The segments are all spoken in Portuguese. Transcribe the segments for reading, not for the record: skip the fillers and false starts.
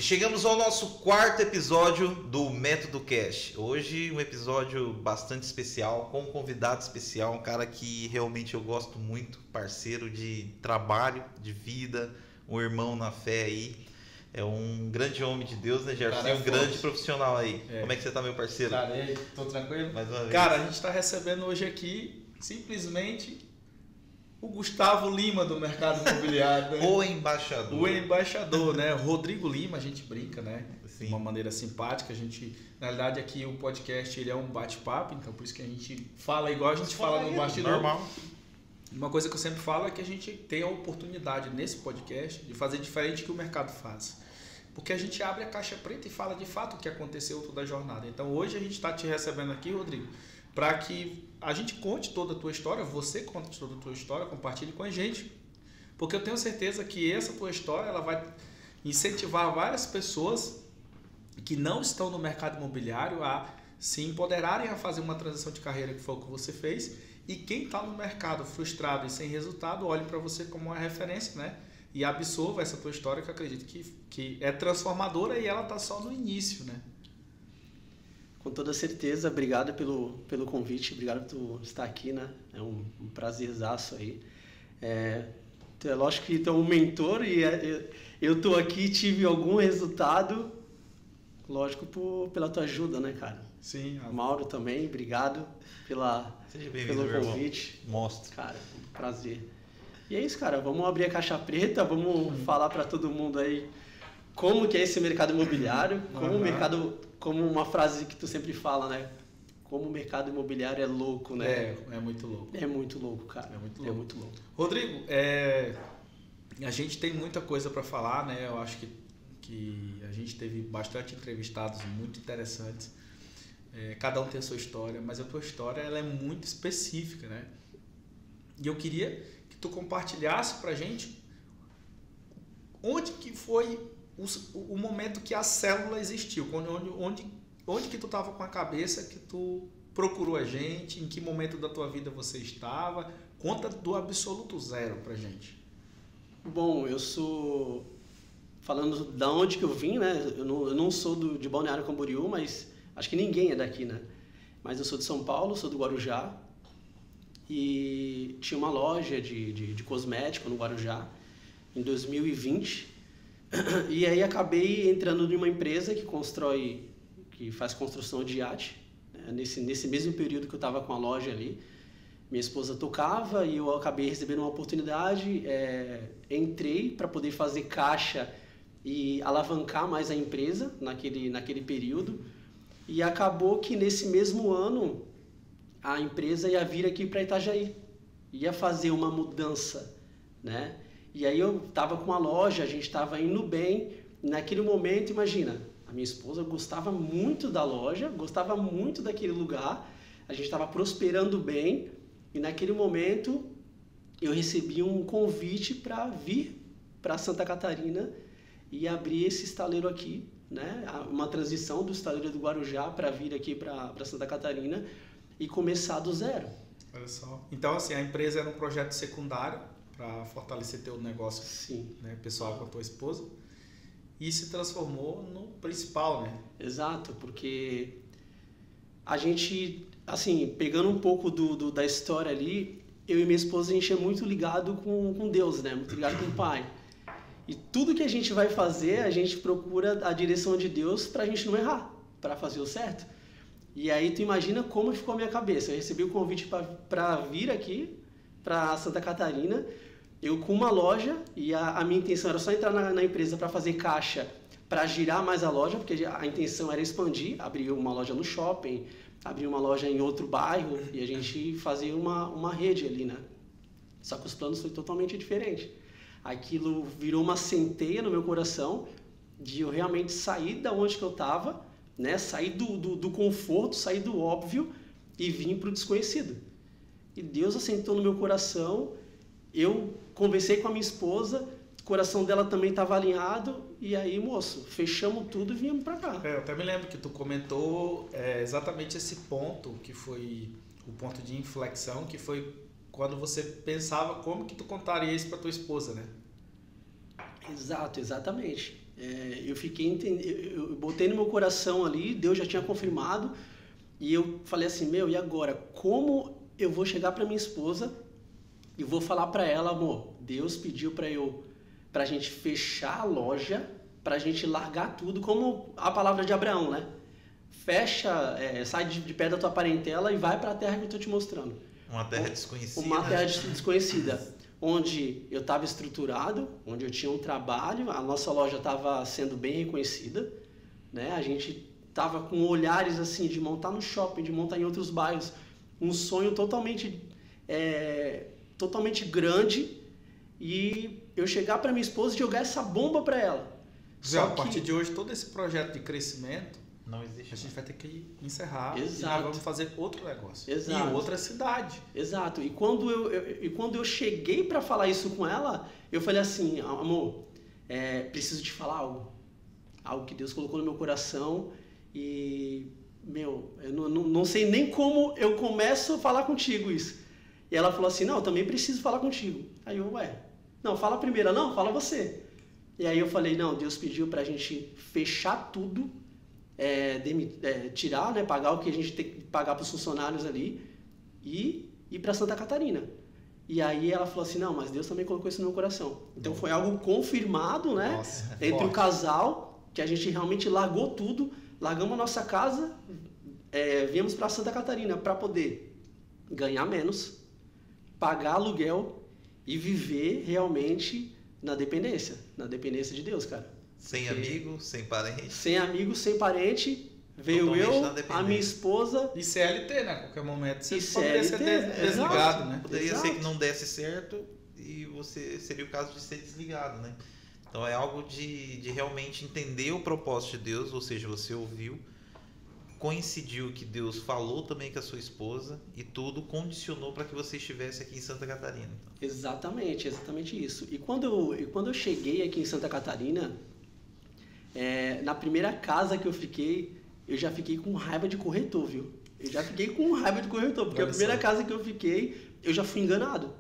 chegamos ao nosso quarto episódio do Método Cash. Hoje um episódio bastante especial, com um convidado especial, um cara que realmente eu gosto muito, parceiro de trabalho, de vida, um irmão na fé aí. É um grande homem de Deus, né, Gerson? E um grande profissional aí. Como é que você tá, meu parceiro? Cara, e aí, tô tranquilo? Mais uma vez. Cara, a gente tá recebendo hoje aqui, simplesmente, o Gustavo Lima do mercado imobiliário. Né? O embaixador. O embaixador, né? Rodrigo Lima, a gente brinca, né? Sim. De uma maneira simpática. A gente, na realidade, aqui o podcast ele é um bate-papo, então por isso que a gente fala igual a gente fala no bastidor. Normal. Uma coisa que eu sempre falo é que a gente tem a oportunidade nesse podcast de fazer diferente do que o mercado faz. Porque a gente abre a caixa preta e fala de fato o que aconteceu toda a jornada. Então hoje a gente está te recebendo aqui, Rodrigo, para que a gente conte toda a tua história, você conte toda a tua história, compartilhe com a gente. Porque eu tenho certeza que essa tua história ela vai incentivar várias pessoas que não estão no mercado imobiliário a se empoderarem a fazer uma transição de carreira, que foi o que você fez. E quem está no mercado frustrado e sem resultado, olhe para você como uma referência, né? E absorva essa tua história, que eu acredito que é transformadora e ela está só no início, né? Com toda certeza, obrigado pelo convite, obrigado por estar aqui, né? É um prazerzaço aí. É lógico que tu é um mentor e eu tô aqui, tive algum resultado, lógico, pela tua ajuda, né, cara? Sim. Mauro também, obrigado pelo convite. Mostra. Cara, um prazer. E é isso, cara, vamos abrir a caixa preta, vamos falar para todo mundo aí como que é esse mercado imobiliário, como o mercado, como uma frase que tu sempre fala, né? Como o mercado imobiliário é louco, né? É muito louco. É muito louco, cara. É muito louco. Rodrigo, a gente tem muita coisa para falar, né? Eu acho que a gente teve bastante entrevistados muito interessantes. Cada um tem a sua história, mas a tua história ela é muito específica, né? E eu queria que tu compartilhasse pra gente onde que foi o momento que a célula existiu, onde que tu estava com a cabeça que tu procurou a gente, em que momento da tua vida você estava, conta do absoluto zero pra gente. Bom, eu sou, falando da onde que eu vim, né, eu não sou de Balneário Camboriú, mas acho que ninguém é daqui, né, mas eu sou de São Paulo, sou do Guarujá, e tinha uma loja de cosmético no Guarujá, em 2020, e aí acabei entrando numa empresa que faz construção de iate, né? Nesse mesmo período que eu estava com a loja ali, minha esposa tocava e eu acabei recebendo uma oportunidade, entrei para poder fazer caixa e alavancar mais a empresa naquele período, e acabou que nesse mesmo ano a empresa ia vir aqui para Itajaí, ia fazer uma mudança, né? E aí eu estava com a loja, a gente estava indo bem. Naquele momento, imagina, a minha esposa gostava muito da loja, gostava muito daquele lugar, a gente estava prosperando bem, e naquele momento eu recebi um convite para vir para Santa Catarina e abrir esse estaleiro aqui, né? Uma transição do estaleiro do Guarujá para vir aqui para Santa Catarina e começar do zero. Olha só. Então, assim, a empresa era um projeto secundário para fortalecer teu negócio. Sim. Né, pessoal com a tua esposa, e se transformou no principal, né? Exato, porque a gente, assim, pegando um pouco da história ali, eu e minha esposa, a gente é muito ligado com Deus, né? Muito ligado com o Pai. E tudo que a gente vai fazer, a gente procura a direção de Deus para a gente não errar, para fazer o certo. E aí tu imagina como ficou a minha cabeça. Eu recebi o convite para vir aqui, para Santa Catarina, eu com uma loja, e a minha intenção era só entrar na empresa para fazer caixa, para girar mais a loja, porque a intenção era expandir, abrir uma loja no shopping, abrir uma loja em outro bairro, e a gente fazia uma rede ali, né? Só que os planos foram totalmente diferentes. Aquilo virou uma centeia no meu coração, de eu realmente sair da onde que eu estava, né? Sair do conforto, sair do óbvio e vir para o desconhecido. E Deus assentou no meu coração. Eu conversei com a minha esposa, o coração dela também estava alinhado, e aí, moço, fechamos tudo e viemos para cá. Eu até me lembro que tu comentou exatamente esse ponto, que foi o ponto de inflexão, que foi quando você pensava como que tu contaria isso para tua esposa, né? Exatamente. eu botei no meu coração ali, Deus já tinha confirmado, e eu falei assim, e agora? Como eu vou chegar para minha esposa e vou falar para ela, amor, Deus pediu pra gente fechar a loja, pra gente largar tudo, como a palavra de Abraão, né? Fecha, sai de pé da tua parentela e vai para a terra que eu estou te mostrando. Uma terra desconhecida. Uma terra desconhecida, onde eu estava estruturado, onde eu tinha um trabalho, a nossa loja estava sendo bem reconhecida, né? A gente estava com olhares assim de montar no shopping, de montar em outros bairros, um sonho totalmente grande, e eu chegar para minha esposa e jogar essa bomba para ela. Só a partir de hoje, todo esse projeto de crescimento, não existe. A gente vai ter que encerrar. Exato. E nós vamos fazer outro negócio. Exato. Em outra cidade. Exato. E quando eu cheguei para falar isso com ela, eu falei assim, amor, preciso te falar algo. Algo que Deus colocou no meu coração e, eu não sei nem como eu começo a falar contigo isso. E ela falou assim, não, eu também preciso falar contigo. Aí eu, não, fala primeiro. Não, fala você. E aí eu falei, não, Deus pediu pra gente fechar tudo, tirar, né, pagar o que a gente tem que pagar para os funcionários ali e ir para Santa Catarina. E aí ela falou assim, não, mas Deus também colocou isso no meu coração. Então foi algo confirmado, né? Nossa, entre o casal, que a gente realmente largou tudo, largamos a nossa casa, viemos para Santa Catarina para poder ganhar menos, pagar aluguel e viver realmente na dependência de Deus, cara. Sem amigo, sem parente. Sem amigo, sem parente. Veio a minha esposa. E CLT, né? A qualquer momento você poderia ser desligado, né? Poderia ser que não desse certo e você seria o caso de ser desligado, né? Então é algo de realmente entender o propósito de Deus, ou seja, você ouviu, coincidiu que Deus falou também com a sua esposa e tudo condicionou para que você estivesse aqui em Santa Catarina. Então. Exatamente isso. E quando eu cheguei aqui em Santa Catarina, na primeira casa que eu fiquei, eu já fiquei com raiva de corretor, viu? Porque a primeira casa que eu fiquei, eu já fui enganado.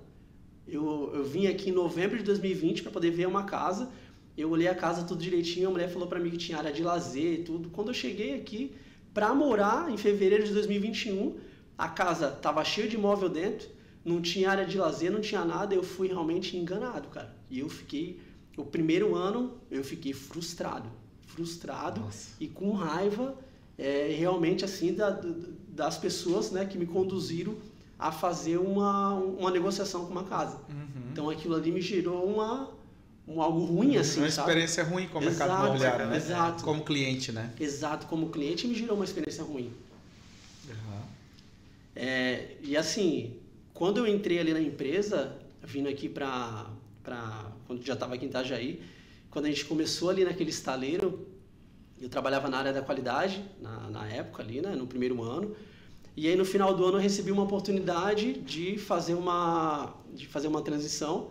Eu vim aqui em novembro de 2020 para poder ver uma casa, eu olhei a casa tudo direitinho, a mulher falou para mim que tinha área de lazer e tudo. Quando eu cheguei aqui para morar, em fevereiro de 2021, a casa estava cheia de móvel dentro, não tinha área de lazer, não tinha nada, eu fui realmente enganado, cara. E o primeiro ano, eu fiquei frustrado. Nossa. E com raiva, realmente assim, das pessoas, né, que me conduziram a fazer uma negociação com uma casa. Uhum. Então aquilo ali me gerou algo ruim, assim, uma experiência ruim com o mercado imobiliário, né? Exato. Como cliente, né? Exato, como cliente me gerou uma experiência ruim. Uhum. E assim, quando eu entrei ali na empresa, vindo aqui quando já estava aqui em Itajaí, quando a gente começou ali naquele estaleiro, eu trabalhava na área da qualidade, na época ali, né, no primeiro ano, e aí no final do ano eu recebi uma oportunidade de fazer uma transição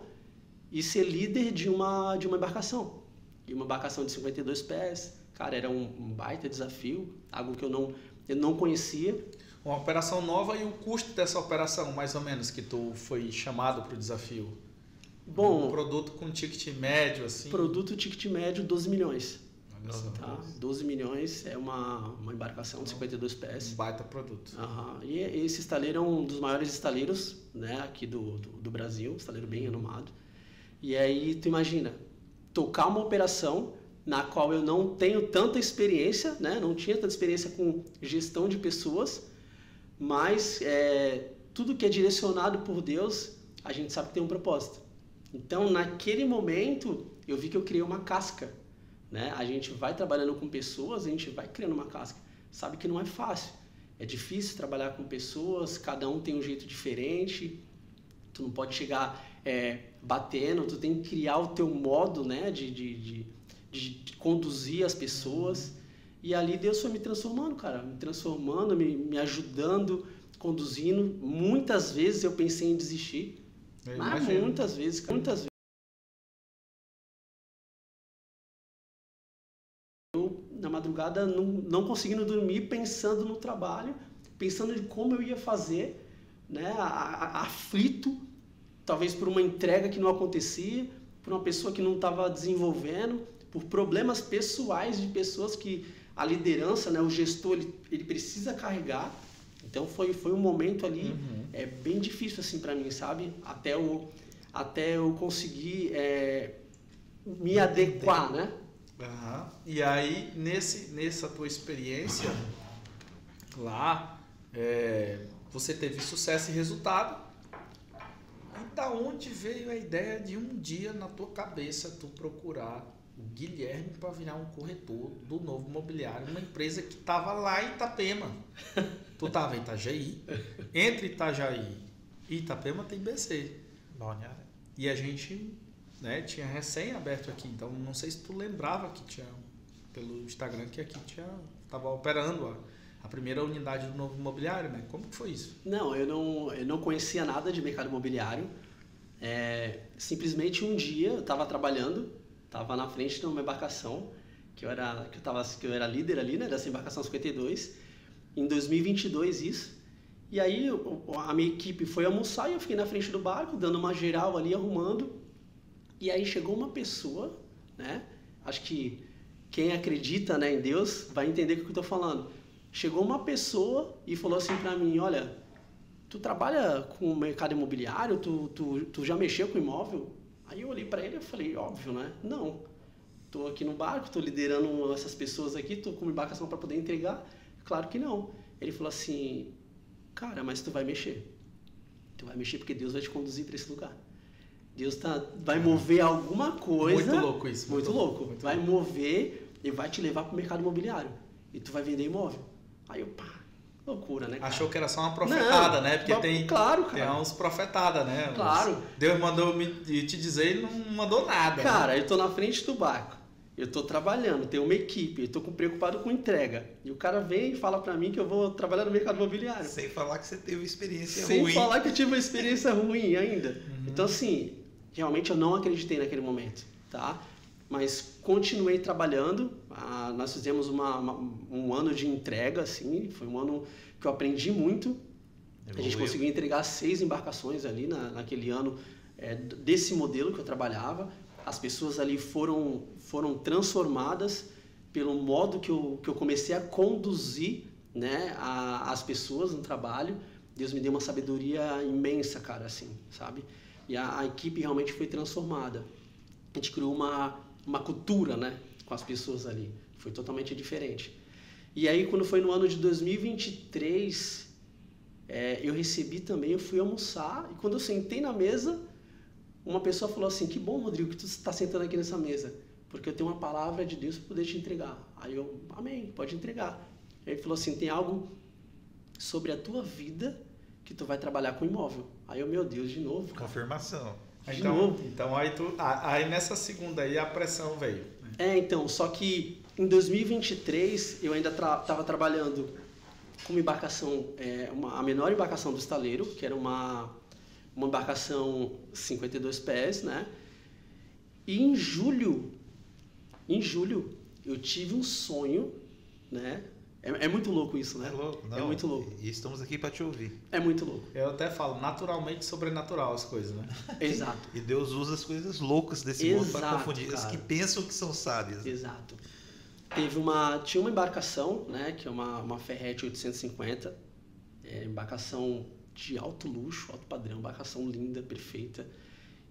e ser líder de uma embarcação. E uma embarcação de 52 pés, cara, era um baita desafio, algo que eu não conhecia. Uma operação nova, e o custo dessa operação, mais ou menos, que tu foi chamado para o desafio? Bom, um produto com ticket médio, assim? Produto ticket médio, 12 milhões. Olha só. Tá? 12 milhões é uma embarcação de 52 pés. Um baita produto. Uhum. E esse estaleiro é um dos maiores estaleiros, né, aqui do Brasil, um estaleiro bem renomado. E aí, tu imagina, tocar uma operação na qual eu não tenho tanta experiência, né, não tinha tanta experiência com gestão de pessoas, mas tudo que é direcionado por Deus, a gente sabe que tem um propósito. Então, naquele momento, eu vi que eu criei uma casca, né? A gente vai trabalhando com pessoas, a gente vai criando uma casca. Sabe que não é fácil. É difícil trabalhar com pessoas, cada um tem um jeito diferente. Tu não pode chegar batendo, tu tem que criar o teu modo, né, de conduzir as pessoas. E ali Deus foi me transformando, cara. Me transformando, me ajudando, conduzindo. Muitas vezes eu pensei em desistir. Muitas vezes. Eu, na madrugada, não conseguindo dormir, pensando no trabalho, pensando em como eu ia fazer, né, aflito, talvez por uma entrega que não acontecia, por uma pessoa que não estava desenvolvendo, por problemas pessoais de pessoas que a liderança, né, o gestor, ele precisa carregar. Então foi um momento ali bem difícil assim para mim, sabe? Até eu conseguir me adequar, né? E aí, nessa tua experiência lá, você teve sucesso e resultado. E da onde veio a ideia de um dia na tua cabeça tu procurar o Guilherme para virar um corretor do Novo Imobiliário, uma empresa que estava lá em Itapema? Tu estava em Itajaí. Entre Itajaí e Itapema tem BC. Balneário. E a gente, né, tinha recém aberto aqui, então não sei se tu lembrava que tinha, pelo Instagram, que aqui estava operando a primeira unidade do Novo Imobiliário, né? Como que foi isso? Não, eu não conhecia nada de mercado imobiliário. Simplesmente um dia eu estava trabalhando, estava na frente de uma embarcação, que eu era líder ali, né, dessa embarcação 52, em 2022 isso. E aí a minha equipe foi almoçar e eu fiquei na frente do barco, dando uma geral ali, arrumando. E aí chegou uma pessoa, né? Acho que quem acredita, né, em Deus vai entender o que eu estou falando. Chegou uma pessoa e falou assim para mim: olha, tu trabalha com o mercado imobiliário? Tu já mexeu com imóvel? Aí eu olhei para ele e falei: óbvio, né? Não. Estou aqui no barco, estou liderando essas pessoas aqui, estou com uma embarcação para poder entregar. Claro que não. Ele falou assim: cara, mas tu vai mexer. Tu vai mexer porque Deus vai te conduzir para esse lugar. Deus vai mover alguma coisa. Muito louco isso. Muito louco. Vai mover e vai te levar para o mercado imobiliário. E tu vai vender imóvel. Aí eu, loucura, né, cara? Achou que era só uma profetada, não, né? Porque claro, cara. Tem uns profetadas, né? Claro. Deus mandou me te dizer e não mandou nada. Cara, né? eu tô na frente do barco. Eu tô trabalhando, tenho uma equipe, eu tô preocupado com entrega. E o cara vem e fala pra mim que eu vou trabalhar no mercado imobiliário. Sem falar que você teve experiência ruim. Sem falar que eu tive uma experiência ruim ainda. Então, assim, realmente eu não acreditei naquele momento, tá? Mas continuei trabalhando. Nós fizemos um ano de entrega, assim. Foi um ano que eu aprendi muito. A gente conseguiu entregar 6 embarcações ali naquele ano desse modelo que eu trabalhava. As pessoas ali foram transformadas pelo modo que eu comecei a conduzir, né, as pessoas no trabalho. Deus me deu uma sabedoria imensa, cara, assim, sabe? E a equipe realmente foi transformada. A gente criou uma cultura, né, com as pessoas ali. Foi totalmente diferente. E aí, quando foi no ano de 2023, eu recebi também, eu fui almoçar, e quando eu sentei na mesa, uma pessoa falou assim: que bom, Rodrigo, que tu está sentando aqui nessa mesa, porque eu tenho uma palavra de Deus para poder te entregar. Aí eu, amém, pode entregar. Aí ele falou assim: tem algo sobre a tua vida que tu vai trabalhar com imóvel. Aí eu, meu Deus, de novo, cara. Confirmação. De novo. Então aí nessa segunda aí a pressão veio. Então, só que em 2023 eu ainda estava trabalhando com uma embarcação, a menor embarcação do estaleiro, que era uma embarcação 52 pés, né? E em julho eu tive um sonho, né? É muito louco isso, né? É louco, não. É muito louco. E estamos aqui para te ouvir. É muito louco. Eu até falo, naturalmente sobrenatural as coisas, né? Exato. E Deus usa as coisas loucas desse mundo para confundir as que pensam que são sábias. Exato. Tinha uma embarcação, né? Que é uma Ferrete 850, embarcação de alto luxo, alto padrão, embarcação linda, perfeita.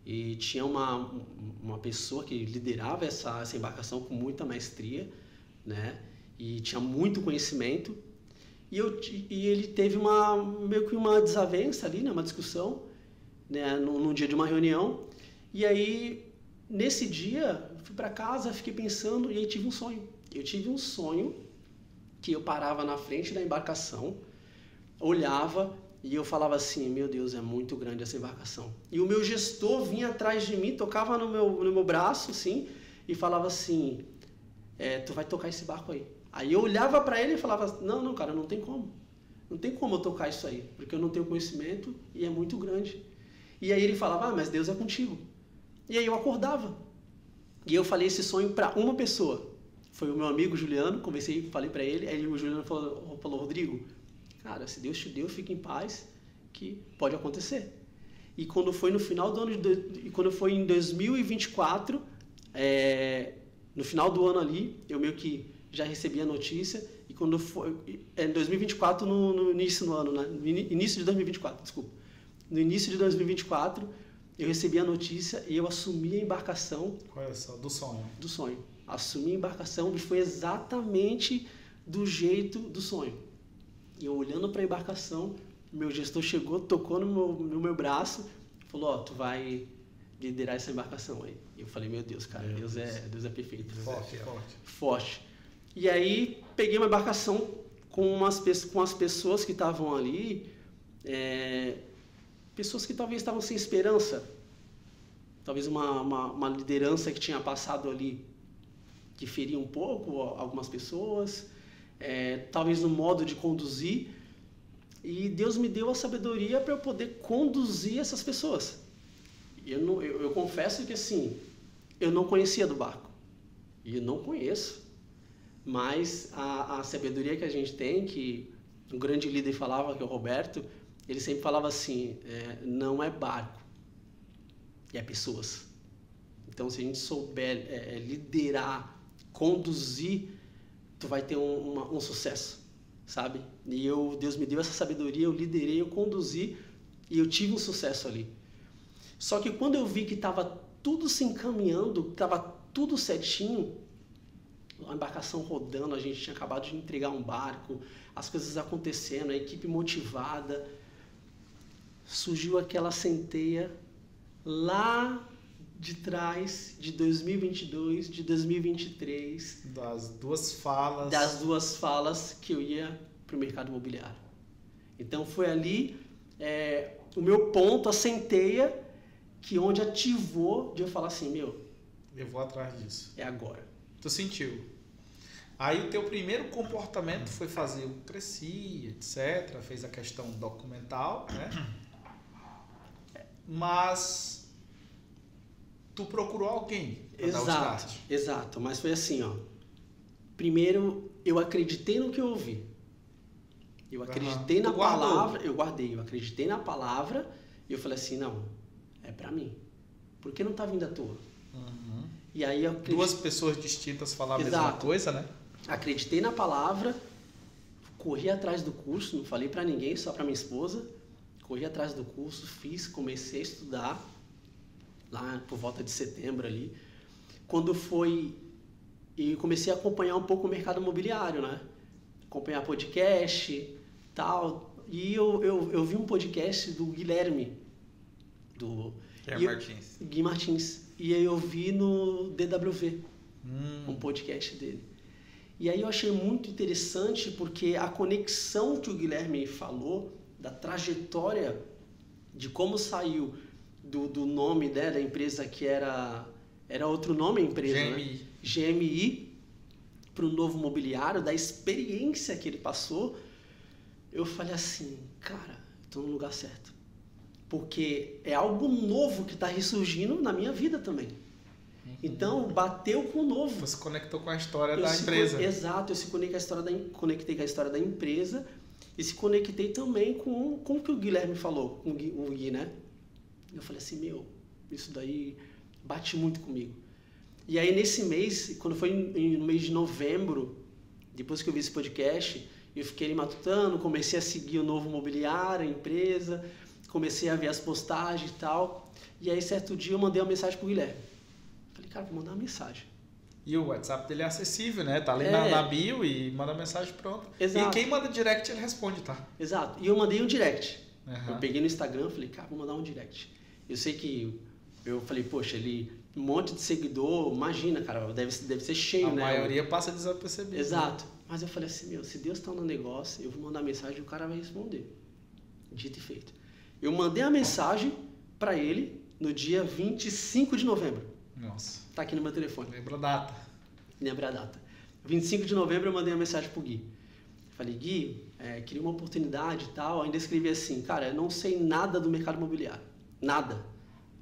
E tinha uma pessoa que liderava essa embarcação com muita maestria, né? E tinha muito conhecimento. E ele teve meio que uma desavença ali, né? Uma discussão, né? Num dia de uma reunião. E aí, nesse dia, eu fui para casa, fiquei pensando, e aí tive um sonho. Eu tive um sonho que eu parava na frente da embarcação, olhava e eu falava assim: meu Deus, é muito grande essa embarcação. E o meu gestor vinha atrás de mim, tocava no meu braço, assim, e falava assim: tu vai tocar esse barco aí. Aí eu olhava para ele e falava: não, cara, não tem como. Não tem como eu tocar isso aí, porque eu não tenho conhecimento e é muito grande. E aí ele falava: mas Deus é contigo. E aí eu acordava. E eu falei esse sonho para uma pessoa. Foi o meu amigo Juliano, conversei, falei para ele. Aí o Juliano falou: Rodrigo, cara, se Deus te deu, fica em paz, que pode acontecer. E quando foi no final do ano, quando foi em 2024, No final do ano ali, eu meio que já recebi a notícia, e quando foi... Em 2024, no início do ano, né? No início de 2024, desculpa. No início de 2024, eu recebi a notícia e eu assumi a embarcação... Olha só, do sonho. Do sonho. Assumi a embarcação e foi exatamente do jeito do sonho. E eu olhando para a embarcação, meu gestor chegou, tocou no meu braço, falou, ó, tu vai liderar essa embarcação aí. E eu falei, meu Deus, cara, Deus é perfeito. Forte. E aí, peguei uma embarcação com as pessoas que estavam ali, pessoas que talvez estavam sem esperança, talvez uma liderança que tinha passado ali, que feria um pouco algumas pessoas, talvez no modo de conduzir, e Deus me deu a sabedoria para eu poder conduzir essas pessoas. Eu confesso que assim, eu não conhecia do barco, e eu não conheço, mas a sabedoria que a gente tem, que um grande líder falava, que é o Roberto, ele sempre falava assim, não é barco, é pessoas. Então, se a gente souber liderar, conduzir, tu vai ter um sucesso, sabe? E Deus me deu essa sabedoria, eu liderei, eu conduzi e eu tive um sucesso ali. Só que quando eu vi que estava tudo se encaminhando, estava tudo certinho, a embarcação rodando, a gente tinha acabado de entregar um barco, as coisas acontecendo, a equipe motivada, surgiu aquela centeia lá de trás, de 2022, de 2023. Das duas falas. Das duas falas que eu ia para o mercado imobiliário. Então foi ali o meu ponto, a centeia, que onde ativou de eu falar assim, eu vou atrás disso. É agora. Tu sentiu. Aí o teu primeiro comportamento foi fazer o Cresci, etc. Fez a questão documental, né? Mas tu procurou alguém para dar o start. Exato, mas foi assim, ó. Primeiro, eu acreditei no que eu ouvi. Eu acreditei na palavra, eu acreditei na palavra e eu falei assim, não, é para mim. Por que não tá vindo à toa? E aí eu duas pessoas distintas falaram a mesma coisa, né? Acreditei na palavra, corri atrás do curso, não falei para ninguém, só para minha esposa. Corri atrás do curso, comecei a estudar lá por volta de setembro ali. Quando foi, e comecei a acompanhar um pouco o mercado imobiliário, né? Acompanhar podcast, tal. E eu vi um podcast do Guilherme, Gui Martins. E aí eu vi no DWV, um podcast dele. E aí eu achei muito interessante porque a conexão que o Guilherme falou, da trajetória, de como saiu do nome, né, da empresa que era outro nome a empresa, GMI, né? GMI, para o novo mobiliário, da experiência que ele passou, eu falei assim, cara, estou no lugar certo. Porque é algo novo que está ressurgindo na minha vida também. Então, bateu com o novo. Você conectou com a história da empresa. Exato, eu se conectei com a história da empresa e se conectei também com o que o Guilherme falou, com o Gui, né? Eu falei assim, isso daí bate muito comigo. E aí, nesse mês, quando foi no mês de novembro, depois que eu vi esse podcast, eu fiquei matutando, comecei a seguir o novo mobiliário, a empresa, comecei a ver as postagens e tal. E aí, certo dia, eu mandei uma mensagem pro Guilherme. Falei, cara, vou mandar uma mensagem. E o WhatsApp dele é acessível, né? Tá ali na bio e manda mensagem pronto. Exato. E quem manda direct, ele responde, tá? Exato. E eu mandei um direct. Eu peguei no Instagram, falei, cara, vou mandar um direct. Eu sei que... Eu falei, poxa, um monte de seguidor, imagina, cara, deve ser cheio, né? A maioria passa desapercebido. Exato. Né? Mas eu falei assim, se Deus tá no negócio, eu vou mandar mensagem e o cara vai responder. Dito e feito. Eu mandei a mensagem para ele no dia 25 de novembro. Nossa. Tá aqui no meu telefone. Lembra a data. Lembra a data. 25 de novembro eu mandei uma mensagem pro Gui. Falei, Gui, queria uma oportunidade e tal. Ainda escrevi assim, cara, eu não sei nada do mercado imobiliário. Nada.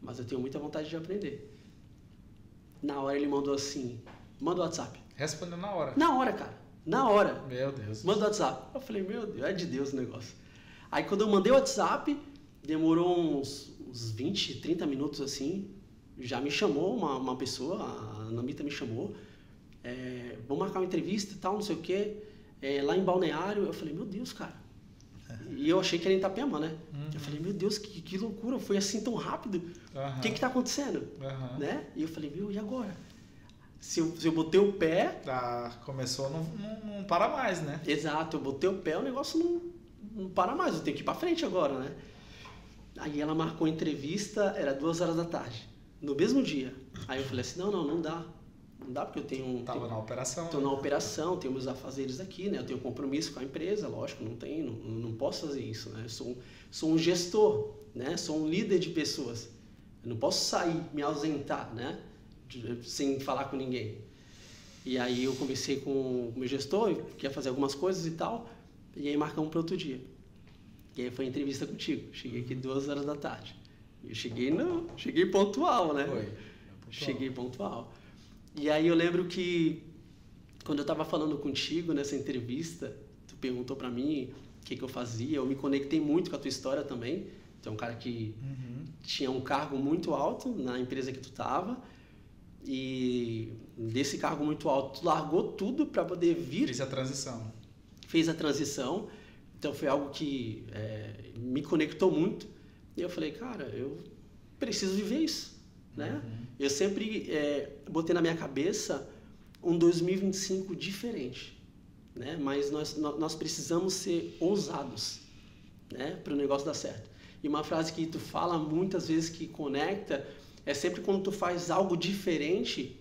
Mas eu tenho muita vontade de aprender. Na hora ele mandou assim, manda o WhatsApp. Respondeu na hora. Na hora, cara. Na hora. Meu Deus. Manda o WhatsApp. Eu falei, meu Deus, é de Deus o negócio. Aí quando eu mandei o WhatsApp, demorou uns 20, 30 minutos assim. Já me chamou uma pessoa, a Namita me chamou. vamos marcar uma entrevista e tal, não sei o quê, lá em Balneário. Eu falei, meu Deus, cara. E eu achei que era em Itapema, né? Eu falei, meu Deus, que loucura, foi assim tão rápido. O que tá acontecendo? Né? E eu falei, meu, e agora? Se eu botei o pé... Começou, não para mais, né? Exato, eu botei o pé, o negócio não para mais, eu tenho que ir pra frente agora, né? Aí ela marcou a entrevista, era 2h da tarde, no mesmo dia. Aí eu falei assim, não dá. Não dá porque eu tenho... Tava na operação. Tô na operação, tenho meus afazeres aqui, né? Eu tenho compromisso com a empresa, lógico, não posso fazer isso, né? Eu sou um gestor, né? Sou um líder de pessoas. Eu não posso sair, me ausentar, né? Sem falar com ninguém. E aí eu conversei com o meu gestor, que ia fazer algumas coisas e tal, e aí marcamos para outro dia. E aí foi a entrevista contigo. Cheguei aqui 2h da tarde. Eu cheguei pontual, né? Foi. Cheguei pontual. E aí eu lembro que quando eu estava falando contigo nessa entrevista, tu perguntou para mim o que eu fazia, eu me conectei muito com a tua história também. Tu é um cara que tinha um cargo muito alto na empresa que tu estava, e desse cargo muito alto tu largou tudo para poder vir. Fez a transição. Então foi algo que me conectou muito. E eu falei, cara, eu preciso viver isso, né? Eu sempre botei na minha cabeça um 2025 diferente, né? Mas nós precisamos ser ousados, né? Para o negócio dar certo. E uma frase que tu fala muitas vezes que conecta é sempre quando tu faz algo diferente,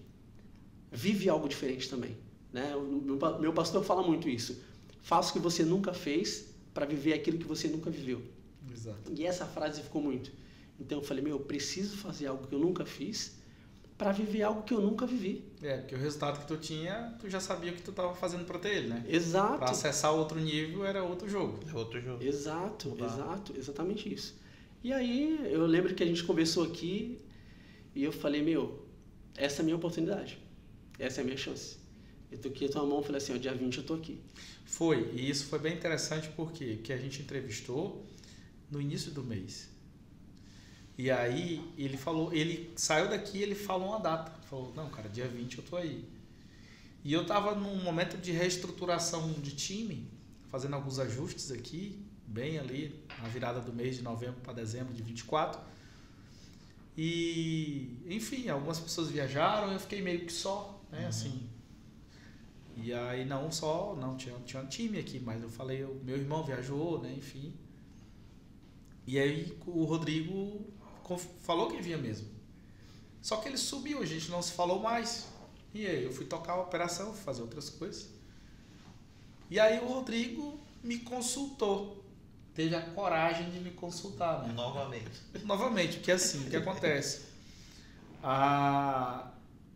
vive algo diferente também, né? O meu pastor fala muito isso. Faça o que você nunca fez para viver aquilo que você nunca viveu. Exato. E essa frase ficou muito. Então eu falei, eu preciso fazer algo que eu nunca fiz para viver algo que eu nunca vivi. Porque o resultado que tu tinha, tu já sabia o que tu estava fazendo para ter ele, né? Exato. Para acessar outro nível era outro jogo. Exato, exatamente isso. E aí eu lembro que a gente conversou aqui e eu falei, essa é a minha oportunidade. Essa é a minha chance. Eu toquei a tua mão e falei assim, dia 20 eu tô aqui. Foi, e isso foi bem interessante porque a gente entrevistou no início do mês. E aí ele saiu daqui, ele falou uma data. Falou, não, cara, dia 20 eu tô aí. E eu tava num momento de reestruturação de time, fazendo alguns ajustes aqui, bem ali, na virada do mês de novembro para dezembro de 24. E, enfim, algumas pessoas viajaram, eu fiquei meio que só, né, assim. E aí tinha um time aqui, mas eu falei, o meu irmão viajou, né, enfim. E aí o Rodrigo falou que vinha mesmo. Só que ele subiu, a gente não se falou mais. E aí eu fui tocar a operação, fazer outras coisas. E aí o Rodrigo me consultou. Teve a coragem de me consultar, né? Novamente, porque assim, o que acontece?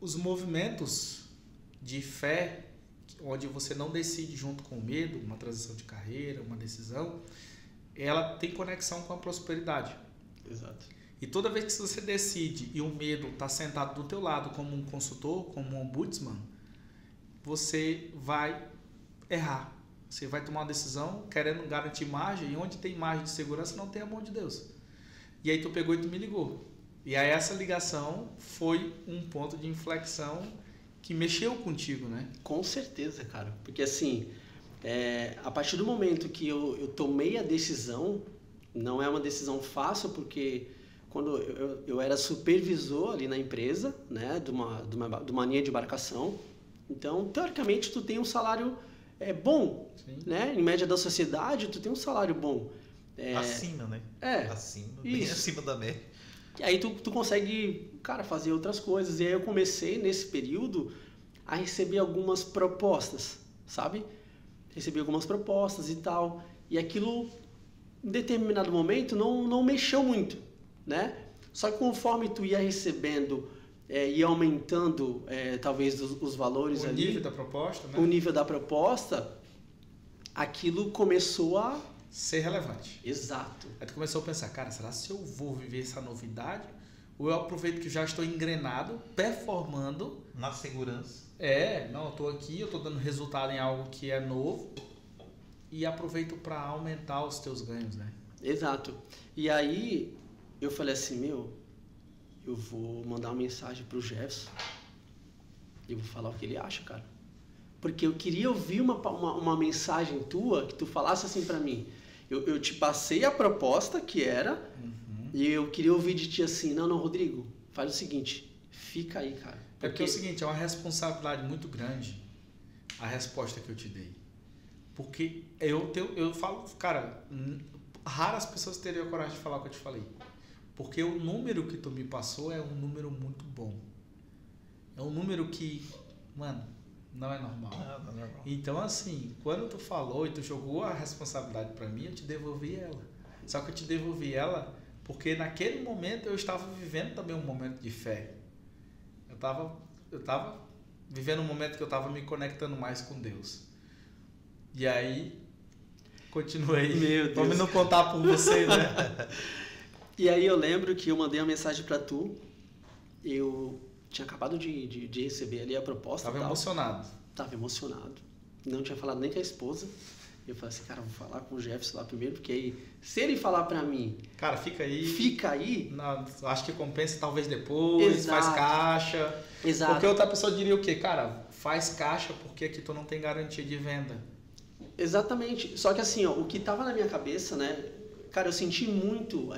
Os movimentos de fé, onde você não decide junto com o medo, uma transição de carreira, uma decisão, ela tem conexão com a prosperidade. Exato. E toda vez que você decide e o medo está sentado do teu lado como um consultor, como um ombudsman, você vai errar. Você vai tomar uma decisão querendo garantir margem, e onde tem margem de segurança não tem a mão de Deus. E aí tu pegou e tu me ligou. E aí essa ligação foi um ponto de inflexão que mexeu contigo, né? Com certeza, cara. Porque assim, a partir do momento que eu tomei a decisão, não é uma decisão fácil, porque quando eu era supervisor ali na empresa, né, de uma linha de embarcação, então, teoricamente, tu tem um salário bom, né? Em média da sociedade, tu tem um salário bom. Acima, né? Bem acima da média. E aí tu consegue, cara, fazer outras coisas. E aí eu comecei, nesse período, a receber algumas propostas, sabe? Recebi algumas propostas e tal. E aquilo, em determinado momento, não mexeu muito, né? Só que conforme tu ia recebendo, ia aumentando, talvez, os valores ali. O nível da proposta, né? O nível da proposta, aquilo começou a ser relevante. Exato. Aí tu começou a pensar, cara, será se eu vou viver essa novidade? Ou eu aproveito que já estou engrenado, performando. Na segurança. Eu estou aqui, eu estou dando resultado em algo que é novo e aproveito para aumentar os teus ganhos, né? Exato. E aí eu falei assim, eu vou mandar uma mensagem pro Jefferson E eu vou falar o que ele acha, cara. Porque eu queria ouvir uma mensagem tua, que tu falasse assim pra mim. Eu te passei a proposta que era, e eu queria ouvir de ti assim, não, Rodrigo, faz o seguinte, fica aí, cara. Porque é o seguinte, é uma responsabilidade muito grande a resposta que eu te dei. Porque eu falo, cara, raras pessoas teriam a coragem de falar o que eu te falei. Porque o número que tu me passou é um número muito bom. É um número que, mano, não é normal. Não é normal. Então, assim, quando tu falou e tu jogou a responsabilidade pra mim, eu te devolvi ela. Só que eu te devolvi ela porque naquele momento eu estava vivendo também um momento de fé. Eu tava vivendo um momento que eu estava me conectando mais com Deus. E aí, continuei. Meu Deus. Vamos não contar por você, né? E aí eu lembro que eu mandei uma mensagem pra tu, eu tinha acabado de receber ali a proposta. Tava emocionado. Tava emocionado. Não tinha falado nem com a esposa. Eu falei assim, cara, vou falar com o Jefferson lá primeiro, porque aí, se ele falar pra mim... Cara, fica aí. Fica aí. Não, acho que compensa talvez depois, Exato. faz caixa. Exato. Porque outra pessoa diria o quê? Cara, faz caixa porque aqui tu não tem garantia de venda. Exatamente. Só que assim, ó, o que tava na minha cabeça, né? Cara, eu senti muito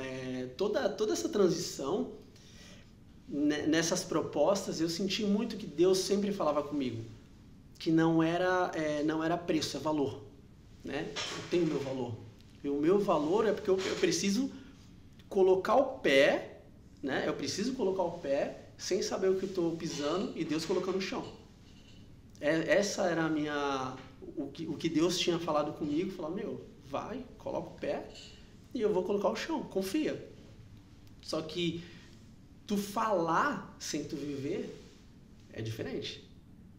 toda essa transição nessas propostas, eu senti muito que Deus sempre falava comigo. Que não era preço, é valor. Né? Eu tenho o meu valor. E o meu valor é porque eu preciso colocar o pé, né? Eu preciso colocar o pé sem saber o que eu estou pisando e Deus colocando no chão. Essa era a minha... O que Deus tinha falado comigo, falar, vai, coloca o pé e eu vou colocar o chão, confia. Só que tu falar sem tu viver é diferente.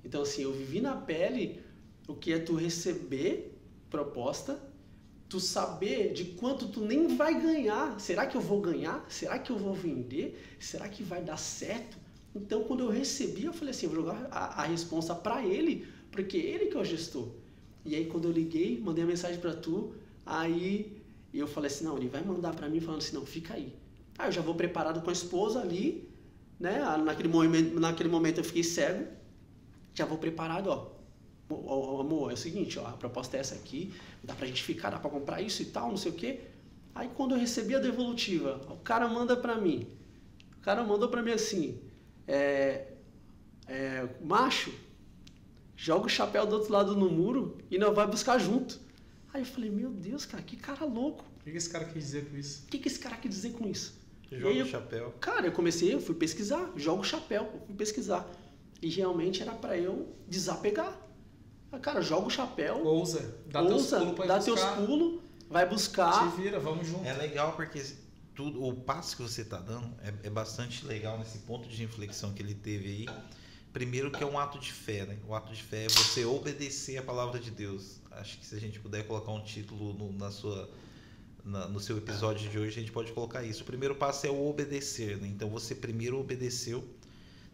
Então assim, eu vivi na pele o que é tu receber proposta, tu saber de quanto tu nem vai ganhar. Será que eu vou ganhar? Será que eu vou vender? Será que vai dar certo? Então, quando eu recebi, eu falei assim, eu vou jogar a responsa para ele, porque ele que é o gestor. E aí, quando eu liguei, mandei a mensagem para tu, aí eu falei assim, não, ele vai mandar para mim falando assim, não, fica aí. Aí eu já vou preparado com a esposa ali, né? Naquele momento eu fiquei cego, já vou preparado, amor, é o seguinte, a proposta é essa aqui, dá pra gente ficar, dá pra comprar isso e tal, não sei o quê. Aí quando eu recebi a devolutiva, o cara manda pra mim, o cara mandou pra mim assim, macho, joga o chapéu do outro lado no muro e não vai buscar junto. Aí eu falei, meu Deus, cara, que cara louco. O que esse cara quis dizer com isso? O que esse cara quis dizer com isso? Joga o chapéu. Cara, eu fui pesquisar, joga o chapéu, eu fui pesquisar. E realmente era pra eu desapegar. Cara, joga o chapéu. Ousa, dá teus pulos, vai buscar. Te vira, vamos junto. É legal porque o passo que você está dando é bastante legal nesse ponto de inflexão que ele teve aí. Primeiro que é um ato de fé, né? O ato de fé é você obedecer a palavra de Deus. Acho que se a gente puder colocar um título no seu episódio de hoje, a gente pode colocar isso. O primeiro passo é o obedecer, né? Então você primeiro obedeceu,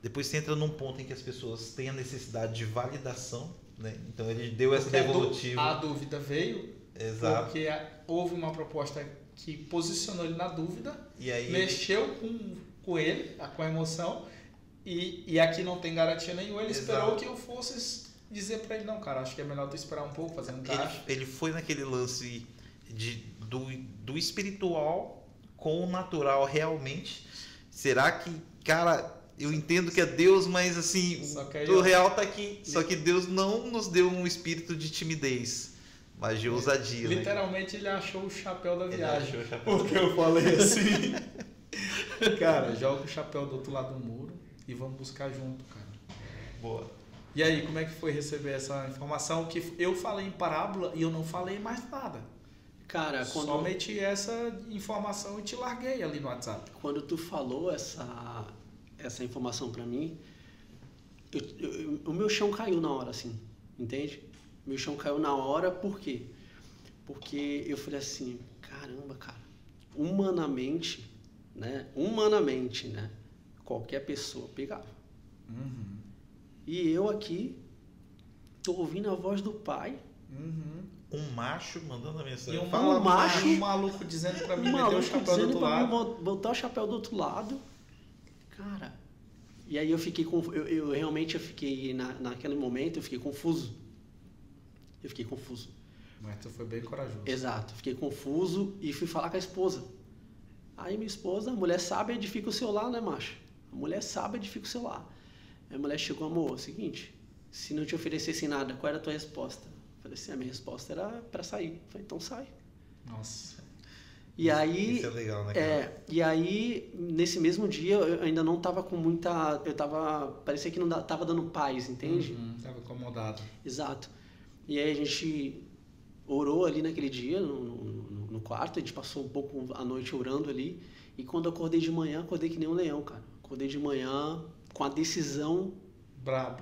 depois você entra num ponto em que as pessoas têm a necessidade de validação, né? Então ele deu essa devolutiva. A dúvida veio, exato, porque houve uma proposta que posicionou ele na dúvida, e aí mexeu com ele, com a emoção, e aqui não tem garantia nenhuma. Ele esperou que eu fosse dizer para ele, não, cara, acho que é melhor tu esperar um pouco, fazer um caixa. Ele foi naquele lance do espiritual com o natural realmente. Será que, cara, eu entendo que é Deus, mas assim, o real tá aqui. Só que Deus não nos deu um espírito de timidez, mas de ousadia. Literalmente, né? Ele achou o chapéu da viagem. Ele achou o chapéu. Porque eu falei assim. Cara, joga o chapéu do outro lado do muro e vamos buscar junto, cara. Boa. E aí, como é que foi receber essa informação? Que eu falei em parábola e eu não falei mais nada. Cara, só meti essa informação e te larguei ali no WhatsApp. Quando tu falou essa informação pra mim, o meu chão caiu na hora, assim, entende? Meu chão caiu na hora, por quê? Porque eu falei assim, caramba, cara, humanamente, né, qualquer pessoa pegava. Uhum. E eu aqui, tô ouvindo a voz do pai. Uhum. Um macho mandando a mensagem. E um maluco dizendo pra mim meter o chapéu do outro lado. Botar o chapéu do outro lado. Cara, E aí eu fiquei eu realmente fiquei naquele momento eu fiquei confuso. Mas tu foi bem corajoso. Exato, fiquei confuso e fui falar com a esposa. Aí minha esposa, a mulher sabe, edifica o seu lar, né, macho? A mulher sabe, edifica o seu lar. Aí a mulher chegou, amor, é o seguinte, se não te oferecessem nada, qual era a tua resposta? Eu falei assim, a minha resposta era para sair. Eu falei, então sai. Nossa. E aí, isso é legal, né, cara? E aí, nesse mesmo dia, eu ainda não tava com muita... parecia que não tava dando paz, entende? Tava incomodado. Exato. E aí a gente orou ali naquele dia, no quarto, a gente passou um pouco a noite orando ali, e quando eu acordei de manhã, acordei que nem um leão, cara. Acordei de manhã com a decisão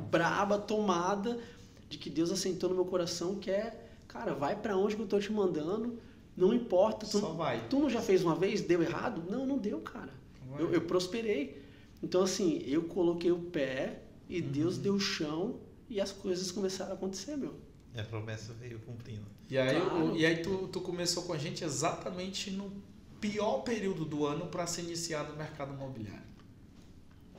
braba, tomada, de que Deus assentou no meu coração, que é, cara, vai pra onde que eu tô te mandando, não importa. Só vai. Tu não já fez uma vez, deu errado? Não deu, cara. Eu prosperei. Então, assim, eu coloquei o pé e Deus deu o chão e as coisas começaram a acontecer, meu. E a promessa veio cumprindo. E aí, Claro. tu começou com a gente exatamente no pior período do ano para se iniciar no mercado imobiliário.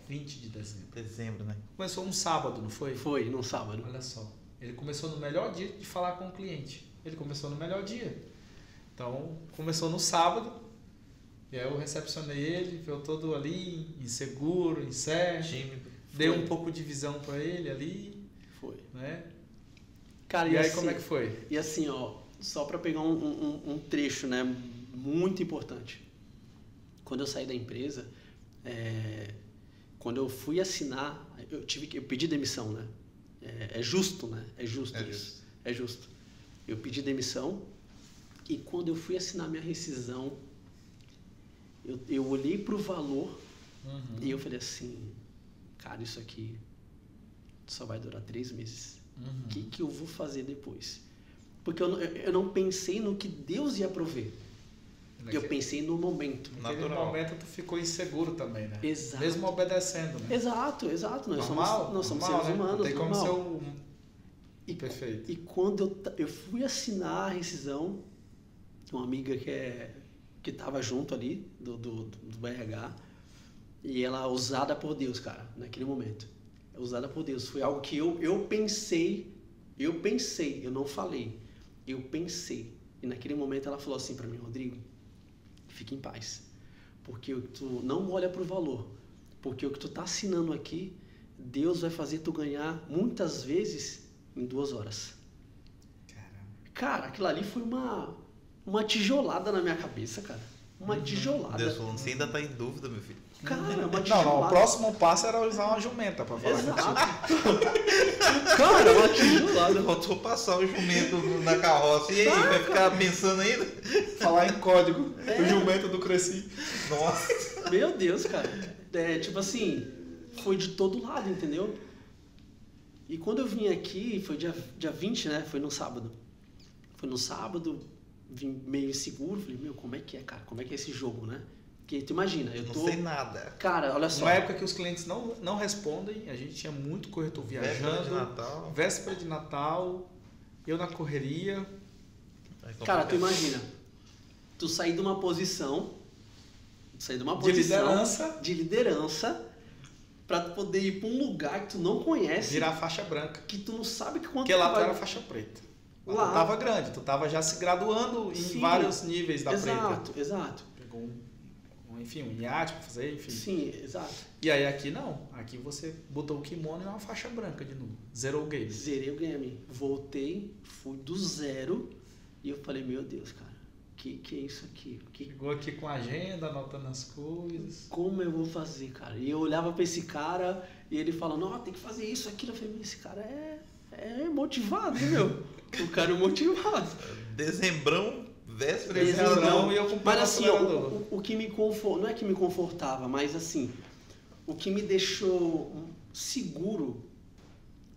20 de dezembro. Dezembro, né? Começou um sábado, não foi? Foi, num sábado. Olha só. Ele começou no melhor dia de falar com o cliente. Ele começou no melhor dia. Então, começou no sábado. E aí eu recepcionei ele, veio todo ali, inseguro, incerto. Tímido. Dei um pouco de visão para ele ali, Foi. né? Cara, E aí assim, como é que foi? E assim, ó, só para pegar um trecho, né, muito importante. Quando eu saí da empresa, quando eu fui assinar, eu pedi demissão, né? É justo, né? É justo isso. É justo. Eu pedi demissão e quando eu fui assinar minha rescisão, eu olhei pro valor e eu falei assim, cara, isso aqui só vai durar 3 meses. O que eu vou fazer depois? Porque eu não pensei no que Deus ia prover. Eu pensei no momento. Naquele momento tu ficou inseguro também, né? Exato. Mesmo obedecendo, né? Exato. Nós Normal, somos normal, seres humanos. Não tem como normal. ser perfeito. E quando eu fui assinar a rescisão, uma amiga que estava junto ali, do RH, e ela usada por Deus, cara, naquele momento. Usada por Deus. Foi algo que eu pensei, eu não falei, eu pensei. E naquele momento ela falou assim para mim, Rodrigo, fique em paz, porque tu não olha para o valor, porque o que tu tá assinando aqui, Deus vai fazer tu ganhar muitas vezes em 2 horas. Cara, aquilo ali foi uma tijolada na minha cabeça, cara. Uma tijolada. Deus falando, você ainda tá em dúvida, meu filho. Cara, uma tijolada. Não, o próximo passo era usar uma jumenta pra falar contigo. Cara, uma tijolada. Faltou passar o jumento na carroça. E aí, vai ficar pensando ainda? Falar em código. O jumento do Cresci. Nossa. Meu Deus, cara. Tipo assim, foi de todo lado, entendeu? E quando eu vim aqui, foi dia 20, né? Foi no sábado. Vim meio inseguro. Falei, meu, como é que é, cara? Como é que é esse jogo, né? Porque tu imagina, eu tô... Não sei nada. Cara, olha só. Uma época que os clientes não respondem, a gente tinha muito corretor viajando. Véspera de Natal. Eu na correria. Cara, tu imagina. Tu sair de uma posição... De liderança pra poder ir pra um lugar que tu não conhece. Virar faixa branca. Que tu não sabe quanto Porque lá tu era faixa preta. Lá tu tava grande, tu tava já se graduando em vários níveis da preta. Exato. Pegou um iate pra fazer, enfim. Sim, exato. E aí aqui não. Aqui você botou o kimono e uma faixa branca de novo. Zerou o game. Zerei o game. Voltei, fui do zero e eu falei, meu Deus, cara, que é isso aqui? Chegou aqui com a agenda, anotando as coisas. Como eu vou fazer, cara? E eu olhava pra esse cara e ele falando, não, tem que fazer isso, aquilo. Eu falei, esse cara é motivado, hein, meu? O cara é motivado. Dezembrão, véspera de Dezembrão, e eu com mas assim, o que me confortava, não é que me confortava, mas assim, o que me deixou seguro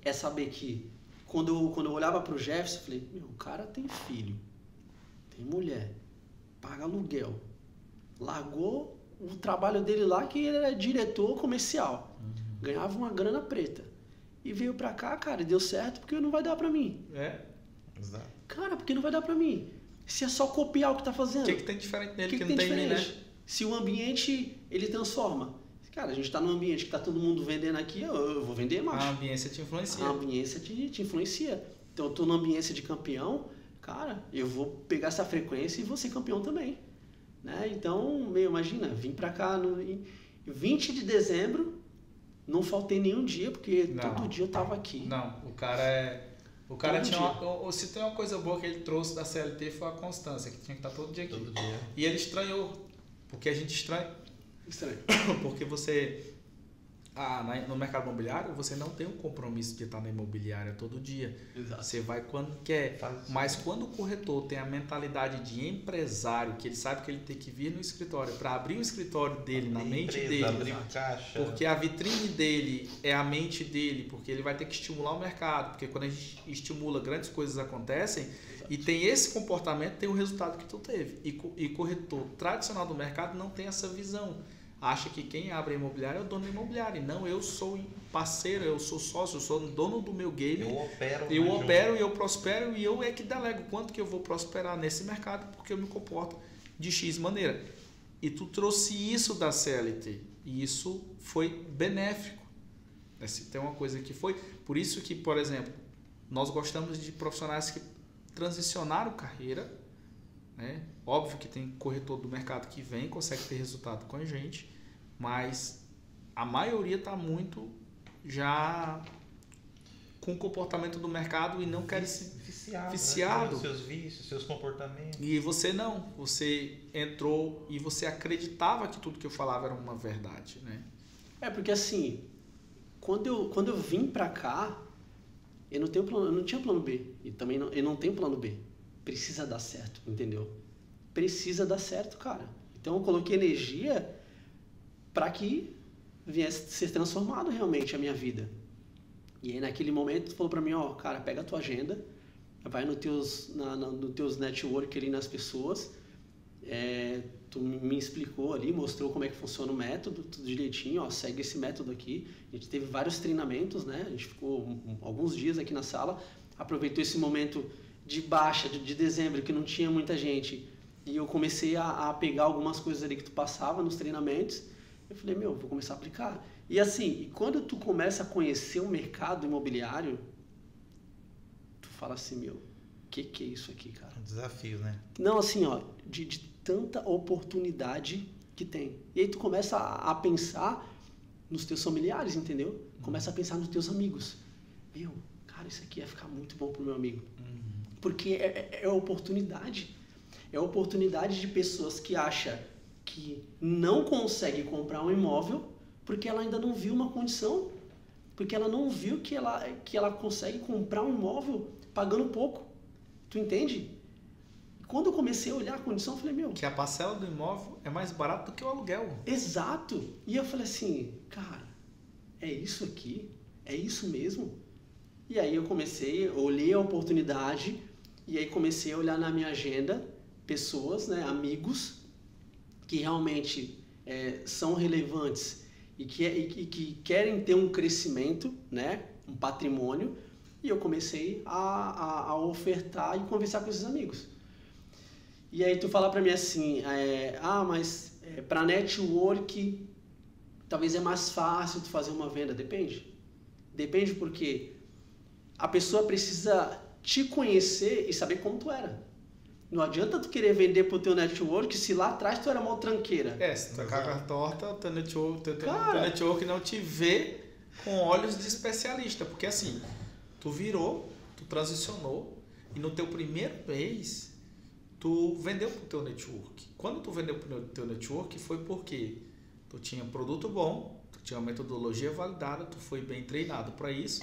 é saber que quando eu olhava pro Jefferson, eu falei, meu, o cara tem filho, tem mulher, paga aluguel, largou o trabalho dele lá que ele era diretor comercial, ganhava uma grana preta e veio pra cá, cara, e deu certo porque não vai dar pra mim. Exato. Cara, porque não vai dar pra mim. Se é só copiar o que tá fazendo. O que tem diferente nele que tem não tem em mim, né? Se o ambiente, ele transforma. Cara, a gente está num ambiente que está todo mundo vendendo aqui, eu vou vender mais. A ambiência te influencia. A ambiência te influencia. Então, eu estou numa ambiência de campeão, cara, eu vou pegar essa frequência e vou ser campeão também. Né? Então, imagina, vim para cá em 20 de dezembro, não faltei nenhum dia, porque todo dia eu estava aqui. Não, o cara tinha se tem uma coisa boa que ele trouxe da CLT foi a constância, que tinha que estar todo dia aqui. Todo dia. E ele estranhou, porque a gente estranha. Estranho. Porque você, no mercado imobiliário, você não tem um compromisso de estar na imobiliária todo dia. Exato. Você vai quando quer. Mas quando o corretor tem a mentalidade de empresário, que ele sabe que ele tem que vir no escritório para abrir o escritório dele, na mente dele. Abrir caixa. Porque a vitrine dele é a mente dele, porque ele vai ter que estimular o mercado. Porque quando a gente estimula, grandes coisas acontecem. E tem esse comportamento, tem o resultado que tu teve. E corretor tradicional do mercado não tem essa visão. Acha que quem abre a imobiliária é o dono da imobiliária. E não, eu sou parceiro, eu sou sócio, eu sou dono do meu game. Eu opero e eu prospero e eu é que delego quanto que eu vou prosperar nesse mercado porque eu me comporto de X maneira. E tu trouxe isso da CLT. E isso foi benéfico. Se tem uma coisa que foi... Por isso que, por exemplo, nós gostamos de profissionais que transicionaram carreira, né? Óbvio que tem corretor do mercado que vem, consegue ter resultado com a gente, mas a maioria está muito já com o comportamento do mercado e não quer se viciado. Né? Seus vícios, seus comportamentos. E você não, você entrou e você acreditava que tudo que eu falava era uma verdade, né? Porque assim, quando eu vim para cá, eu não tinha plano B e também eu não tenho plano B. Precisa dar certo, entendeu? Precisa dar certo, cara. Então eu coloquei energia para que viesse ser transformado realmente a minha vida. E aí naquele momento tu falou para mim, cara, pega a tua agenda, vai no teus network ali nas pessoas, tu me explicou ali, mostrou como é que funciona o método, tudo direitinho, segue esse método aqui. A gente teve vários treinamentos, né? A gente ficou alguns dias aqui na sala, aproveitou esse momento de baixa, de dezembro, que não tinha muita gente, e eu comecei a pegar algumas coisas ali que tu passava nos treinamentos. Eu falei, vou começar a aplicar. E assim, quando tu começa a conhecer o mercado imobiliário, tu fala assim, o que é isso aqui, cara? Um desafio, né? Não, assim, de tanta oportunidade que tem. E aí tu começa a pensar nos teus familiares, entendeu? Começa a pensar nos teus amigos. Cara, isso aqui ia ficar muito bom pro meu amigo. Porque é oportunidade. É oportunidade de pessoas que acham que não consegue comprar um imóvel porque ela ainda não viu uma condição. Porque ela não viu que ela consegue comprar um imóvel pagando pouco. Tu entende? Quando eu comecei a olhar a condição, eu falei, que a parcela do imóvel é mais barato do que o aluguel. Exato. E eu falei assim, cara, é isso aqui? É isso mesmo? E aí eu olhei a oportunidade e aí comecei a olhar na minha agenda pessoas, né, amigos que realmente são relevantes e que querem ter um crescimento, né, um patrimônio, e eu comecei a ofertar e conversar com esses amigos. E aí tu fala para mim assim, mas para network talvez é mais fácil tu fazer uma venda. Depende porque a pessoa precisa te conhecer e saber como tu era. Não adianta tu querer vender pro teu network se lá atrás tu era mal tranqueira. Se tu caga torta, teu network não te vê com olhos de especialista. Porque assim, tu transicionou e no teu primeiro mês tu vendeu pro teu network. Quando tu vendeu pro teu network foi porque tu tinha produto bom, tu tinha uma metodologia validada, tu foi bem treinado para isso,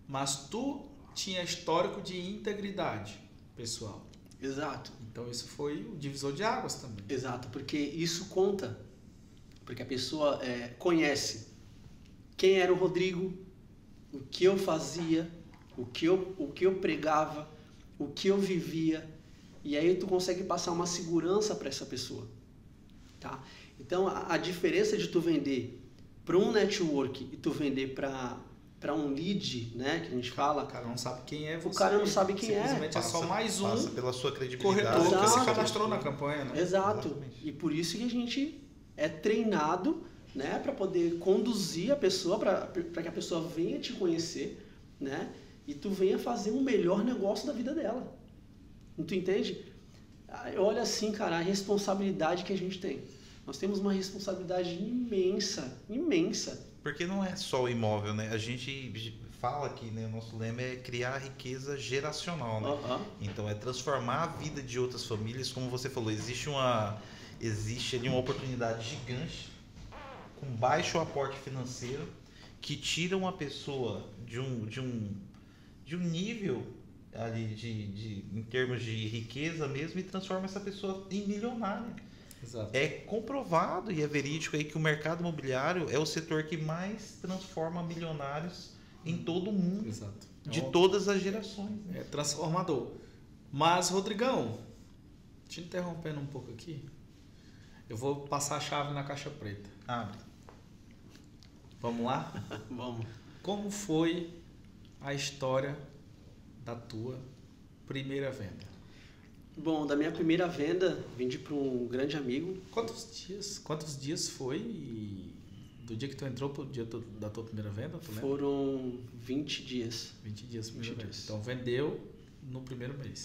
mas tu tinha histórico de integridade pessoal. Exato. Então isso foi o divisor de águas também. Exato, porque isso conta. Porque a pessoa conhece quem era o Rodrigo, o que eu fazia, o que eu pregava, o que eu vivia. E aí tu consegue passar uma segurança para essa pessoa. Tá? Então a diferença de tu vender para um network e tu vender para um lead, né, que a gente fala. O cara não sabe quem é você. O cara não sabe quem simplesmente é só mais um passa pela sua credibilidade, corretor que Exato. se cadastrou na campanha. Né? Exato. E por isso que a gente é treinado né, para poder conduzir a pessoa, para que a pessoa venha te conhecer, né, e tu venha fazer um melhor negócio da vida dela. Tu entende? Olha assim, cara, a responsabilidade que a gente tem. Nós temos uma responsabilidade imensa, imensa. Porque não é só o imóvel, né? A gente fala aqui, né? O nosso lema é criar riqueza geracional, né? Então é transformar a vida de outras famílias, como você falou, existe ali uma oportunidade gigante com baixo aporte financeiro que tira uma pessoa de um nível ali em termos de riqueza mesmo e transforma essa pessoa em milionária. Exato. É comprovado e é verídico aí que o mercado imobiliário é o setor que mais transforma milionários em todo o mundo. Exato. De todas as gerações. Né? É transformador. Mas, Rodrigão, te interrompendo um pouco aqui, eu vou passar a chave na caixa preta. Abre. Vamos lá? Vamos. Como foi a história da tua primeira venda? Bom, da minha primeira venda, vendi para um grande amigo. Quantos dias foi do dia que tu entrou para o dia da tua primeira venda? Tu lembra? Foram 20 dias. 20 dias, 20 dias. Então vendeu no primeiro mês.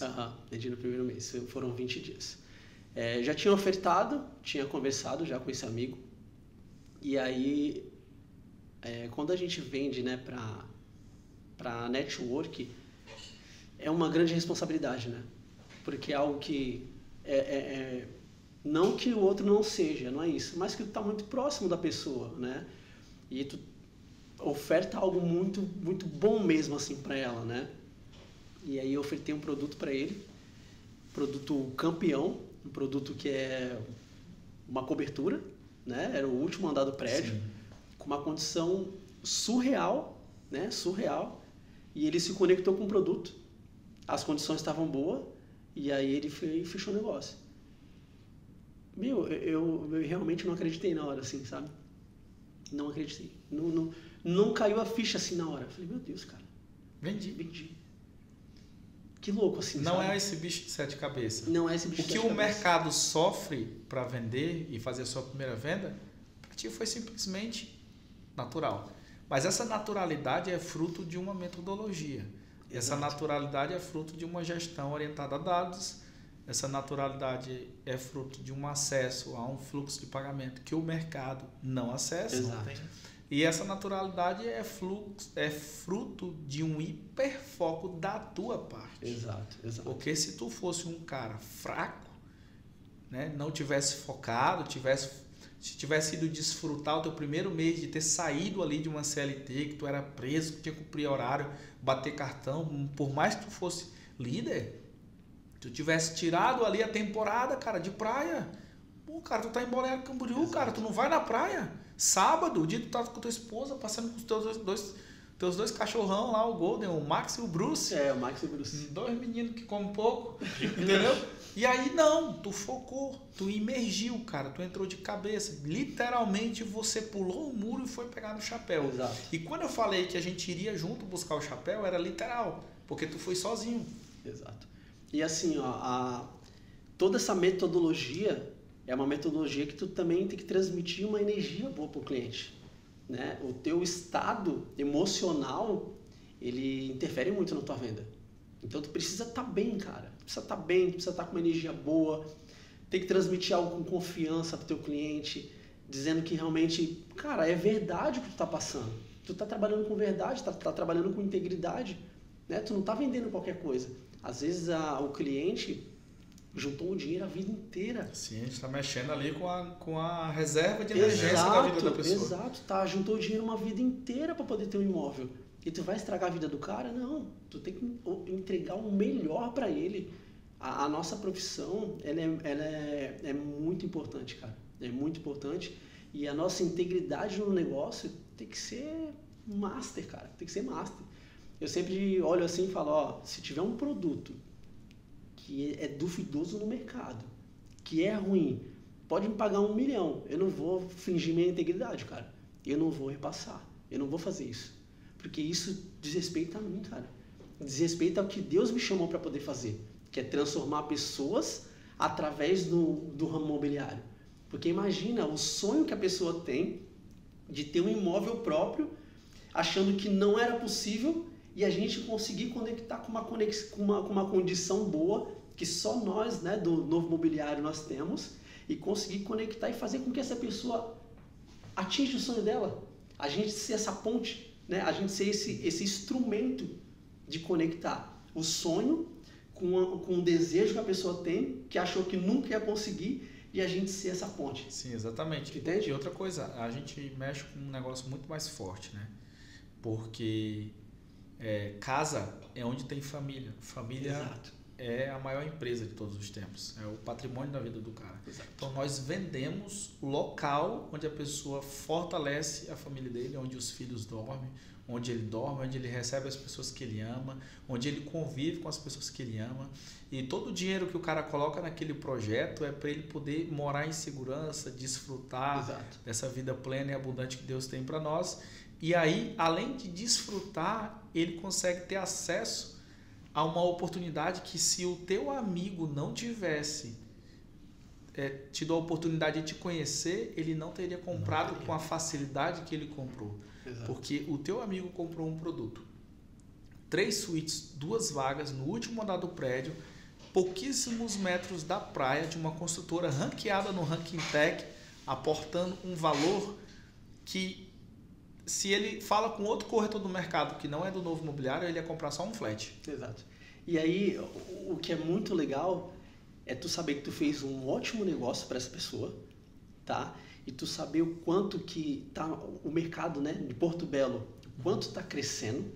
Vendi no primeiro mês. Foram 20 dias. Já tinha ofertado, tinha conversado já com esse amigo. E aí, quando a gente vende, né, para network, é uma grande responsabilidade, né? Porque é algo que não que o outro não seja, não é isso, mas que tu está muito próximo da pessoa, né? E tu oferta algo muito, muito bom mesmo assim para ela, né? E aí eu ofertei um produto para ele, produto campeão, um produto que é uma cobertura, né? Era o último andar do prédio, sim, com uma condição surreal, né? Surreal. E ele se conectou com o produto, as condições estavam boas. E aí ele fechou o negócio. Eu realmente não acreditei na hora, assim, sabe? Não acreditei. Não caiu a ficha assim na hora. Eu falei, meu Deus, cara. Vendi. Que louco, assim, não sabe? É esse bicho de 7 cabeças. Não é esse bicho de 7 cabeças. O que o mercado sofre para vender e fazer a sua primeira venda, para ti foi simplesmente natural. Mas essa naturalidade é fruto de uma metodologia. Essa naturalidade é fruto de uma gestão orientada a dados, essa naturalidade é fruto de um acesso a um fluxo de pagamento que o mercado não acessa. Exato. E essa naturalidade é fruto de um hiperfoco da tua parte. Exato. Porque se tu fosse um cara fraco, né, não tivesse focado, se tivesse ido desfrutar o teu primeiro mês de ter saído ali de uma CLT, que tu era preso, que tinha que cumprir horário, bater cartão, por mais que tu fosse líder, tu tivesse tirado ali a temporada, cara, de praia. Pô, cara, tu tá em Balneário Camboriú, exato, cara, tu não vai na praia. Sábado, o dia que tu tá com tua esposa, passando com os teus dois cachorrão lá, o Golden, o Max e o Bruce. O Max e o Bruce. 2 meninos que comem pouco, entendeu? E aí não, tu focou, tu imergiu, cara, tu entrou de cabeça. Literalmente você pulou o muro e foi pegar no chapéu. Exato. E quando eu falei que a gente iria junto buscar o chapéu, era literal, porque tu foi sozinho. Exato. E assim, toda essa metodologia é uma metodologia que tu também tem que transmitir uma energia boa pro cliente, né? O teu estado emocional, ele interfere muito na tua venda. Então tu precisa estar bem, cara. Tu precisa estar bem, tu precisa estar com uma energia boa. Tem que transmitir algo com confiança pro teu cliente, dizendo que realmente, cara, é verdade o que tu tá passando. Tu tá trabalhando com verdade, tá trabalhando com integridade, né? Tu não tá vendendo qualquer coisa. Às vezes o cliente juntou o dinheiro a vida inteira. Sim, a gente está mexendo ali com a reserva de emergência da vida da pessoa. Exato, tá. Juntou o dinheiro uma vida inteira para poder ter um imóvel. E tu vai estragar a vida do cara? Não. Tu tem que entregar o melhor para ele. A nossa profissão, ela é muito importante, cara. É muito importante. E a nossa integridade no negócio tem que ser master, cara. Tem que ser master. Eu sempre olho assim e falo, se tiver um produto que é duvidoso no mercado, que é ruim, pode me pagar 1 milhão. Eu não vou fingir minha integridade, cara. Eu não vou repassar. Eu não vou fazer isso. Porque isso desrespeita a mim, cara. Desrespeita ao que Deus me chamou para poder fazer, que é transformar pessoas através do ramo imobiliário. Porque imagina o sonho que a pessoa tem de ter um imóvel próprio, achando que não era possível, e a gente conseguir conectar com uma condição boa, que só nós, né, do Novo Mobiliário nós temos, e conseguir conectar e fazer com que essa pessoa atinja o sonho dela. A gente ser essa ponte, né, a gente ser esse instrumento de conectar o sonho com o desejo que a pessoa tem, que achou que nunca ia conseguir, e a gente ser essa ponte. Sim, exatamente. Entende? E outra coisa, a gente mexe com um negócio muito mais forte, né? Porque casa é onde tem família. Família Exato. é a maior empresa de todos os tempos. É o patrimônio da vida do cara. Exato. Então nós vendemos o local onde a pessoa fortalece a família dele, onde os filhos dormem, onde ele dorme, onde ele recebe as pessoas que ele ama, onde ele convive com as pessoas que ele ama. E todo o dinheiro que o cara coloca naquele projeto é para ele poder morar em segurança, desfrutar Exato. dessa vida plena e abundante que Deus tem para nós. E aí, além de desfrutar, ele consegue ter acesso a uma oportunidade que, se o teu amigo não tivesse tido a oportunidade de te conhecer, ele não teria comprado com a facilidade que ele comprou. Exato. Porque o teu amigo comprou um produto, 3 suítes, 2 vagas no último andar do prédio, pouquíssimos metros da praia, de uma construtora ranqueada no Ranking Tech, aportando um valor que, se ele fala com outro corretor do mercado que não é do Novo Mobiliário, ele ia comprar só um flat. Exato. E aí, o que é muito legal é tu saber que tu fez um ótimo negócio para essa pessoa, tá? E tu saber o quanto que tá o mercado, né, de Porto Belo, o quanto está crescendo,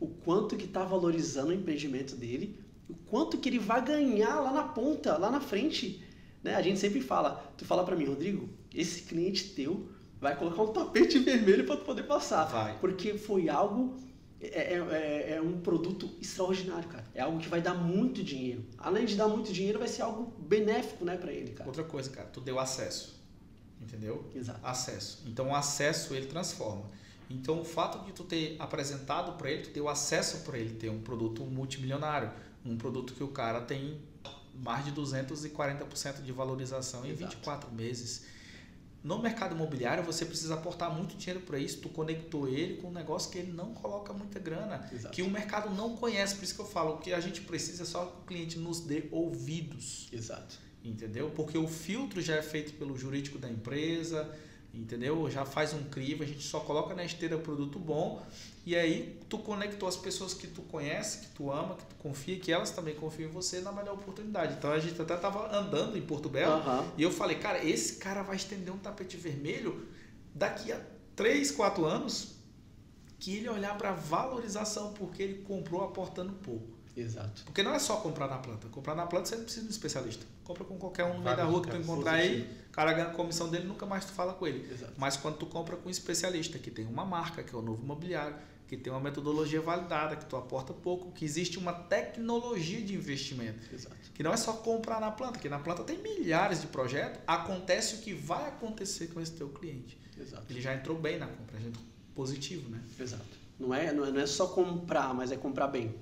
o quanto que está valorizando o empreendimento dele, o quanto que ele vai ganhar lá na ponta, lá na frente, né? A gente sempre fala, tu fala para mim, Rodrigo, esse cliente teu vai colocar um tapete vermelho para tu poder passar. Vai. Porque foi algo, é um produto extraordinário, cara. É algo que vai dar muito dinheiro. Além de dar muito dinheiro, vai ser algo benéfico, né, para ele, cara. Outra coisa, cara, tu deu acesso. Entendeu? Exato. Acesso. Então o acesso ele transforma. Então o fato de tu ter apresentado para ele, tu deu acesso para ele ter um produto multimilionário, um produto que o cara tem mais de 240% de valorização em Exato. 24 meses. No mercado imobiliário você precisa aportar muito dinheiro para isso. Tu conectou ele com um negócio que ele não coloca muita grana, Exato. que o mercado não conhece. Por isso que eu falo, o que a gente precisa é só que o cliente nos dê ouvidos. Exato. Entendeu? Porque o filtro já é feito pelo jurídico da empresa, entendeu? Já faz um crivo, a gente só coloca na esteira produto bom, e aí tu conectou as pessoas que tu conhece, que tu ama, que tu confia, que elas também confiam em você na melhor oportunidade. Então a gente até estava andando em Porto Belo, e eu falei, cara, esse cara vai estender um tapete vermelho daqui a 3, 4 anos, que ele olhar para a valorização, porque ele comprou aportando pouco. Exato. Porque não é só comprar na planta. Comprar na planta você não precisa de um especialista. Compra com qualquer um no meio da rua que tu encontrar aí, o cara ganha a comissão dele, nunca mais tu fala com ele. Exato. Mas quando tu compra com um especialista, que tem uma marca, que é o Novo Mobiliário, que tem uma metodologia validada, que tu aporta pouco, que existe uma tecnologia de investimento. Exato. Que não é só comprar na planta, que na planta tem milhares de projetos, acontece o que vai acontecer com esse teu cliente. Exato. Ele já entrou bem na compra, já entrou positivo, né? Exato. Não é só comprar, mas é comprar bem.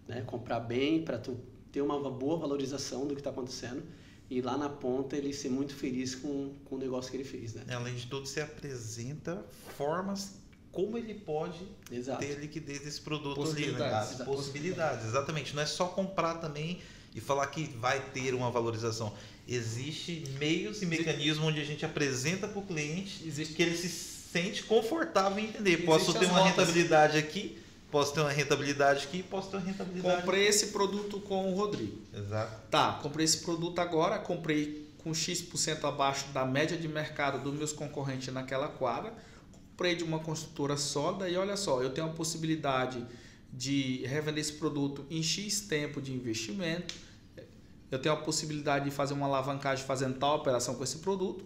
Né? Comprar bem para tu ter uma boa valorização do que está acontecendo e lá na ponta ele ser muito feliz com o negócio que ele fez, né? Além de tudo, você apresenta formas como ele pode Exato. ter liquidez desse produto Possibilidades. ali, né? Possibilidades, exatamente. Não é só comprar também e falar que vai ter uma valorização. Existem meios e mecanismos onde a gente apresenta para o cliente que ele se sente confortável em entender. Posso ter uma rentabilidade aqui, posso ter uma rentabilidade aqui, posso ter uma rentabilidade. Comprei esse produto com o Rodrigo. Exato. Tá, comprei esse produto agora, comprei com X% abaixo da média de mercado dos meus concorrentes naquela quadra. Comprei de uma construtora sólida e olha só, eu tenho a possibilidade de revender esse produto em X tempo de investimento. Eu tenho a possibilidade de fazer uma alavancagem fazendo tal operação com esse produto.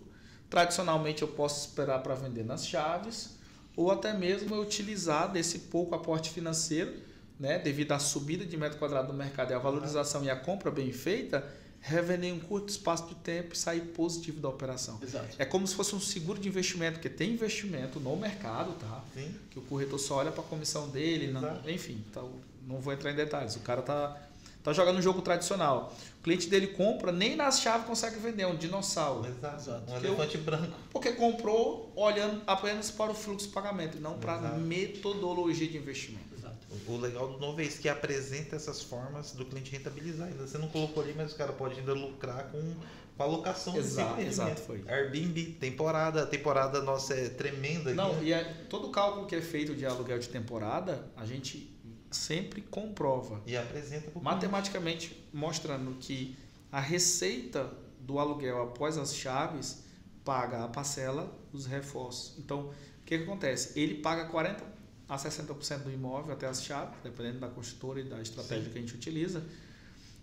Tradicionalmente eu posso esperar para vender nas chaves ou até mesmo eu utilizar desse pouco aporte financeiro, né, devido à subida de metro quadrado do mercado e a valorização e a compra bem feita, revender em um curto espaço de tempo e sair positivo da operação. Exato. É como se fosse um seguro de investimento, porque tem investimento no mercado, tá? Sim. Que o corretor só olha para a comissão dele, não, enfim, tá, não vou entrar em detalhes. O cara tá tá jogando um jogo tradicional. O cliente dele compra, nem nas chaves consegue vender, um dinossauro. Exato. Um elefante branco. Porque comprou olhando apenas para o fluxo de pagamento, não para a metodologia de investimento. Exato. O legal do novo é isso, que apresenta essas formas do cliente rentabilizar. Ainda você não colocou ali, mas o cara pode ainda lucrar com a alocação. Exato, foi. Airbnb, temporada. A temporada nossa é tremenda. Aqui, não, né? e todo o cálculo que é feito de aluguel de temporada, a gente sempre comprova. E apresenta pro matematicamente mostrando que a receita do aluguel após as chaves paga a parcela dos reforços. Então, o que acontece? Ele paga 40% a 60% do imóvel até as chaves, dependendo da construtora e da estratégia que a gente utiliza.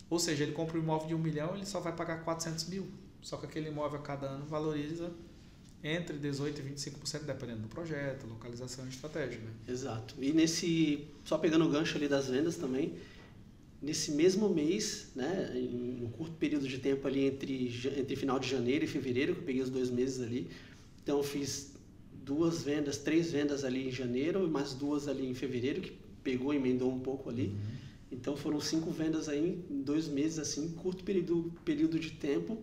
Ou seja, ele compra um imóvel de 1 milhão, ele só vai pagar 400 mil. Só que aquele imóvel a cada ano valoriza entre 18% e 25%, dependendo do projeto, localização e estratégia. Né? Exato. E só pegando o gancho ali das vendas também, nesse mesmo mês, né, em um curto período de tempo ali entre final de janeiro e fevereiro, que eu peguei os 2 meses ali, então eu fiz 3 vendas ali em janeiro e mais 2 ali em fevereiro, que pegou e emendou um pouco ali. Então foram 5 vendas aí em 2 meses, assim, curto período de tempo,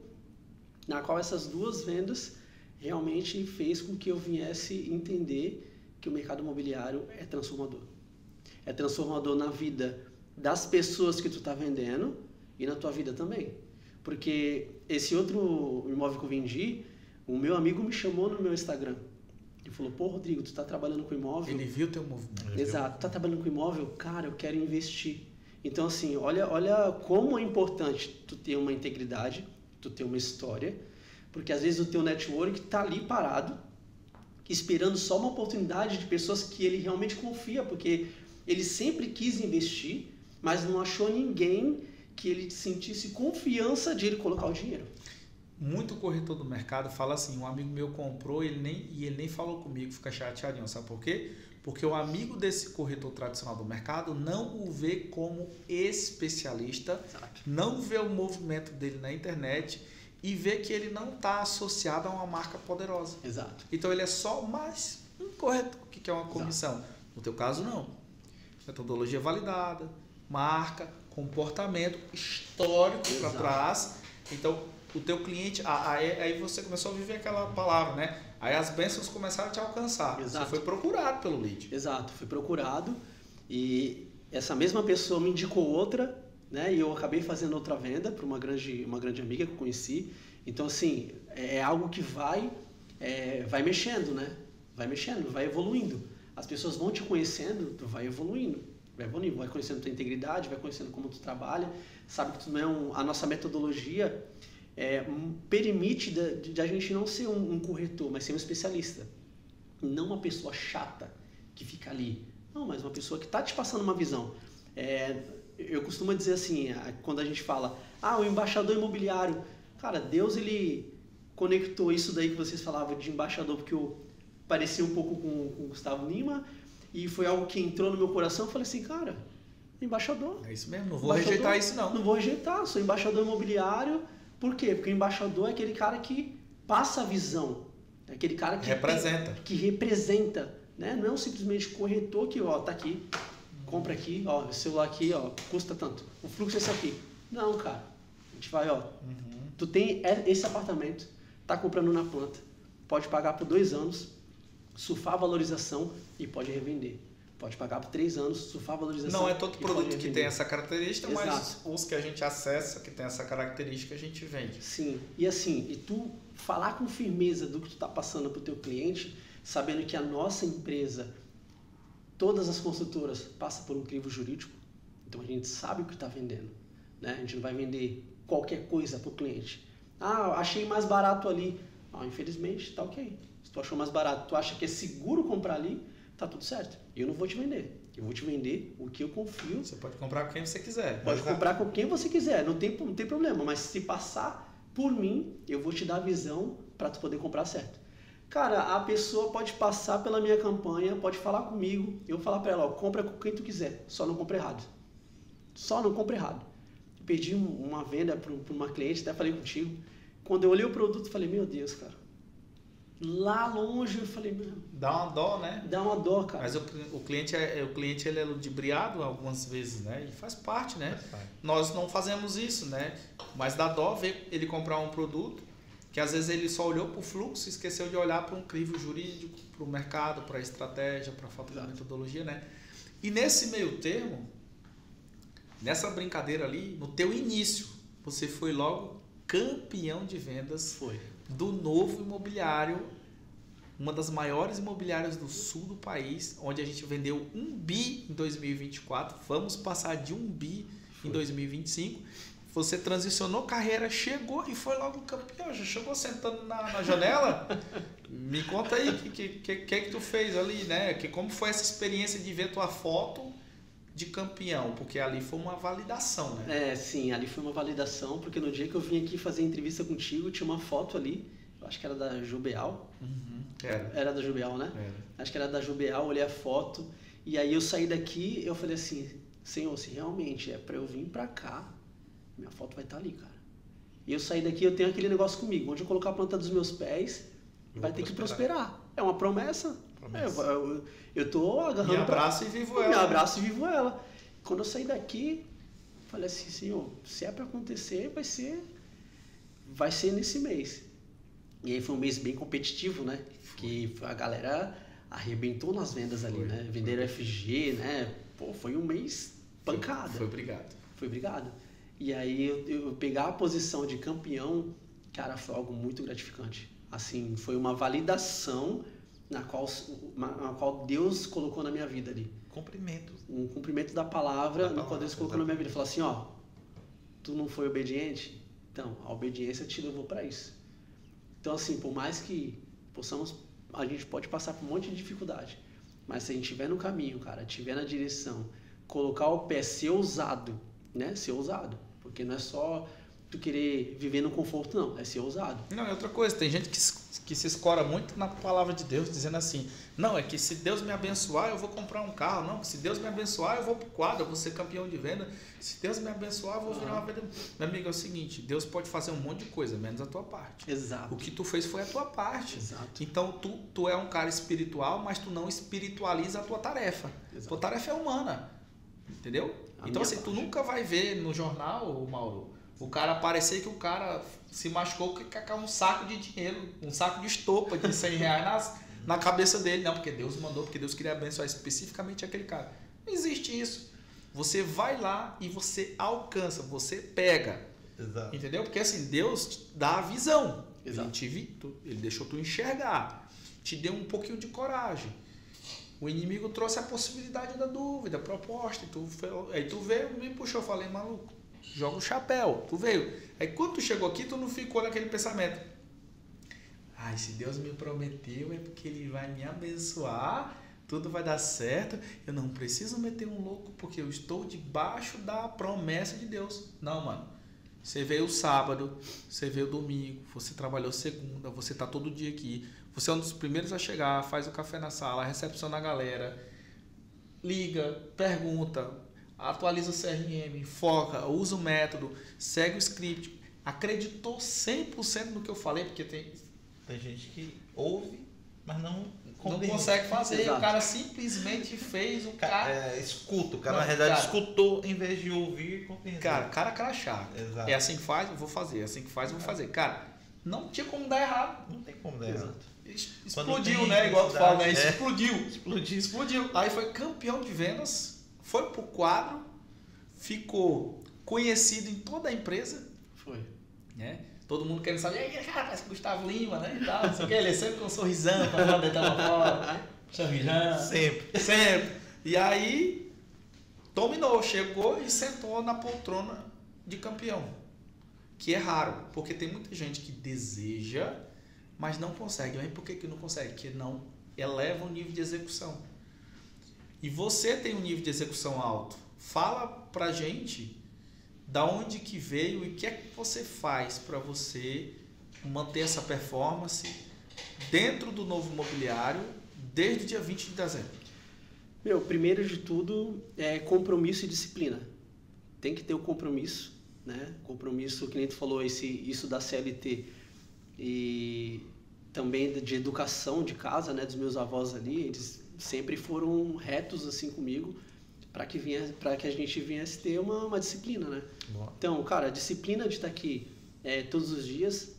na qual essas 2 vendas realmente fez com que eu viesse entender que o mercado imobiliário é transformador. É transformador na vida das pessoas que tu está vendendo e na tua vida também. Porque esse outro imóvel que eu vendi, o meu amigo me chamou no meu Instagram. Ele falou, pô, Rodrigo, tu está trabalhando com imóvel? Ele viu teu movimento. Exato, tu está trabalhando com imóvel? Cara, eu quero investir. Então, assim, olha como é importante tu ter uma integridade, tu ter uma história, porque às vezes o teu network está ali parado, esperando só uma oportunidade de pessoas que ele realmente confia, porque ele sempre quis investir, mas não achou ninguém que ele sentisse confiança de ele colocar o dinheiro. Muito corretor do mercado fala assim, um amigo meu comprou e ele nem falou comigo, fica chateadinho, sabe por quê? Porque o amigo desse corretor tradicional do mercado não o vê como especialista, Exato. não vê o movimento dele na internet e vê que ele não está associado a uma marca poderosa. Exato. Então ele é só mais um corretor que é uma comissão. Exato. No teu caso, não. Metodologia validada, marca, comportamento, histórico para trás. Então, o teu cliente, aí você começou a viver aquela palavra, né? Aí as bênçãos começaram a te alcançar. Exato. Você foi procurado pelo lead. Exato, fui procurado e essa mesma pessoa me indicou outra, né? E eu acabei fazendo outra venda para uma grande amiga que eu conheci. Então, assim, é algo que vai mexendo, né? Vai mexendo, vai evoluindo. As pessoas vão te conhecendo, tu vai evoluindo. Vai conhecendo tua integridade, vai conhecendo como tu trabalha, sabe que tu não é a nossa metodologia permite de a gente não ser um corretor, mas ser um especialista. Não uma pessoa chata que fica ali. Não, mas uma pessoa que está te passando uma visão. Eu costumo dizer assim, quando a gente fala, o embaixador imobiliário. Cara, Deus ele conectou isso daí que vocês falavam de embaixador, porque eu parecia um pouco com o Gustavo Lima, e foi algo que entrou no meu coração. Eu falei assim, cara, embaixador. É isso mesmo, não vou rejeitar isso não. Não vou rejeitar, sou embaixador imobiliário. Por quê? Porque o embaixador é aquele cara que passa a visão, é aquele cara que representa, né? Não é simplesmente corretor que, tá aqui, compra aqui, o celular aqui, custa tanto, o fluxo é esse aqui. Não, cara, a gente vai, tu tem esse apartamento, tá comprando na planta, pode pagar por 2 anos, surfar a valorização e pode revender. Pode pagar por 3 anos, surfar a valorização. Não é todo produto que tem essa característica, Exato. Mas os que a gente acessa, que tem essa característica, a gente vende. Sim, e tu falar com firmeza do que tu está passando para o teu cliente, sabendo que a nossa empresa, todas as construtoras passam por um crivo jurídico, então a gente sabe o que está vendendo, né? A gente não vai vender qualquer coisa para o cliente. Achei mais barato ali. Infelizmente, tá ok. Se tu achou mais barato, tu acha que é seguro comprar ali, tá tudo certo. Eu não vou te vender. Eu vou te vender o que eu confio. Você pode comprar com quem você quiser. Pode comprar com quem você quiser, não tem problema. Mas se passar por mim, eu vou te dar a visão para tu poder comprar certo. Cara, a pessoa pode passar pela minha campanha, pode falar comigo, eu vou falar para ela, compra com quem tu quiser, só não compra errado. Só não compra errado. Eu perdi uma venda para uma cliente, até falei contigo. Quando eu olhei o produto, falei, meu Deus, cara. lá longe, eu falei, meu, Dá uma dó, né? dá uma dó, cara. Mas o cliente ele é ludibriado algumas vezes, né? E faz parte, né? Faz parte. Nós não fazemos isso, né? Mas dá dó ver ele comprar um produto que às vezes ele só olhou para o fluxo e esqueceu de olhar para um crivo jurídico, para o mercado, para a estratégia, para a falta de metodologia, né? E nesse meio termo, nessa brincadeira ali, no teu início, você foi logo campeão de vendas do novo imobiliário, uma das maiores imobiliárias do sul do país, onde a gente vendeu 1 bi em 2024, vamos passar de 1 bi em 2025. Você transicionou carreira, chegou e foi logo campeão, já chegou sentando na janela. Me conta aí o que tu fez ali, né? Como foi essa experiência de ver tua foto de campeão? Porque ali foi uma validação, né? Sim, ali foi uma validação, porque no dia que eu vim aqui fazer entrevista contigo, tinha uma foto ali, eu acho que era da Jubeal. Era da Jubeal, né? Acho que era da Jubeal, olhei a foto, e aí eu saí daqui, eu falei assim, Senhor, se realmente é para eu vir para cá, minha foto vai estar ali, cara. E eu saí daqui, eu tenho aquele negócio comigo, onde eu colocar a planta dos meus pés, vai ter que prosperar. É uma promessa. Eu tô agarrando. Me abraço e vivo ela. Me abraço e vivo ela. Quando eu saí daqui, falei assim, Senhor, se é para acontecer, vai ser nesse mês. E aí foi um mês bem competitivo, né? Que a galera arrebentou nas vendas ali, né? Venderam FG, né? Pô, foi um mês pancada. Foi obrigado. E aí eu pegar a posição de campeão, cara, foi algo muito gratificante. Assim, foi uma validação na qual Deus colocou na minha vida ali. Cumprimento. Um cumprimento da palavra, no qual Deus colocou na minha vida. Falou assim, ó, tu não foi obediente? Então, a obediência te levou para isso. Então, assim, por mais que a gente pode passar por um monte de dificuldade, mas se a gente estiver no caminho, cara, estiver na direção, colocar o pé, ser ousado, né? Ser ousado. Porque não é só tu querer viver no conforto, não. É ser ousado. Não, é outra coisa. Tem gente que se escora muito na palavra de Deus, dizendo assim, não, é que se Deus me abençoar, eu vou comprar um carro. Não, se Deus me abençoar, eu vou pro quadro, eu vou ser campeão de venda. Se Deus me abençoar, eu vou virar uma venda. Meu amigo, é o seguinte, Deus pode fazer um monte de coisa, menos a tua parte. Exato. O que tu fez foi a tua parte. Exato. Então, tu é um cara espiritual, mas tu não espiritualiza a tua tarefa. Exato. Tua tarefa é humana. Entendeu? Então, assim, tu nunca vai ver no jornal, Mauro, o cara aparecer que o cara se machucou que caiu um saco de dinheiro, um saco de estopa de 100 reais na cabeça dele. Não, porque Deus mandou, porque Deus queria abençoar especificamente aquele cara. Não existe isso. Você vai lá e você alcança, você pega. Exato. Entendeu? Porque assim, Deus te dá a visão. Exato. Ele deixou tu enxergar. Te deu um pouquinho de coragem. O inimigo trouxe a possibilidade da dúvida, a proposta. Aí tu veio, me puxou, falei, maluco, joga o chapéu. Tu veio. Aí quando tu chegou aqui, tu não ficou naquele pensamento. Ai, se Deus me prometeu, é porque Ele vai me abençoar, tudo vai dar certo. Eu não preciso meter um louco, porque eu estou debaixo da promessa de Deus. Não, mano. Você veio sábado, você veio domingo, você trabalhou segunda, você tá todo dia aqui. Você é um dos primeiros a chegar, faz o café na sala, recepciona a galera, liga, pergunta, atualiza o CRM, foca, usa o método, segue o script. Acreditou 100% no que eu falei, porque tem gente que ouve, mas não consegue fazer. Exato. O cara simplesmente fez, o cara... escuta, o cara Não, na realidade cara, escutou em vez de ouvir e compreender. Cara crachá. Exato. É assim que faz, eu vou fazer. É assim que faz, eu vou fazer. Cara, não tinha como dar errado. Não tem como dar errado. Explodiu, né? Igual tu fala, né? Explodiu. Explodiu. Aí foi campeão de vendas, foi pro quadro, ficou conhecido em toda a empresa. Foi. Né? Todo mundo querendo saber, e aí, cara, parece Gustavo Lima, né? E tal, não sei o que, ele é sempre com um sorrisão pra fora, deitar pra fora. Sorrisão. Sempre. E aí, dominou, chegou e sentou na poltrona de campeão. Que é raro, porque tem muita gente que deseja, mas não consegue. Mas por que não consegue? Porque não eleva o nível de execução. E você tem um nível de execução alto. Fala pra gente da onde que veio e o que é que você faz para você manter essa performance dentro do novo imobiliário desde o dia 20 de dezembro. Meu, primeiro de tudo é compromisso e disciplina. Tem que ter o compromisso, né? Compromisso, que nem tu falou, isso da CLT. E também de educação de casa, né, dos meus avós ali, eles sempre foram retos assim comigo para que a gente viesse ter uma disciplina, né? Boa. Então, cara, a disciplina de estar aqui todos os dias,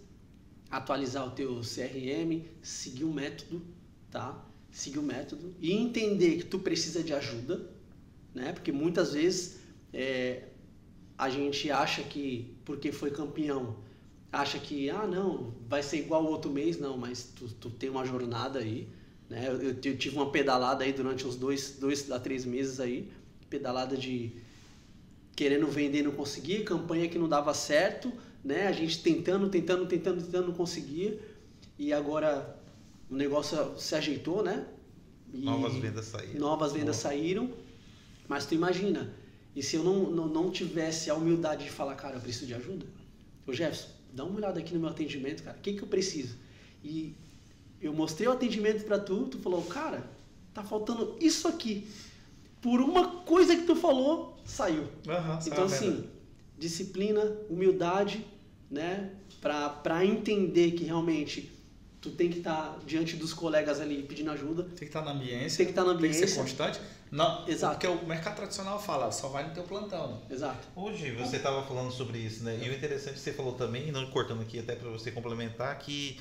atualizar o teu CRM, seguir o método, tá? Seguir o método e entender que tu precisa de ajuda, né? Porque muitas vezes a gente acha que porque foi campeão, acha que, não, vai ser igual o outro mês, não, mas tu tem uma jornada aí, né? Eu tive uma pedalada aí durante uns 2 a 3 meses aí, pedalada de querendo vender e não conseguir, campanha que não dava certo, né? A gente tentando, não conseguia, e agora o negócio se ajeitou, né? E Novas vendas saíram. Novas vendas saíram, mas tu imagina, e se eu não tivesse a humildade de falar, cara, eu preciso de ajuda? Ô Jefferson, dá uma olhada aqui no meu atendimento, cara, o que eu preciso? E eu mostrei o atendimento pra tu falou, cara, tá faltando isso aqui. Por uma coisa que tu falou, saiu. Então assim, disciplina, humildade, né? Pra entender que realmente tu tem que estar diante dos colegas ali pedindo ajuda. Tem que estar na ambiência. Tem que estar na ambiência. Tem que ser constante. Não, Exato. Porque o mercado tradicional fala, só vai no teu plantão. Exato. Hoje você estava falando sobre isso, né? E o interessante que você falou também, não cortando aqui até para você complementar, que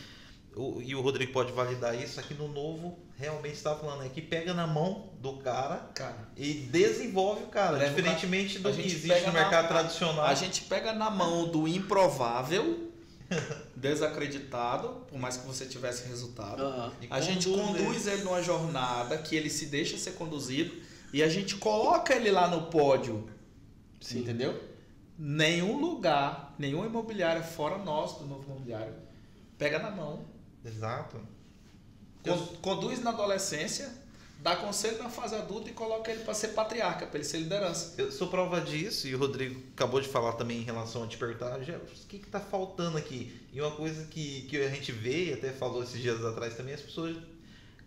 e o Rodrigo pode validar isso, aqui no Novo realmente estava falando, que pega na mão do cara e desenvolve o cara, diferentemente do que existe no mercado tradicional. A gente pega na mão do improvável, desacreditado, por mais que você tivesse resultado. A gente conduz ele numa jornada que ele se deixa ser conduzido e a gente coloca ele lá no pódio. Sim. Entendeu? Nenhum lugar, nenhuma imobiliária fora nosso, do Novo Imobiliário, pega na mão. Exato. Conduz na adolescência, dá conselho na fase adulta e coloca ele para ser patriarca, para ele ser liderança. Eu sou prova disso, e o Rodrigo acabou de falar também em relação a te perguntar, o que está faltando aqui? E uma coisa que a gente vê, e até falou esses dias atrás também, as pessoas...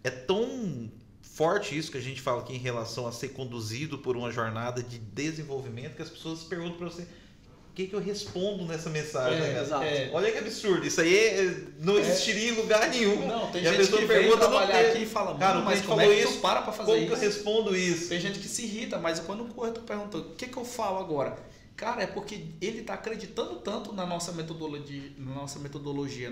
É tão forte isso que a gente fala aqui em relação a ser conduzido por uma jornada de desenvolvimento, que as pessoas perguntam para você... O que eu respondo nessa mensagem? Exato. Olha que absurdo. Isso aí não existiria em lugar nenhum. Não, tem e gente a pessoa que pergunta, vem trabalhar aqui e fala, cara, mas como é que tu para fazer como isso? Como que eu respondo isso? Tem gente que se irrita, mas quando o corretor pergunta, o que eu falo agora? Cara, é porque ele está acreditando tanto na nossa metodologia,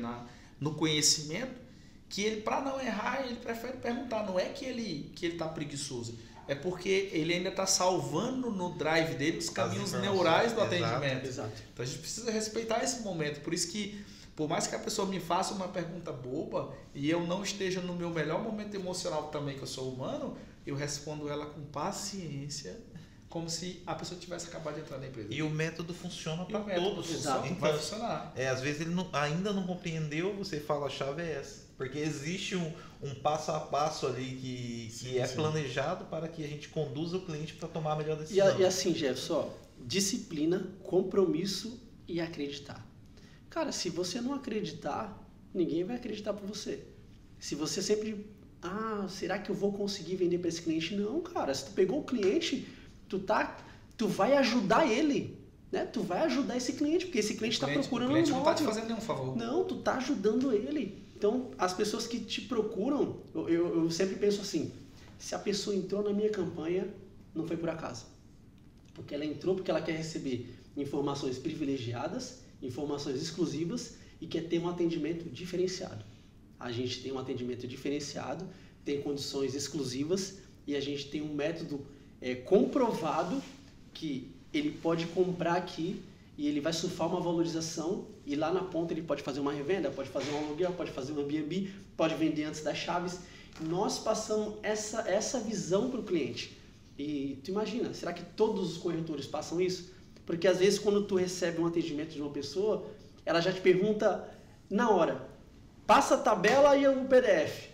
no conhecimento, que ele, para não errar, ele prefere perguntar. Não é que ele está preguiçoso. É porque ele ainda está salvando no drive dele os caminhos neurais do atendimento. Exato. Então a gente precisa respeitar esse momento. Por isso que, por mais que a pessoa me faça uma pergunta boba e eu não esteja no meu melhor momento emocional também, que eu sou humano, eu respondo ela com paciência, como se a pessoa tivesse acabado de entrar na empresa. E o método funciona para todos. Exato. Então, vai funcionar. Às vezes ele ainda não compreendeu, você fala, a chave é essa. Porque existe um passo a passo ali que é planejado para que a gente conduza o cliente para tomar a melhor decisão. E assim, Jefferson, disciplina, compromisso e acreditar. Cara, se você não acreditar, ninguém vai acreditar por você. Se você sempre... será que eu vou conseguir vender para esse cliente? Não, cara. Se tu pegou o cliente, tu vai ajudar ele. Né? Tu vai ajudar esse cliente, porque esse cliente está procurando um imóvel. O cliente não está te fazendo nenhum favor. Não, tu está ajudando ele. Então, as pessoas que te procuram, eu sempre penso assim, se a pessoa entrou na minha campanha, não foi por acaso. Porque ela entrou porque ela quer receber informações privilegiadas, informações exclusivas e quer ter um atendimento diferenciado. A gente tem um atendimento diferenciado, tem condições exclusivas e a gente tem um método comprovado que ele pode comprar aqui e ele vai surfar uma valorização e lá na ponta ele pode fazer uma revenda, pode fazer um aluguel, pode fazer um Airbnb, pode vender antes das chaves. Nós passamos essa visão para o cliente. E tu imagina, será que todos os corretores passam isso? Porque às vezes quando tu recebe um atendimento de uma pessoa, ela já te pergunta na hora, passa a tabela e o PDF.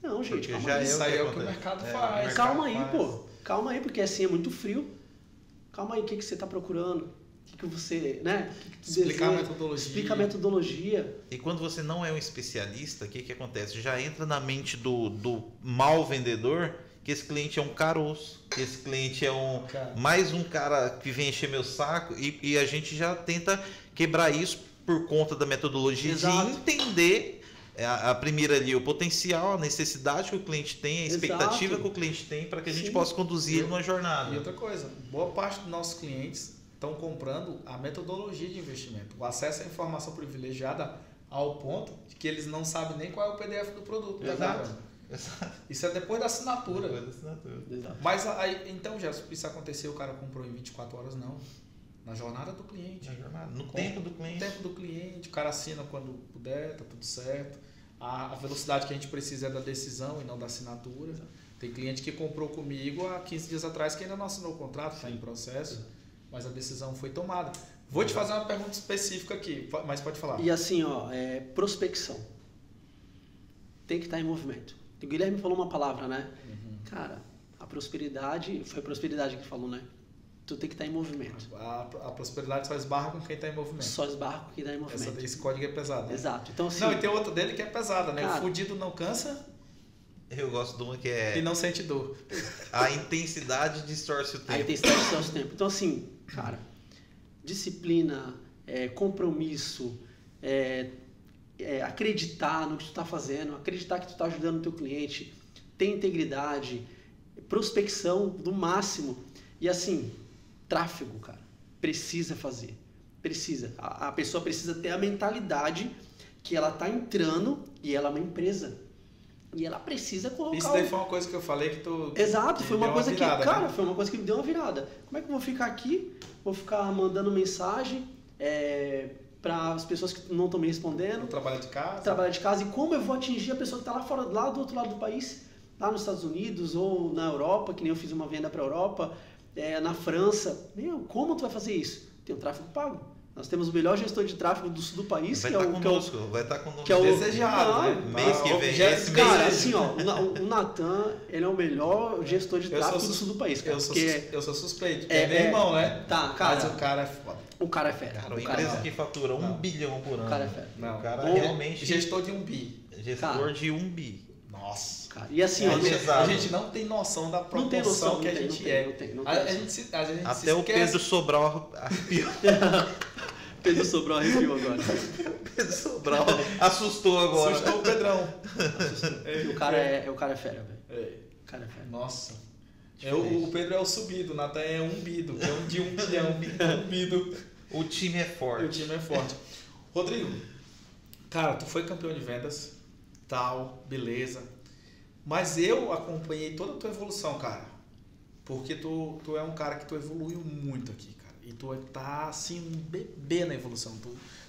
Não, gente, porque calma aí. Isso aí é o que o mercado faz. Calma aí, pô. Calma aí, porque assim é muito frio. Calma aí, o que você está procurando? Que você, né? Explicar a metodologia. Explica a metodologia. E quando você não é um especialista, o que acontece? Já entra na mente do mau vendedor que esse cliente é um caroço, que esse cliente é mais um cara que vem encher meu saco e a gente já tenta quebrar isso por conta da metodologia. Exato. De entender a primeira ali, o potencial, a necessidade que o cliente tem, a expectativa Exato. que o cliente tem para que a gente Sim. possa conduzir ele numa jornada. E outra coisa, boa parte dos nossos clientes estão comprando a metodologia de investimento, o acesso à informação privilegiada ao ponto de que eles não sabem nem qual é o PDF do produto. Exato. Exato. Isso é depois da assinatura. Depois da assinatura. Exato. Mas aí, então, Gerson, isso aconteceu, o cara comprou em 24 horas, não. Na jornada do cliente. Na jornada, no tempo do No cliente. tempo do cliente, o cara assina quando puder, tá tudo certo. A velocidade que a gente precisa é da decisão e não da assinatura. Tem cliente que comprou comigo há 15 dias atrás que ainda não assinou o contrato, está em processo, mas a decisão foi tomada. Vou te fazer uma pergunta específica aqui, mas pode falar. E assim, prospecção. Tem que estar em movimento. O Guilherme falou uma palavra, né? Cara, a prosperidade, foi a prosperidade que falou, né? Tu tem que estar em movimento. A prosperidade só esbarra com quem está em movimento. Só esbarra com quem está em movimento. Esse código é pesado. Né? Exato. Então, assim, Não, e tem outra dele que é pesada, né? Cara, o fudido não cansa Eu gosto de uma que é e não sente dor. a intensidade distorce o tempo. a intensidade do nosso tempo. Então, assim, cara, disciplina, compromisso, acreditar no que tu está fazendo, acreditar que tu está ajudando o teu cliente, ter integridade, prospecção do máximo. E assim, tráfego, cara, precisa fazer. Precisa. A pessoa precisa ter a mentalidade que ela está entrando e ela é uma empresa. E ela precisa colocar... Isso daí foi uma coisa que eu falei que tu... Exato, que foi uma deu coisa virada, que, cara, né? foi uma coisa que me deu uma virada. Como é que eu vou ficar aqui? Vou ficar mandando mensagem para as pessoas que não estão me respondendo, Trabalho de casa. trabalhar de casa, e como eu vou atingir a pessoa que está lá fora, lá do outro lado do país, lá nos Estados Unidos ou na Europa, que nem eu fiz uma venda para a Europa, na França. Meu, como tu vai fazer isso? Tem o tráfego pago. Nós temos o melhor gestor de tráfego do sul do país, Vai que é estar o conosco, vai estar conosco. que é o- Desejado, Não, né? mês que vem, Objeto- esse mês Cara, aí. assim, ó, o Natan, ele é o melhor gestor de Eu tráfego sou do sul do país, cara. Eu sou suspeito. É, É meu irmão, né? Tá, cara. Mas o cara é foda. O cara é fera. Cara, o uma cara empresa é que fatura 1 bilhão por ano. O cara é fera. Não. O cara Bom, realmente Gestor de um bi. gestor Cara. de 1 bi. Nossa. Cara. E assim, ó, É, A gente não tem noção da não tem proporção noção, que a não tem, gente não é. tem, não A tem gente se Até o esquece. Pedro Sobral arrepiou. Pedro Sobral arrepiou agora. Pedro Sobral assustou agora. Assustou o Pedrão. O cara é fera, velho. É. O cara é fera. Nossa. O Pedro é o subido, o Natan é um bido, que é um de 1 bilhão. Um bido. O time é O forte. time é forte. Rodrigo, cara, tu foi campeão de vendas, tal, beleza. Mas eu acompanhei toda a tua evolução, cara. Porque tu é um cara que tu evoluiu muito aqui, cara. E tu tá assim, um bebê na evolução.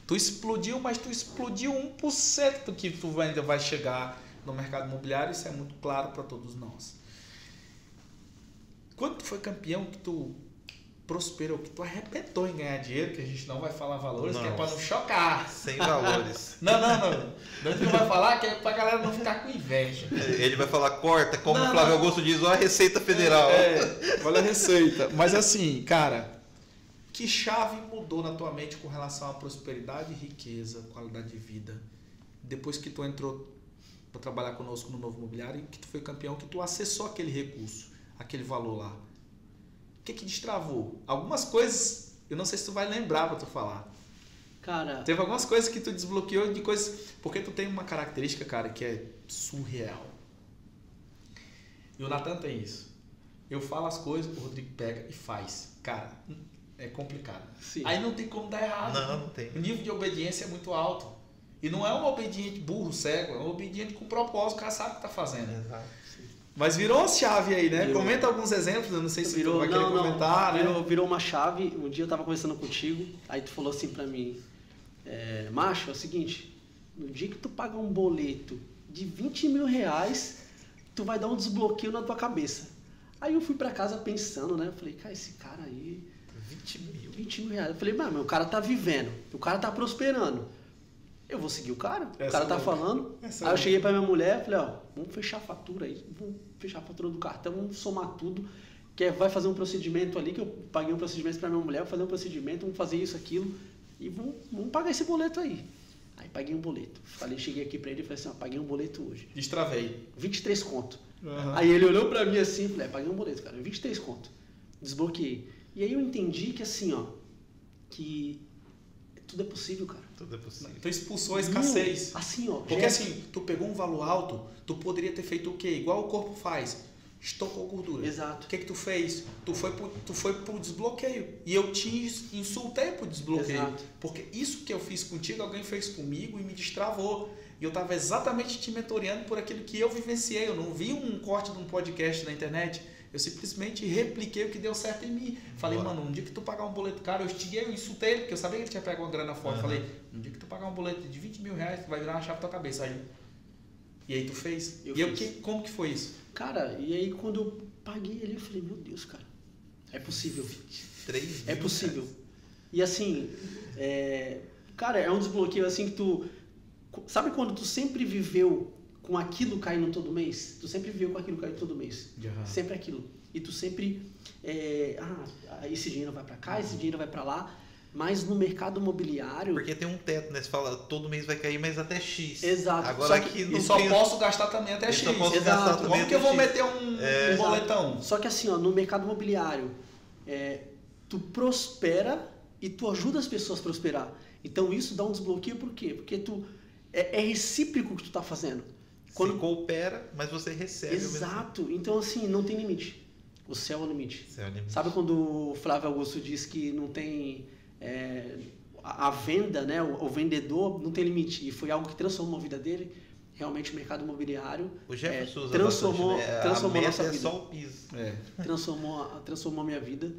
Tu explodiu, mas tu explodiu 1% do que tu ainda vai chegar no mercado imobiliário. Isso é muito claro para todos nós. Quando tu foi campeão, que tu prosperou, que tu arrebentou em ganhar dinheiro, que a gente não vai falar valores, que é Não. para não chocar. Sem valores. Não. A gente não vai falar que é pra galera não ficar com inveja. Ele vai falar, corta, como Não, o Flávio não. Augusto diz, ó, a Receita Federal. Olha a receita. Mas assim, cara, que chave mudou na tua mente com relação à prosperidade e riqueza, qualidade de vida, depois que tu entrou para trabalhar conosco no Novo Imobiliário e que tu foi campeão, que tu acessou aquele recurso, aquele valor lá? O que destravou? Algumas coisas, eu não sei se tu vai lembrar para tu falar. Cara, Teve algumas coisas que tu desbloqueou de coisas... Porque tu tem uma característica, cara, que é surreal. E o Natan tem isso. Eu falo as coisas, o Rodrigo pega e faz. Cara, é complicado. sim. Aí não tem como dar errado. Não tem. O nível de obediência é muito alto. E não é um obediente burro, cego. É um obediente com propósito. O cara sabe o que tá fazendo. Exato. Mas virou uma chave aí, né? Virou. Comenta alguns exemplos. Eu não sei se tu vai querer não, comentar, né? virou uma chave. Um dia eu tava conversando contigo, aí tu falou assim pra mim, macho, é o seguinte, no dia que tu pagar um boleto de 20 mil reais, tu vai dar um desbloqueio na tua cabeça. Aí eu fui pra casa pensando, né? Eu falei, cara, esse cara aí, 20 mil reais. Eu falei, mas o cara tá vivendo, o cara tá prosperando. Eu vou seguir o cara Essa tá é falando. essa Aí é eu cheguei pra minha mulher, falei, ó, vamos fechar a fatura aí, vamos fechar a fatura do cartão, vamos somar tudo, que vai fazer um procedimento ali, que eu paguei um procedimento pra minha mulher, vou fazer um procedimento, vamos fazer isso, aquilo, e vamos pagar esse boleto aí. Aí paguei um boleto. Cheguei aqui pra ele e falei assim, ó, paguei um boleto hoje. Destravei. 23 conto. Uhum. Aí ele olhou pra mim assim, falei, paguei um boleto, cara, 23 conto. Desbloqueei. E aí eu entendi que assim, ó, que tudo é possível, cara. Tudo é possível. Tu expulsou a escassez. Assim, ó. Porque assim, tu pegou um valor alto, tu poderia ter feito o quê? Igual o corpo faz. Estocou gordura. Exato. O que tu fez? Tu foi pro desbloqueio. E eu te insultei pro desbloqueio. Exato. Porque isso que eu fiz contigo, alguém fez comigo e me destravou. E eu estava exatamente te mentoreando por aquilo que eu vivenciei. Eu não vi um corte de um podcast na internet. Eu simplesmente repliquei o que deu certo em mim. Falei, mano, um dia que tu pagar um boleto caro, eu instiguei, eu insultei ele, porque eu sabia que ele tinha pego uma grana forte. Falei, um dia que tu pagar um boleto de 20 mil reais, tu vai virar uma chave na tua cabeça. Aí, e aí tu fez. Como que foi isso? Cara, e aí quando eu paguei ele, eu falei, meu Deus, cara, é possível. 3 mil, é possível. E assim, cara, é um desbloqueio assim que tu... Sabe quando tu sempre viveu com aquilo caindo todo mês? Tu sempre viveu com aquilo caindo todo mês. Sempre aquilo. E tu sempre... esse dinheiro vai pra cá, esse dinheiro vai pra lá. Mas no mercado imobiliário... Porque tem um teto, né? Você fala, todo mês vai cair, mas até X. Exato. Agora aqui não só posso gastar também até X. Exato. Como que eu vou meter um boletão? Só que assim, ó, no mercado imobiliário, tu prospera e tu ajuda as pessoas a prosperar. Então isso dá um desbloqueio por quê? Porque é recíproco o que tu tá fazendo. Quando coopera, mas você recebe. Exato. Então assim, não tem limite. O céu é o limite. Sabe Limite. quando o Flávio Augusto diz que não tem... a venda, né, o vendedor não tem limite. E foi algo que transformou a vida dele. Realmente o mercado imobiliário o Jefferson usa transformou a nossa vida. Só o piso. Transformou a minha vida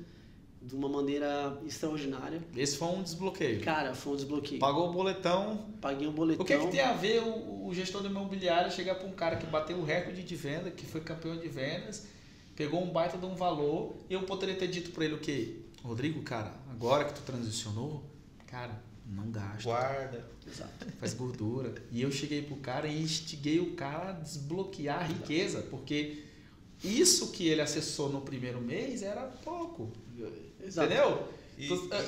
de uma maneira extraordinária. Esse foi um desbloqueio. Cara, foi um desbloqueio. Pagou o boletão. Paguei um boletão. O que tem a ver o gestor do imobiliário chegar para um cara que bateu o recorde de venda, que foi campeão de vendas, pegou um baita de um valor, e eu poderia ter dito para ele o quê? Rodrigo, cara, agora que tu transicionou, cara, não gasta. Guarda. Exato. Faz gordura. E eu cheguei pro cara e instiguei o cara a desbloquear a riqueza, porque isso que ele acessou no primeiro mês era pouco. Exato. Entendeu?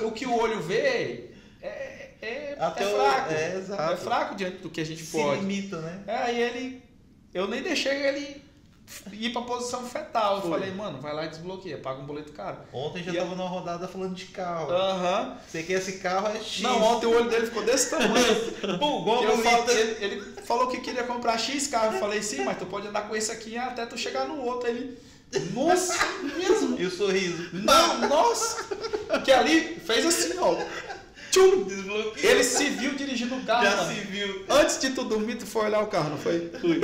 O que o olho vê é fraco. Exato. É fraco diante do que a gente Se pode. limita, né? Aí eu nem deixei ele ir pra posição fetal. Eu Foi. falei, mano, vai lá e desbloqueia, paga um boleto caro. Ontem já tava numa rodada falando de carro. Aham. Você quer esse carro é X. Não, ontem o olho dele ficou desse tamanho. Bugou Ele falou que queria comprar X carro. Eu falei, sim, mas tu pode andar com esse aqui até tu chegar no outro. Ele, nossa, mesmo? E o sorriso? Não, nossa. Que ali fez assim, ó. Tchum. Desbloqueio. Ele se viu dirigindo o carro. Já mano. se viu. Antes de tu dormir, tu foi olhar o carro, não foi? Fui.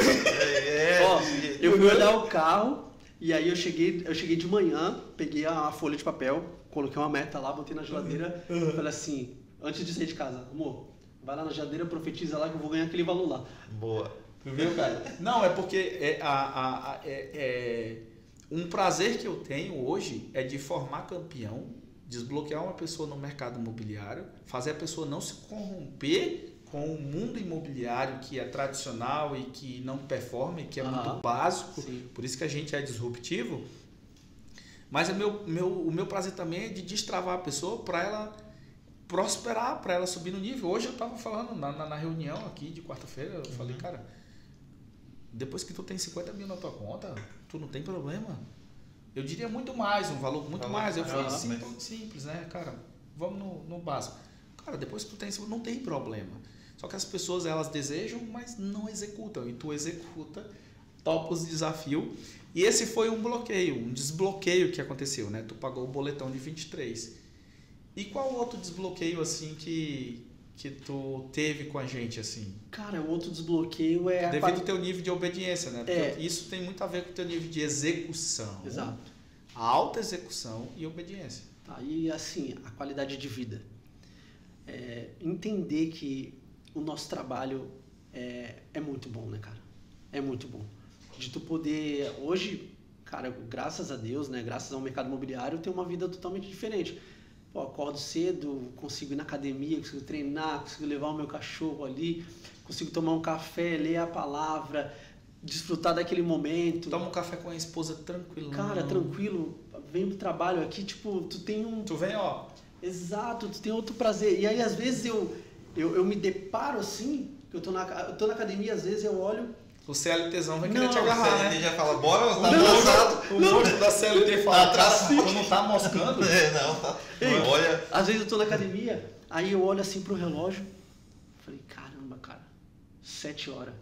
Ó, eu fui olhar o carro e aí eu cheguei de manhã, peguei a folha de papel, coloquei uma meta lá, botei na geladeira e falei assim, antes de sair de casa, amor, vai lá na geladeira, profetiza lá que eu vou ganhar aquele valor lá. Boa. Tu viu, cara? Não, é porque um prazer que eu tenho hoje é de formar campeão, desbloquear uma pessoa no mercado imobiliário, fazer a pessoa não se corromper com o mundo imobiliário que é tradicional e que não performa e que é muito básico, sim. Por isso que a gente é disruptivo. Mas o meu prazer também é de destravar a pessoa para ela prosperar, para ela subir no nível. Hoje eu estava falando na reunião aqui de quarta-feira, eu falei, cara, depois que tu tem 50 mil na tua conta, tu não tem problema. Eu diria muito mais, um valor muito mais. Eu falei, simples, né, cara? Vamos no básico. Cara, depois que tu tem, não tem problema. Só que as pessoas, elas desejam, mas não executam. E tu executa, topa os desafios. E esse foi um bloqueio, um desbloqueio que aconteceu, né? Tu pagou o boletão de 23. E qual outro desbloqueio, assim, que tu teve com a gente, assim? Cara, o outro desbloqueio é... Devido ao teu nível de obediência, né? Porque isso tem muito a ver com o teu nível de execução. Exato. A alta execução e obediência. E assim, a qualidade de vida. Entender que o nosso trabalho é muito bom, né, cara? É muito bom. De tu poder... Hoje, cara, graças a Deus, né? Graças ao mercado imobiliário, eu tenho uma vida totalmente diferente. Pô, acordo cedo, consigo ir na academia, consigo treinar, consigo levar o meu cachorro ali, consigo tomar um café, ler a palavra, desfrutar daquele momento. Toma um café com a esposa tranquilo. Cara, tranquilo. Venho pro trabalho aqui, tipo, tu tem um... Tu vem, ó. Exato, tu tem outro prazer. E aí, às vezes, eu me deparo assim, eu tô na academia, às vezes eu olho... o CLTzão vai querer te agarrar, o CLT né? já fala, bora, tá atrasado. O monstro da CLT fala, atrasado. tu não tá moscando? Não, tá. Ei, Olha. Às vezes eu tô na academia, aí eu olho assim pro relógio, falei, caramba, cara, 7 horas,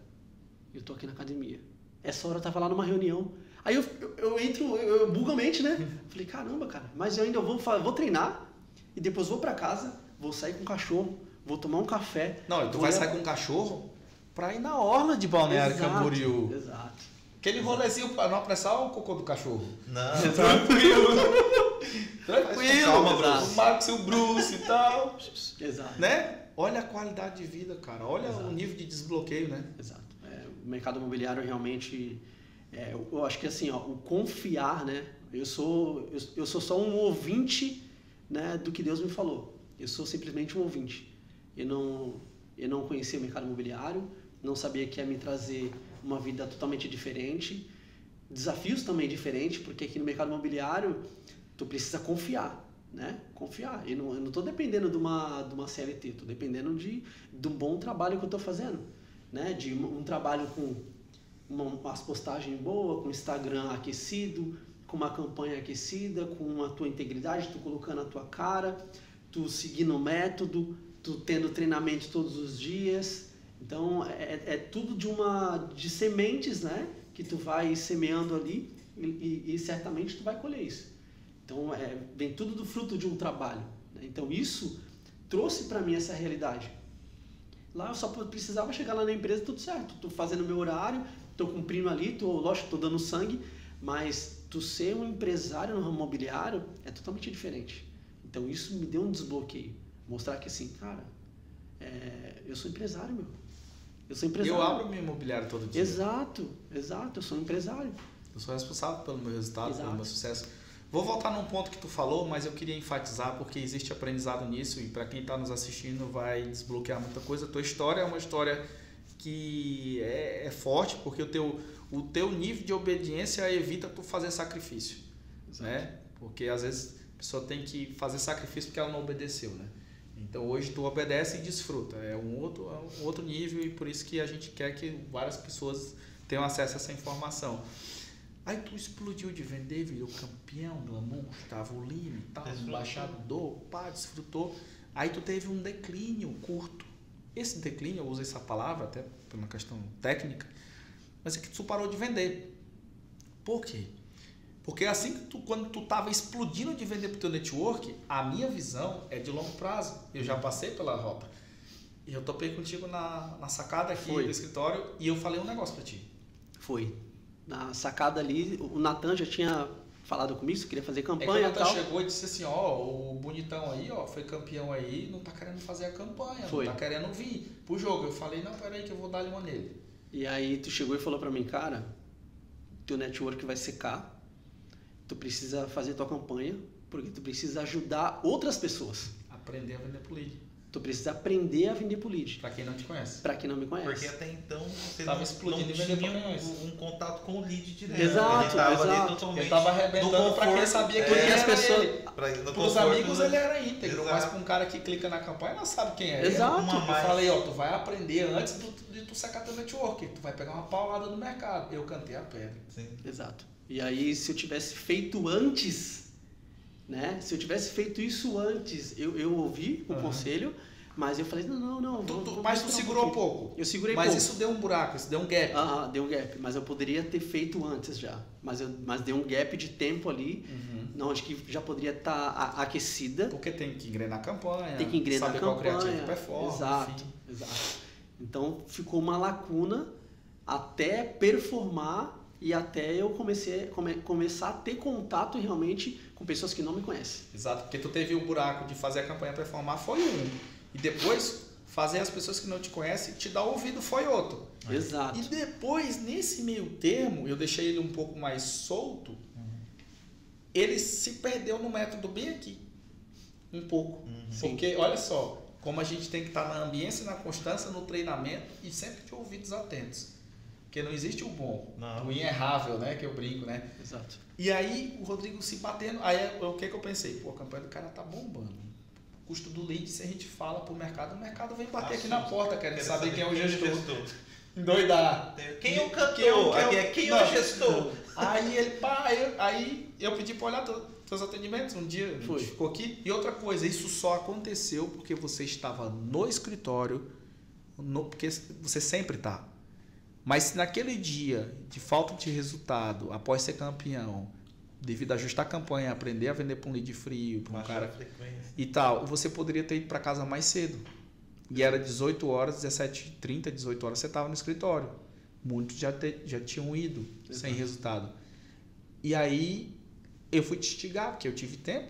eu tô aqui na academia. Essa hora eu tava lá numa reunião. Aí eu entro, eu bugo a mente, né? Falei, caramba, cara, mas eu ainda vou treinar e depois vou pra casa, vou sair com o cachorro, vou tomar um café. Não, e tu vai sair com um cachorro pra ir na orla de Balneário Camboriú. Exato. Aquele rolezinho pra não apressar o cocô do cachorro. Não. Tranquilo. Calma, Bruce. O Marcos e o Bruce e tal. Exato. Né? Olha a qualidade de vida, cara. Olha o nível de desbloqueio, né? Exato. O mercado imobiliário realmente, eu acho que assim, ó, o confiar, né? Eu sou só um ouvinte, né, do que Deus me falou. Eu sou simplesmente um ouvinte. Eu não conhecia o mercado imobiliário, não sabia que ia me trazer uma vida totalmente diferente, desafios também diferentes, porque aqui no mercado imobiliário tu precisa confiar, né? Confiar. Eu não estou dependendo de uma CLT, estou dependendo de um bom trabalho que eu estou fazendo, né? De um trabalho com umas postagens boas, com o Instagram aquecido, com uma campanha aquecida, com a tua integridade, tu colocando a tua cara, tu seguindo o método, tu tendo treinamento todos os dias. Então é tudo de sementes, né? Que tu vai semeando ali e certamente tu vai colher isso. Então vem tudo do fruto de um trabalho, né? Então isso trouxe para mim essa realidade. Lá eu só precisava chegar lá na empresa, tudo certo, tô fazendo meu horário, tô cumprindo ali, lógico, tô dando sangue, mas tu ser um empresário no ramo imobiliário é totalmente diferente. Então isso me deu um desbloqueio, mostrar que assim, cara, eu sou empresário, meu. Eu sou empresário. Eu abro meu imobiliário todo dia. Exato, eu sou um empresário. Eu sou responsável pelo meu resultado, Exato. pelo meu sucesso. Vou voltar num ponto que tu falou, mas eu queria enfatizar porque existe aprendizado nisso e para quem está nos assistindo vai desbloquear muita coisa. A tua história é uma história que é forte porque o teu nível de obediência evita tu fazer sacrifício, né? Porque às vezes a pessoa tem que fazer sacrifício porque ela não obedeceu, né? Então hoje tu obedece e desfruta, é um outro nível e por isso que a gente quer que várias pessoas tenham acesso a essa informação. Aí tu explodiu de vender, virou campeão, glamour, Gustavo Lima e tal, embaixador, pá, desfrutou. Aí tu teve um declínio curto. Esse declínio, eu uso essa palavra até por uma questão técnica, mas é que tu parou de vender. Por quê? Porque assim que quando tu estava explodindo de vender para o teu network, a minha visão é de longo prazo. Eu já passei pela rota. E eu topei contigo na sacada aqui do escritório e eu falei um negócio para ti. Foi. Na sacada ali, o Natan já tinha falado comigo, queria fazer campanha e tal. O Natan chegou e disse assim, ó, o bonitão aí, ó, foi campeão aí, não tá querendo fazer a campanha, não tá querendo vir pro jogo. Eu falei, não, peraí que eu vou dar-lhe uma nele. E aí tu chegou e falou pra mim, cara, teu network vai secar, tu precisa fazer tua campanha, porque tu precisa ajudar outras pessoas. Aprender a vender pro lead. Tu precisa aprender a vender pro lead. Pra quem não te conhece. Pra quem não me conhece. Porque até então você tava explodindo não tinha um contato com o lead direto. Exato, Ele tava arrebentando pra quem sabia que porque ele as era pessoas... ele. Pros amigos ele era íntegro, mas pra um cara que clica na campanha não sabe quem é. Exato. Eu falei, ó, tu vai aprender antes de tu sacar teu network. Tu vai pegar uma paulada no mercado. Eu cantei a pedra. Sim. Exato. E aí se eu tivesse feito antes, né? Se eu tivesse feito isso antes, eu ouvi o conselho, mas eu falei, não. Mas tu segurou um pouco. Eu segurei pouco. pouco. Mas isso deu um buraco, isso deu um gap. Deu um gap. Mas eu poderia ter feito antes já. Mas deu um gap de tempo ali, onde que já poderia estar aquecida. Porque tem que engrenar a campanha. Tem que engrenar a campanha. Qual criativo performa. Exato. Então ficou uma lacuna até performar e até eu começar a ter contato realmente com pessoas que não me conhecem. Exato, porque tu teve o buraco de fazer a campanha performar foi um. E depois, fazer as pessoas que não te conhecem te dar ouvido foi outro. Exato. E depois, nesse meio termo, eu deixei ele um pouco mais solto, ele se perdeu no método bem aqui. Um pouco. Porque, olha só, como a gente tem que estar na ambiência, na constância, no treinamento e sempre de ouvidos atentos. Porque não existe o bom, o inerrável, né? Que eu brinco, né? Exato. E aí o Rodrigo se batendo, aí o que eu pensei? Pô, a campanha do cara tá bombando. O custo do lead, se a gente fala pro mercado, o mercado vem bater aqui na porta, querendo saber quem é o gestor. Endoidar. Quem é o cantor? Quem é o gestor? Aí aí eu pedi para olhar teus atendimentos um dia, a gente ficou aqui. E outra coisa, isso só aconteceu porque você estava no escritório, porque você sempre está. Mas se naquele dia de falta de resultado, após ser campeão, devido a ajustar a campanha, aprender a vender para um lead frio, para um cara e tal, você poderia ter ido para casa mais cedo. E era 18 horas, 17h30, 18 horas, você estava no escritório. Muitos já tinham ido sem resultado. E aí eu fui te instigar, porque eu tive tempo,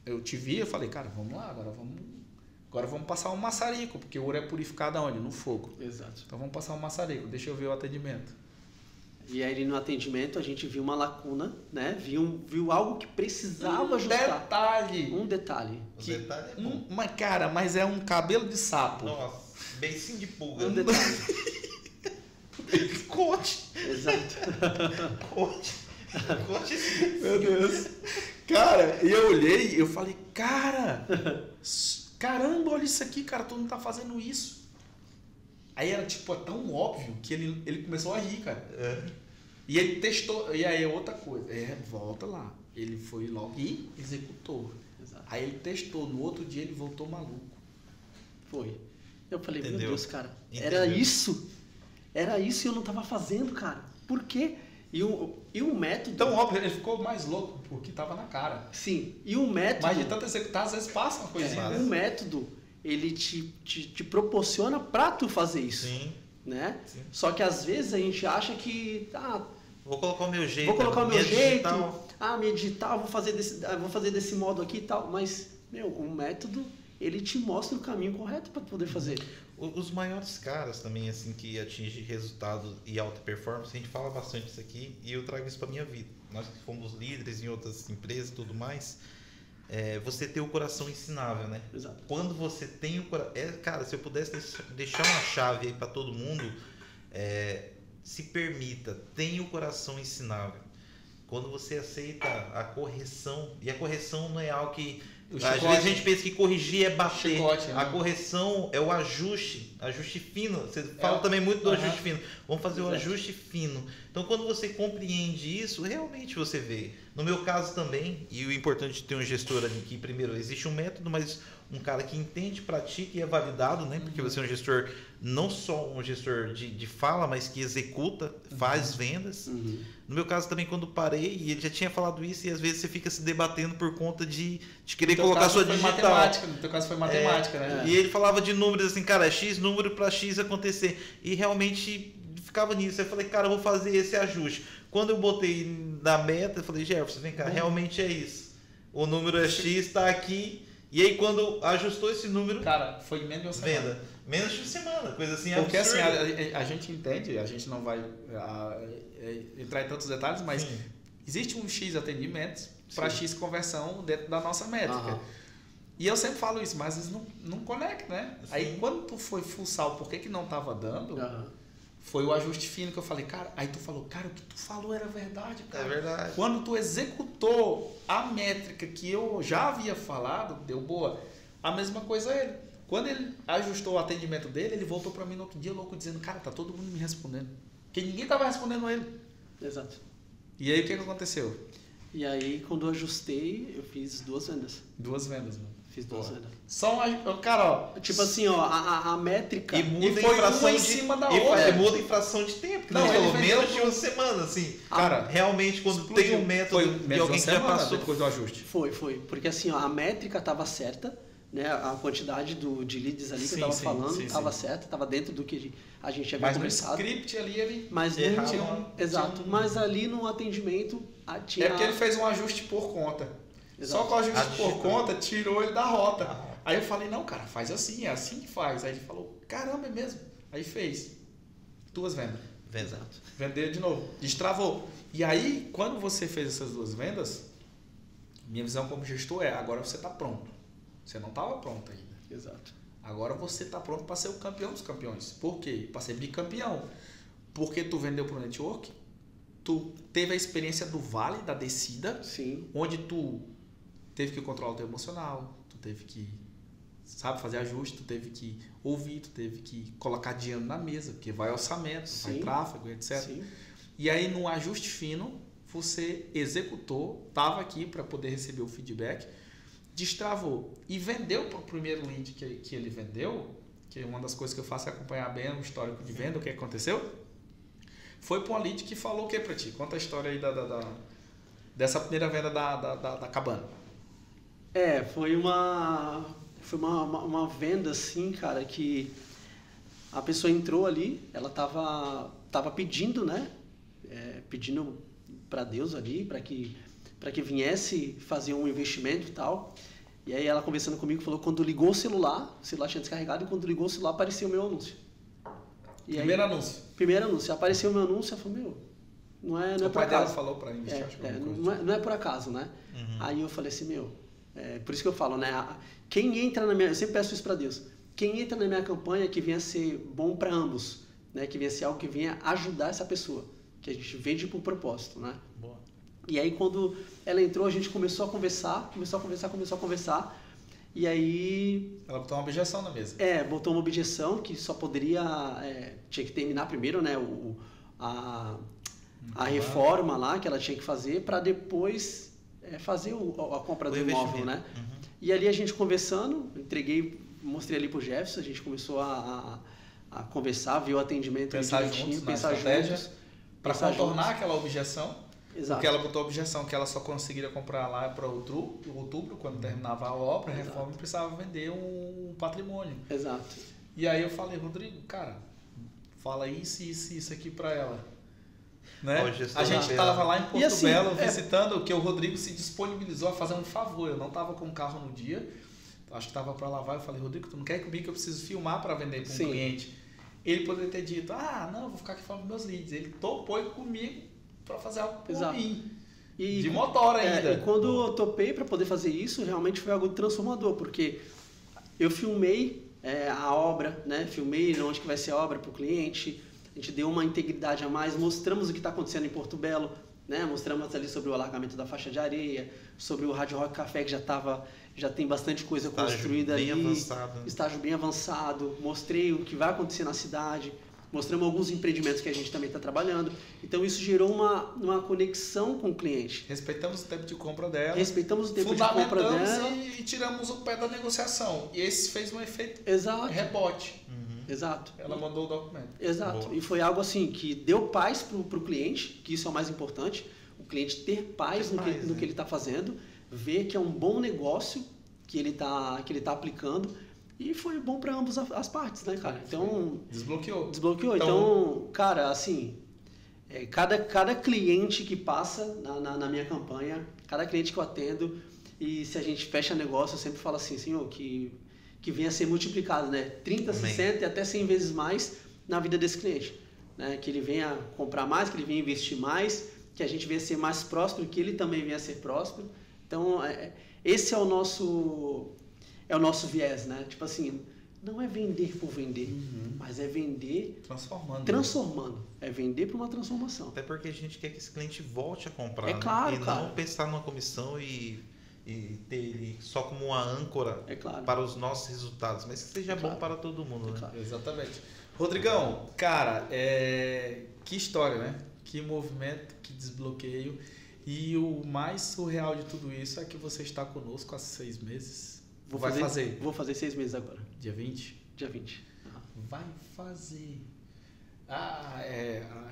eu te vi, eu falei, cara, vamos lá, agora vamos passar um maçarico, porque o ouro é purificado aonde? No fogo. Exato. Então vamos passar um maçarico, deixa eu ver o atendimento. E aí no atendimento a gente viu uma lacuna, né? Viu algo que precisava ajustar. Um detalhe. Detalhe é bom. Mas é um cabelo de sapo. Nossa, beicinho de pulga. Um detalhe. Conte. Exato. Conte. Meu Deus. Cara, e eu olhei, eu falei, caramba, olha isso aqui, cara, tu não tá fazendo isso. Aí era tipo tão óbvio que ele começou a rir, cara. E ele testou, e aí outra coisa, volta lá. Ele foi logo e executou. Exato. Aí ele testou, no outro dia ele voltou maluco. Foi. Eu falei, Entendeu? meu Deus, cara, Entendeu? era isso e eu não tava fazendo, cara. Por quê? E o método... Então, óbvio, ele ficou mais louco porque tava na cara. Sim, e o método... Mas de tanto executar, às vezes passa uma coisinha. O método, ele te proporciona pra tu fazer isso. Sim. Né? Sim. Só que às vezes a gente acha que... Vou colocar o meu jeito. Digital. Minha digital, vou fazer desse modo aqui e tal. Mas, o método, ele te mostra o caminho correto para poder fazer. Os maiores caras também, assim, que atingem resultados e alta performance, a gente fala bastante isso aqui e eu trago isso para minha vida. Nós que fomos líderes em outras empresas e tudo mais, você ter o coração ensinável, né? Exato. Quando você tem o coração... cara, se eu pudesse deixar uma chave aí para todo mundo, se permita, tenha o coração ensinável. Quando você aceita a correção, e a correção não é algo que... Às vezes a gente pensa que corrigir é bater. Chicote, né? A correção é o ajuste fino. Você fala também muito do ajuste fino. Vamos fazer o ajuste fino. Então, quando você compreende isso, realmente você vê. No meu caso também, e o importante de ter um gestor ali que, primeiro, existe um método, mas um cara que entende, pratica e é validado, né? Porque você é um gestor, não só um gestor de fala, mas que executa, faz vendas. No meu caso também, quando parei, e ele já tinha falado isso, e às vezes você fica se debatendo por conta de querer colocar sua digital. No teu caso foi matemática, né? E ele falava de números assim, cara, X número para X acontecer. E realmente ficava nisso. Eu falei, cara, eu vou fazer esse ajuste. Quando eu botei na meta, eu falei, Jefferson, vem cá, realmente é isso. O número é X, está aqui. E aí, quando ajustou esse número... Cara, foi menos de uma semana. Venda. Menos de uma semana, coisa assim porque absurda. assim, a gente entende, a gente não vai entrar em tantos detalhes, mas existe um X atendimentos para X conversão dentro da nossa métrica. E eu sempre falo isso, mas às vezes não conecta, né? Sim. Aí quando tu foi fuçar o porquê que não estava dando, foi o ajuste fino que eu falei, cara, aí tu falou, cara, o que tu falou era verdade, cara. É verdade. Quando tu executou a métrica que eu já havia falado, deu boa. A mesma coisa ele. Quando ele ajustou o atendimento dele, ele voltou para mim no outro dia louco, dizendo, cara, tá todo mundo me respondendo. Porque ninguém tava respondendo ele. Exato. E aí o que aconteceu? E aí, quando eu ajustei, eu fiz 2 vendas. 2 vendas, mano. Fiz 2 vendas. Só cara, ó. Tipo assim, ó, a métrica. E muda foi em fração uma em de, cima da e outra. muda em fração de tempo. Que Não, não, ele pelo vendeu menos de uma semana, assim. Cara, realmente, quando tem um método de alguém que já passou. Depois do ajuste. Foi. Porque assim, ó, a métrica estava certa, né? A quantidade de leads ali que eu estava falando estava certa, estava dentro do que a gente havia conversado. Mas no script ali ele... Mas não tinha exato. Mas ali no atendimento tinha... É porque ele fez um ajuste por conta. Exato. Só que o ajuste por conta tirou ele da rota. Aí eu falei, não, cara, faz assim, é assim que faz. Aí ele falou, caramba, é mesmo. Aí fez 2 vendas. Exato. Vendeu de novo. Destravou. E aí, quando você fez essas 2 vendas, minha visão como gestor agora você está pronto. Você não estava pronto ainda. Exato. Agora você está pronto para ser o campeão dos campeões. Por quê? Para ser bicampeão. Porque tu vendeu para o network, tu teve a experiência do vale, da descida, Sim. onde tu teve que controlar o teu emocional, tu teve que sabe, fazer ajuste, tu teve que ouvir, tu teve que colocar dinheiro na mesa, porque vai orçamento, vai tráfego, etc. Sim. E aí no ajuste fino, você executou, estava aqui para poder receber o feedback, destravou e vendeu para o primeiro lead que ele vendeu, que é uma das coisas que eu faço é acompanhar bem o histórico de venda, o que aconteceu. Foi para uma lead que falou o que para ti? Conta a história aí dessa primeira venda da cabana. Foi uma venda assim, cara, que a pessoa entrou ali, ela tava pedindo, né? Pedindo para Deus ali, para que viesse fazer um investimento e tal. E aí ela conversando comigo falou que quando ligou o celular tinha descarregado, e quando ligou o celular apareceu o meu anúncio. Primeiro anúncio. Primeiro anúncio. Apareceu o meu anúncio, eu falei, não é por acaso. O pai dela falou para investir, acho que não é por acaso, né? Uhum. Aí eu falei assim, por isso que eu falo, né? Quem entra na minha... Eu sempre peço isso para Deus. Quem entra na minha campanha que venha ser bom para ambos, né? Que venha ser algo que venha ajudar essa pessoa. Que a gente vende por propósito, né? Boa. E aí quando ela entrou, a gente começou a conversar. E aí... Ela botou uma objeção na mesa. Botou uma objeção que só poderia... tinha que terminar primeiro, né? A reforma lá que ela tinha que fazer para depois fazer a compra do imóvel, né? Uhum. E ali a gente conversando, mostrei ali pro Jefferson, a gente começou a conversar, ver o atendimento pensar juntos, para contornar aquela objeção. Exato. Porque ela botou a objeção que ela só conseguiria comprar lá para outubro, quando terminava a obra, a reforma, e precisava vender um patrimônio. Exato. E aí eu falei, Rodrigo, cara, fala isso aqui para ela. Né? A gente estava lá em Porto Belo visitando, que o Rodrigo se disponibilizou a fazer um favor. Eu não estava com o carro no dia, acho que estava para lavar. Eu falei, Rodrigo, tu não quer comigo que eu preciso filmar para vender para um cliente? Ele poderia ter dito, não, vou ficar aqui falando meus leads. Ele topou comigo para fazer algo por mim. De motor ainda. E quando eu topei para poder fazer isso, realmente foi algo transformador, porque eu filmei a obra, né? Filmei onde que vai ser a obra para o cliente. A gente deu uma integridade a mais, mostramos o que está acontecendo em Porto Belo, né? Mostramos ali sobre o alargamento da faixa de areia, sobre o Hard Rock Café, que já tem bastante coisa construída ali. Estágio bem avançado. Mostrei o que vai acontecer na cidade, mostramos alguns empreendimentos que a gente também está trabalhando. Então isso gerou uma conexão com o cliente. Respeitamos o tempo de compra dela. E tiramos o pé da negociação. E esse fez um efeito rebote. Exato. Ela mandou o documento. Exato. Boa. E foi algo assim que deu paz para o cliente, que isso é o mais importante. O cliente ter paz no que ele está fazendo, ver que é um bom negócio que ele tá aplicando, e foi bom para ambas as partes, né, cara? Então desbloqueou. Então, cara, assim, cada cliente que passa na minha campanha, cada cliente que eu atendo, e se a gente fecha negócio, eu sempre falo assim, Senhor, que venha a ser multiplicado, né? 30, Amém. 60 e até 100 vezes mais na vida desse cliente. Né? Que ele venha comprar mais, que ele venha investir mais, que a gente venha ser mais próspero, que ele também venha ser próspero. Então, esse é o nosso viés, né? Tipo assim, não é vender por vender, mas é vender transformando. É vender para uma transformação. Até porque a gente quer que esse cliente volte a comprar, né? Claro, não pensar numa comissão e ter ele só como uma âncora para os nossos resultados, mas que seja bom para todo mundo, né? Claro. Exatamente. Rodrigão, cara, que história, né? Que movimento, que desbloqueio. E o mais surreal de tudo isso é que você está conosco há 6 meses. Vou fazer 6 meses agora. Dia 20? Dia 20. Vai fazer.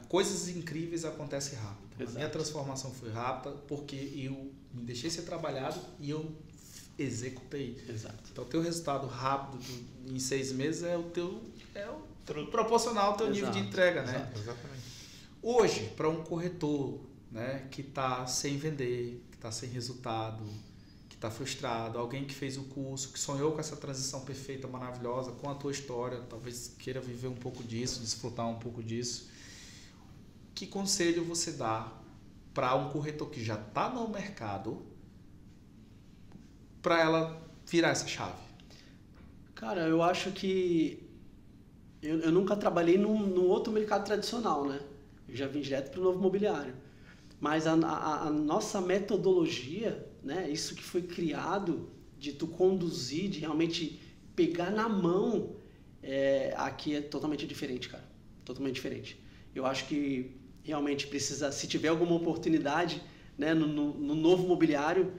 Coisas incríveis acontecem rápido. Exato. A minha transformação foi rápida porque eu me deixei ser trabalhado e eu executei. Exato. Então, o teu resultado rápido em 6 meses é proporcional ao teu nível de entrega, né? Exatamente. Hoje, para um corretor, né, que está sem vender, que está sem resultado, que está frustrado, alguém que fez o curso, que sonhou com essa transição perfeita, maravilhosa, com a tua história, talvez queira viver um pouco disso, desfrutar um pouco disso, que conselho você dá para um corretor que já está no mercado para ela virar essa chave? Cara, eu acho que eu nunca trabalhei num outro mercado tradicional, né? Eu já vim direto para o novo imobiliário. Mas a nossa metodologia, né? Isso que foi criado de tu conduzir, de realmente pegar na mão, aqui é totalmente diferente, cara. Totalmente diferente. Eu acho que realmente precisa, se tiver alguma oportunidade, né, no novo mobiliário,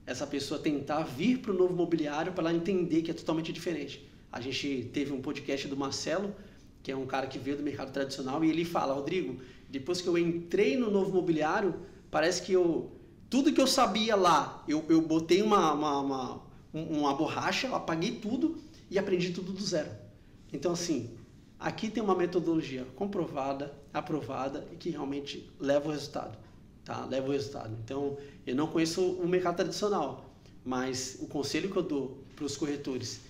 essa pessoa tentar vir para o novo mobiliário para ela entender que é totalmente diferente. A gente teve um podcast do Marcelo, que é um cara que veio do mercado tradicional, e ele fala, Rodrigo, depois que eu entrei no novo mobiliário, parece que tudo que eu sabia lá, eu botei uma borracha, eu apaguei tudo e aprendi tudo do zero. Então, assim, aqui tem uma metodologia comprovada, aprovada e que realmente leva o resultado. Tá? Leva o resultado. Então, eu não conheço o mercado tradicional, mas o conselho que eu dou para os corretores,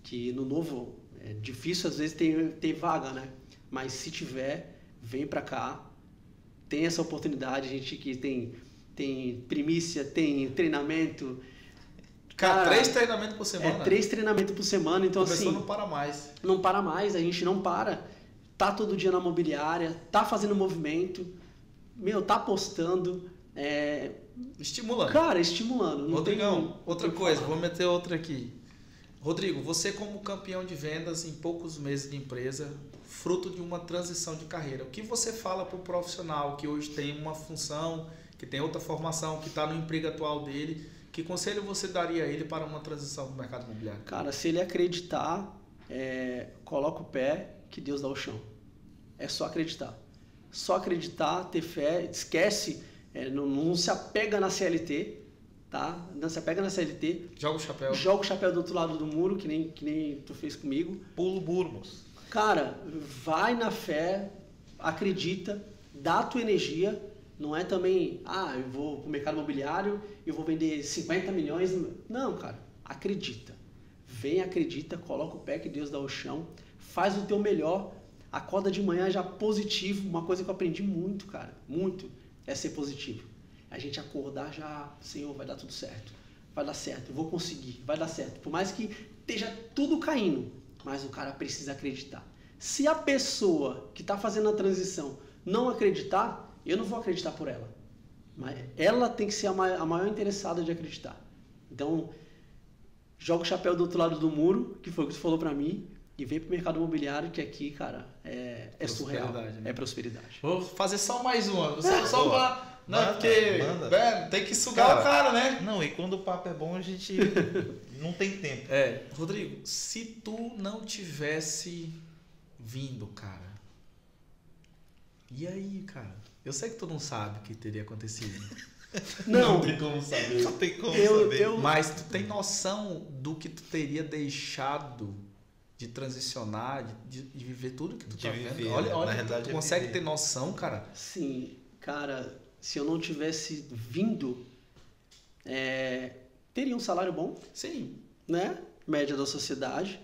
que no novo é difícil às vezes ter vaga, né? Mas se tiver, vem para cá, tem essa oportunidade, a gente que tem primícia, tem treinamento. Cara, 3 treinamentos por semana. 3 treinamentos por semana, então Começou, assim... não para mais. Não para mais, a gente não para. Tá todo dia na mobiliária, tá fazendo movimento, tá postando. Estimulando. Cara, estimulando. Rodrigão, outra coisa, vou meter outra aqui. Rodrigo, você como campeão de vendas em poucos meses de empresa, fruto de uma transição de carreira, o que você fala para o profissional que hoje tem uma função, que tem outra formação, que está no emprego atual dele, que conselho você daria a ele para uma transição no mercado imobiliário? Cara, se ele acreditar, coloca o pé que Deus dá o chão. É só acreditar. Só acreditar, ter fé, esquece, não se apega na CLT, tá? Não se apega na CLT. Joga o chapéu. Joga o chapéu do outro lado do muro, que nem tu fez comigo. Pulo burmos. Cara, vai na fé, acredita, dá a tua energia. Não é também, eu vou pro mercado imobiliário e vou vender 50 milhões. Não, cara, acredita. Vem, acredita, coloca o pé que Deus dá o chão, faz o teu melhor, acorda de manhã já positivo. Uma coisa que eu aprendi muito, cara, muito, é ser positivo. A gente acordar já, Senhor, vai dar tudo certo, vai dar certo, eu vou conseguir, vai dar certo. Por mais que esteja tudo caindo, mas o cara precisa acreditar. Se a pessoa que está fazendo a transição não acreditar, eu não vou acreditar por ela. Mas ela tem que ser a maior interessada de acreditar. Então, joga o chapéu do outro lado do muro, que foi o que tu falou pra mim, e vem pro mercado imobiliário, que aqui, cara, é surreal. Né? É prosperidade. Vou fazer só mais uma. Só pra... Não, manda, porque tem que sugar o cara, né? Não, e quando o papo é bom, a gente não tem tempo. Rodrigo, se tu não tivesse vindo, cara, e aí, cara? Eu sei que tu não sabe o que teria acontecido. Não tem como saber. Não tem como saber. Mas tu tem noção do que tu teria deixado de transicionar, de viver tudo que tu tá vendo? Olha, tu consegue ter noção, cara? Sim, cara, se eu não tivesse vindo, teria um salário bom. Sim. Né? Média da sociedade,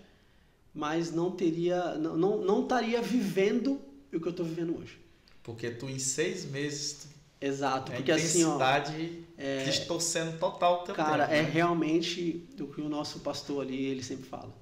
mas não estaria vivendo o que eu estou vivendo hoje. Porque tu em 6 meses... Exato, porque a intensidade distorcendo total o teu cara, tempo, né? Realmente do que o nosso pastor ali, ele sempre fala.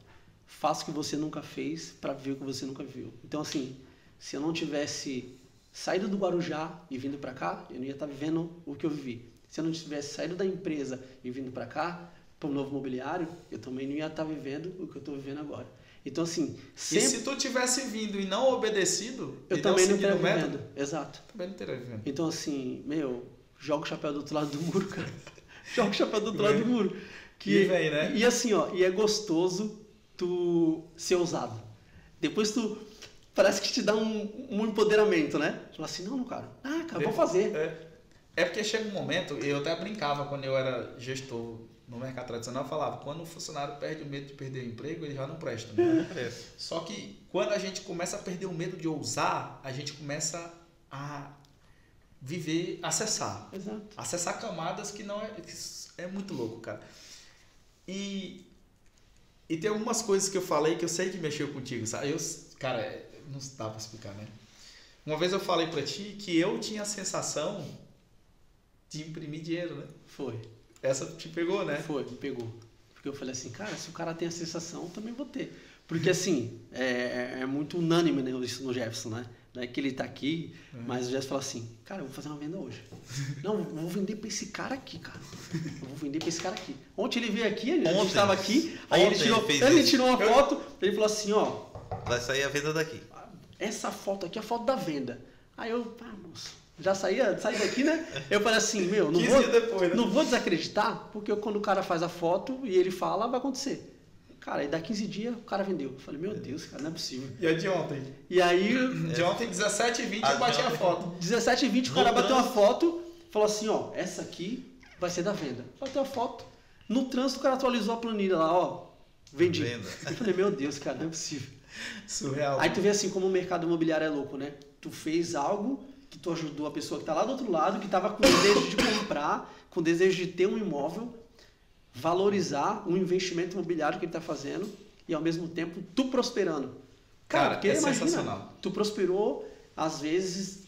Faça o que você nunca fez para ver o que você nunca viu. Então, assim, se eu não tivesse saído do Guarujá e vindo para cá, eu não ia estar vivendo o que eu vivi. Se eu não tivesse saído da empresa e vindo para cá, para um novo mobiliário, eu também não ia estar vivendo o que eu estou vivendo agora. Então, assim, sempre... E se tu tivesse vindo e não obedecido, eu também não teria vivendo. Exato. Também não teria vivendo. Então, assim, joga o chapéu do outro lado do muro, cara. Joga o chapéu do outro lado do muro. E vem, né? E assim, e é gostoso tu ser ousado. Depois tu... Parece que te dá um empoderamento, né? Fala assim, não, cara. Cara, vou fazer. É porque chega um momento, eu até brincava quando eu era gestor no mercado tradicional, eu falava, quando o funcionário perde o medo de perder o emprego, ele já não presta. Né? Só que quando a gente começa a perder o medo de ousar, a gente começa a viver, acessar. Exato. Acessar camadas que não é muito louco, cara. E tem algumas coisas que eu falei que eu sei que mexeu contigo, sabe? Cara, não dá pra explicar, né? Uma vez eu falei pra ti que eu tinha a sensação de imprimir dinheiro, né? Foi. Essa te pegou, né? Foi, me pegou. Porque eu falei assim, cara, se o cara tem a sensação, eu também vou ter. Porque assim, é muito unânime, né, isso no Jefferson, né? né, que ele tá aqui, mas o Jefferson falou assim, cara, eu vou fazer uma venda hoje. Não, eu vou vender pra esse cara aqui, cara. Eu vou vender pra esse cara aqui. Ontem ele veio aqui, a gente estava aqui, aí ele tirou uma foto, ele falou assim, ó... Vai sair a venda daqui. Essa foto aqui é a foto da venda. Aí eu, moço, já saí daqui, né? Eu falei assim, meu, não vou desacreditar, porque quando o cara faz a foto e ele fala, vai acontecer. Cara, aí dá 15 dias, o cara vendeu. Eu falei, meu Deus, cara, não é possível. E a de ontem? E aí... De ontem, 17h20, eu bati a foto. 17h20, o cara bateu uma foto, falou assim, ó, essa aqui vai ser da venda. Bateu a foto. No trânsito, o cara atualizou a planilha lá, ó, vendi. Venda. Eu falei, meu Deus, cara, não é possível. Surreal. Aí tu vê assim como o mercado imobiliário é louco, né? Tu fez algo que tu ajudou a pessoa que tá lá do outro lado, que tava com desejo de comprar, com desejo de ter um imóvel, valorizar o investimento imobiliário que ele está fazendo e ao mesmo tempo tu prosperando. Cara, porque é sensacional. Tu prosperou, às vezes,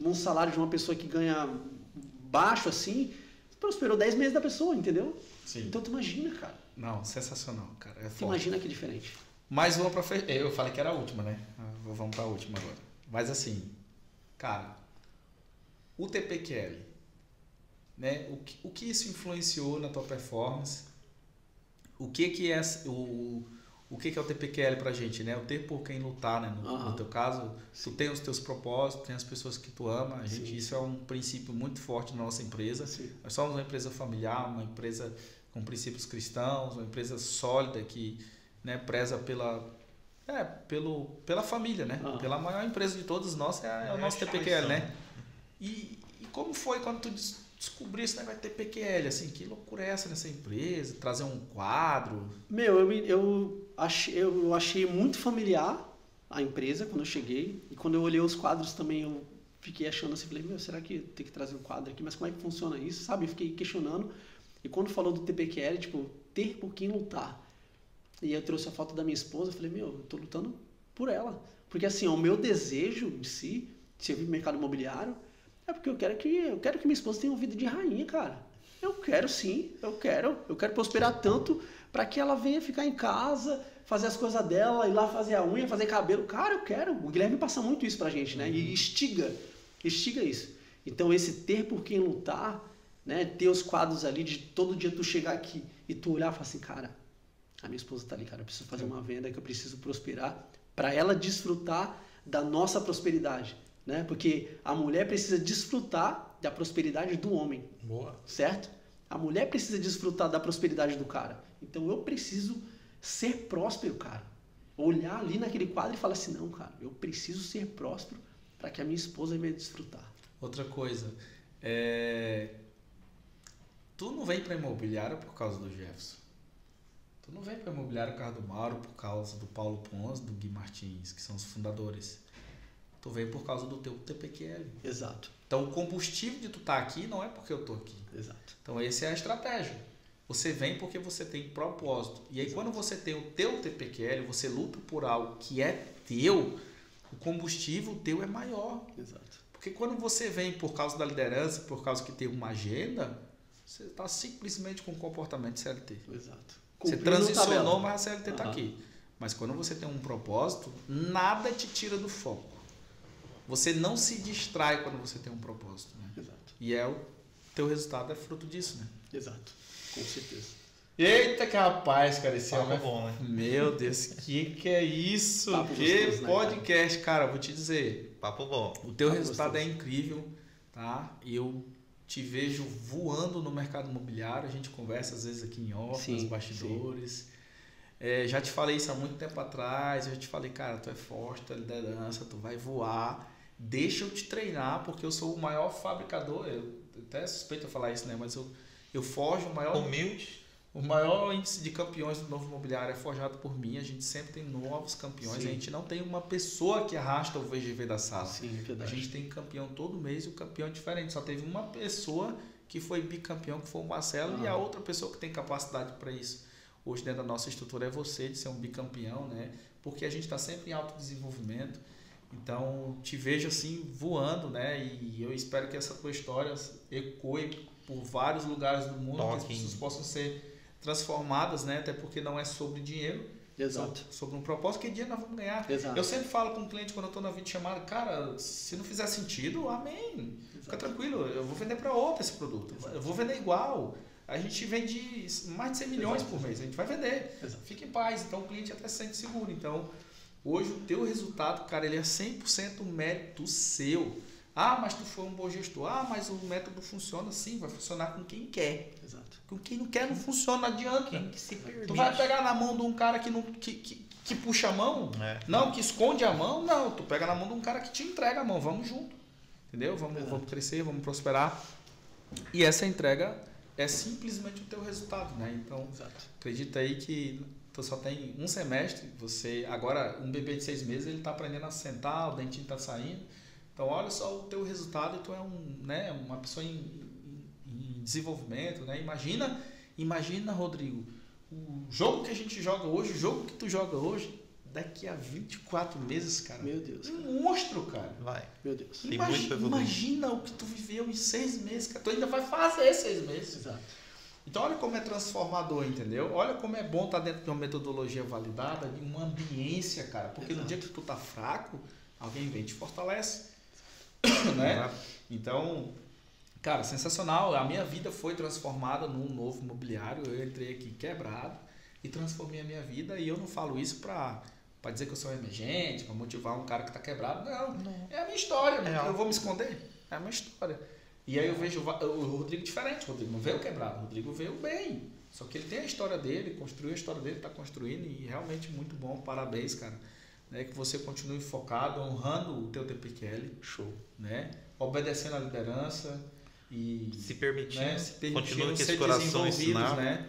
num salário de uma pessoa que ganha baixo assim, prosperou 10 meses da pessoa, entendeu? Sim. Então tu imagina, cara. Não, sensacional, cara. É tu imagina que diferente. Mais uma pra fechar. Eu falei que era a última, né? Vamos pra última agora. Mas assim, cara, o TPQL, né? O que isso influenciou na tua performance? O que é o TPQL pra gente, né? O ter por quem lutar, né? No teu caso, tu tem os teus propósitos, tem as pessoas que tu ama. A gente, isso é um princípio muito forte na nossa empresa. Sim. Nós somos uma empresa familiar, uma empresa com princípios cristãos, uma empresa sólida que, né, preza pela família, né? Pela maior empresa de todos nós é o nosso TPQL, né? E como foi quando tu descobrir esse negócio de TPQL, assim, que loucura é essa nessa empresa? Trazer um quadro? Meu, eu achei muito familiar a empresa quando eu cheguei, e quando eu olhei os quadros também eu fiquei achando assim, falei, meu, será que tem que trazer um quadro aqui? Mas como é que funciona isso? Sabe? Eu fiquei questionando, e quando falou do TPQL, tipo, ter por quem lutar, e eu trouxe a foto da minha esposa, eu falei, meu, eu tô lutando por ela, porque assim, o meu desejo de si, de servir no mercado imobiliário, é porque eu quero que minha esposa tenha uma vida de rainha, cara. Eu quero sim, eu quero prosperar tanto para que ela venha ficar em casa, fazer as coisas dela, ir lá fazer a unha, fazer cabelo. Cara, eu quero. O Guilherme passa muito isso pra gente, né? E instiga isso. Então esse ter por quem lutar, né? Ter os quadros ali de todo dia tu chegar aqui e tu olhar e falar assim, cara, a minha esposa tá ali, cara, eu preciso fazer uma venda, que eu preciso prosperar para ela desfrutar da nossa prosperidade. Né? Porque a mulher precisa desfrutar da prosperidade do homem. Boa. Certo? A mulher precisa desfrutar da prosperidade do cara. Então eu preciso ser próspero, cara. Olhar ali naquele quadro e falar assim, não, cara, eu preciso ser próspero para que a minha esposa venha desfrutar. Outra coisa, tu não vem para imobiliária por causa do Jefferson. Tu não vem para imobiliária por causa do Mauro, por causa do Paulo Pons, do Gui Martins, que são os fundadores. Tu veio por causa do teu TPQL. Exato. Então o combustível de tu estar aqui não é porque eu tô aqui. Exato. Então essa é a estratégia. Você vem porque você tem propósito. E aí quando você tem o teu TPQL, você luta por algo que é teu, o combustível teu é maior. Exato. Porque quando você vem por causa da liderança, por causa que tem uma agenda, você está simplesmente com comportamento CLT. Exato. Você transicionou, mas a CLT está aqui. Mas quando você tem um propósito, nada te tira do foco. Você não se distrai quando você tem um propósito, né? Exato. E o teu resultado é fruto disso, né? Exato, com certeza. Eita, que rapaz, cara, esse é bom, né? Meu Deus, que é isso? Papo que gostoso, podcast, cara, vou te dizer. Papo bom. O teu Papo resultado gostoso. é incrível, tá? E eu te vejo voando no mercado imobiliário, a gente conversa às vezes aqui em off, nos bastidores. Já te falei isso há muito tempo atrás, eu já te falei, cara, tu é forte, tu é liderança, tu vai voar. Deixa eu te treinar, porque eu sou o maior fabricador, eu até suspeito falar isso, né? Mas eu forjo o maior... Humilde. O maior índice de campeões do novo imobiliário é forjado por mim, a gente sempre tem novos campeões, a gente não tem uma pessoa que arrasta o VGV da sala. Sim, verdade. A gente tem campeão todo mês e o campeão é diferente, só teve uma pessoa que foi bicampeão, que foi o Marcelo, e a outra pessoa que tem capacidade para isso. Hoje dentro da nossa estrutura é você de ser um bicampeão, né? Porque a gente está sempre em autodesenvolvimento. Então, te vejo assim voando, né? E eu espero que essa tua história ecoe por vários lugares do mundo, que as pessoas possam ser transformadas, né? Até porque não é sobre dinheiro, Exato. Sobre um propósito, que dia nós vamos ganhar. Exato. Eu sempre falo com o cliente quando eu estou na videochamada, cara, se não fizer sentido, amém. Fica tranquilo, eu vou vender para outro esse produto. Eu vou vender igual. A gente vende mais de 100 milhões por mês, a gente vai vender. Fica em paz, então o cliente até se sente seguro. Então, hoje o teu resultado, cara, ele é 100% mérito seu. Ah, mas tu foi um bom gestor. Ah, mas o método funciona. Sim, vai funcionar com quem quer. Exato. Com quem não quer não funciona, não adianta. Quem que se permite. Tu vai pegar na mão de um cara que puxa a mão? Não, que esconde a mão? Não, tu pega na mão de um cara que te entrega a mão. Vamos junto. Entendeu? Vamos crescer, vamos prosperar. E essa entrega é simplesmente o teu resultado, né? Então, acredita aí que tu só tem um semestre. Você agora, um bebê de 6 meses, ele está aprendendo a sentar, o dentinho está saindo. Então, olha só o teu resultado e tu é uma pessoa em desenvolvimento, né? Imagina, Rodrigo, o jogo que a gente joga hoje, o jogo que tu joga hoje, daqui a 24 meses, cara. Meu Deus. Cara. Um monstro, cara. Vai. Meu Deus. Imagina o que tu viveu em 6 meses, cara. Tu ainda vai fazer 6 meses. Exato. Então, olha como é transformador, entendeu? Olha como é bom estar dentro de uma metodologia validada, de uma ambiência, cara. Porque no dia que tu tá fraco, alguém vem e te fortalece. Né? Então, cara, sensacional. A minha vida foi transformada num novo imobiliário. Eu entrei aqui quebrado e transformei a minha vida. E eu não falo isso para dizer que eu sou emergente, para motivar um cara que está quebrado. Não. É a minha história. Eu vou me esconder. É a minha história. E aí eu vejo o Rodrigo diferente. O Rodrigo não veio quebrado. O Rodrigo veio bem. Só que ele tem a história dele, construiu a história dele, está construindo. E realmente muito bom. Parabéns, cara. Né, que você continue focado, honrando o teu TPQL. Show. Né? Obedecendo a liderança e se permitindo, né, continua com esse coração ensinado. Né?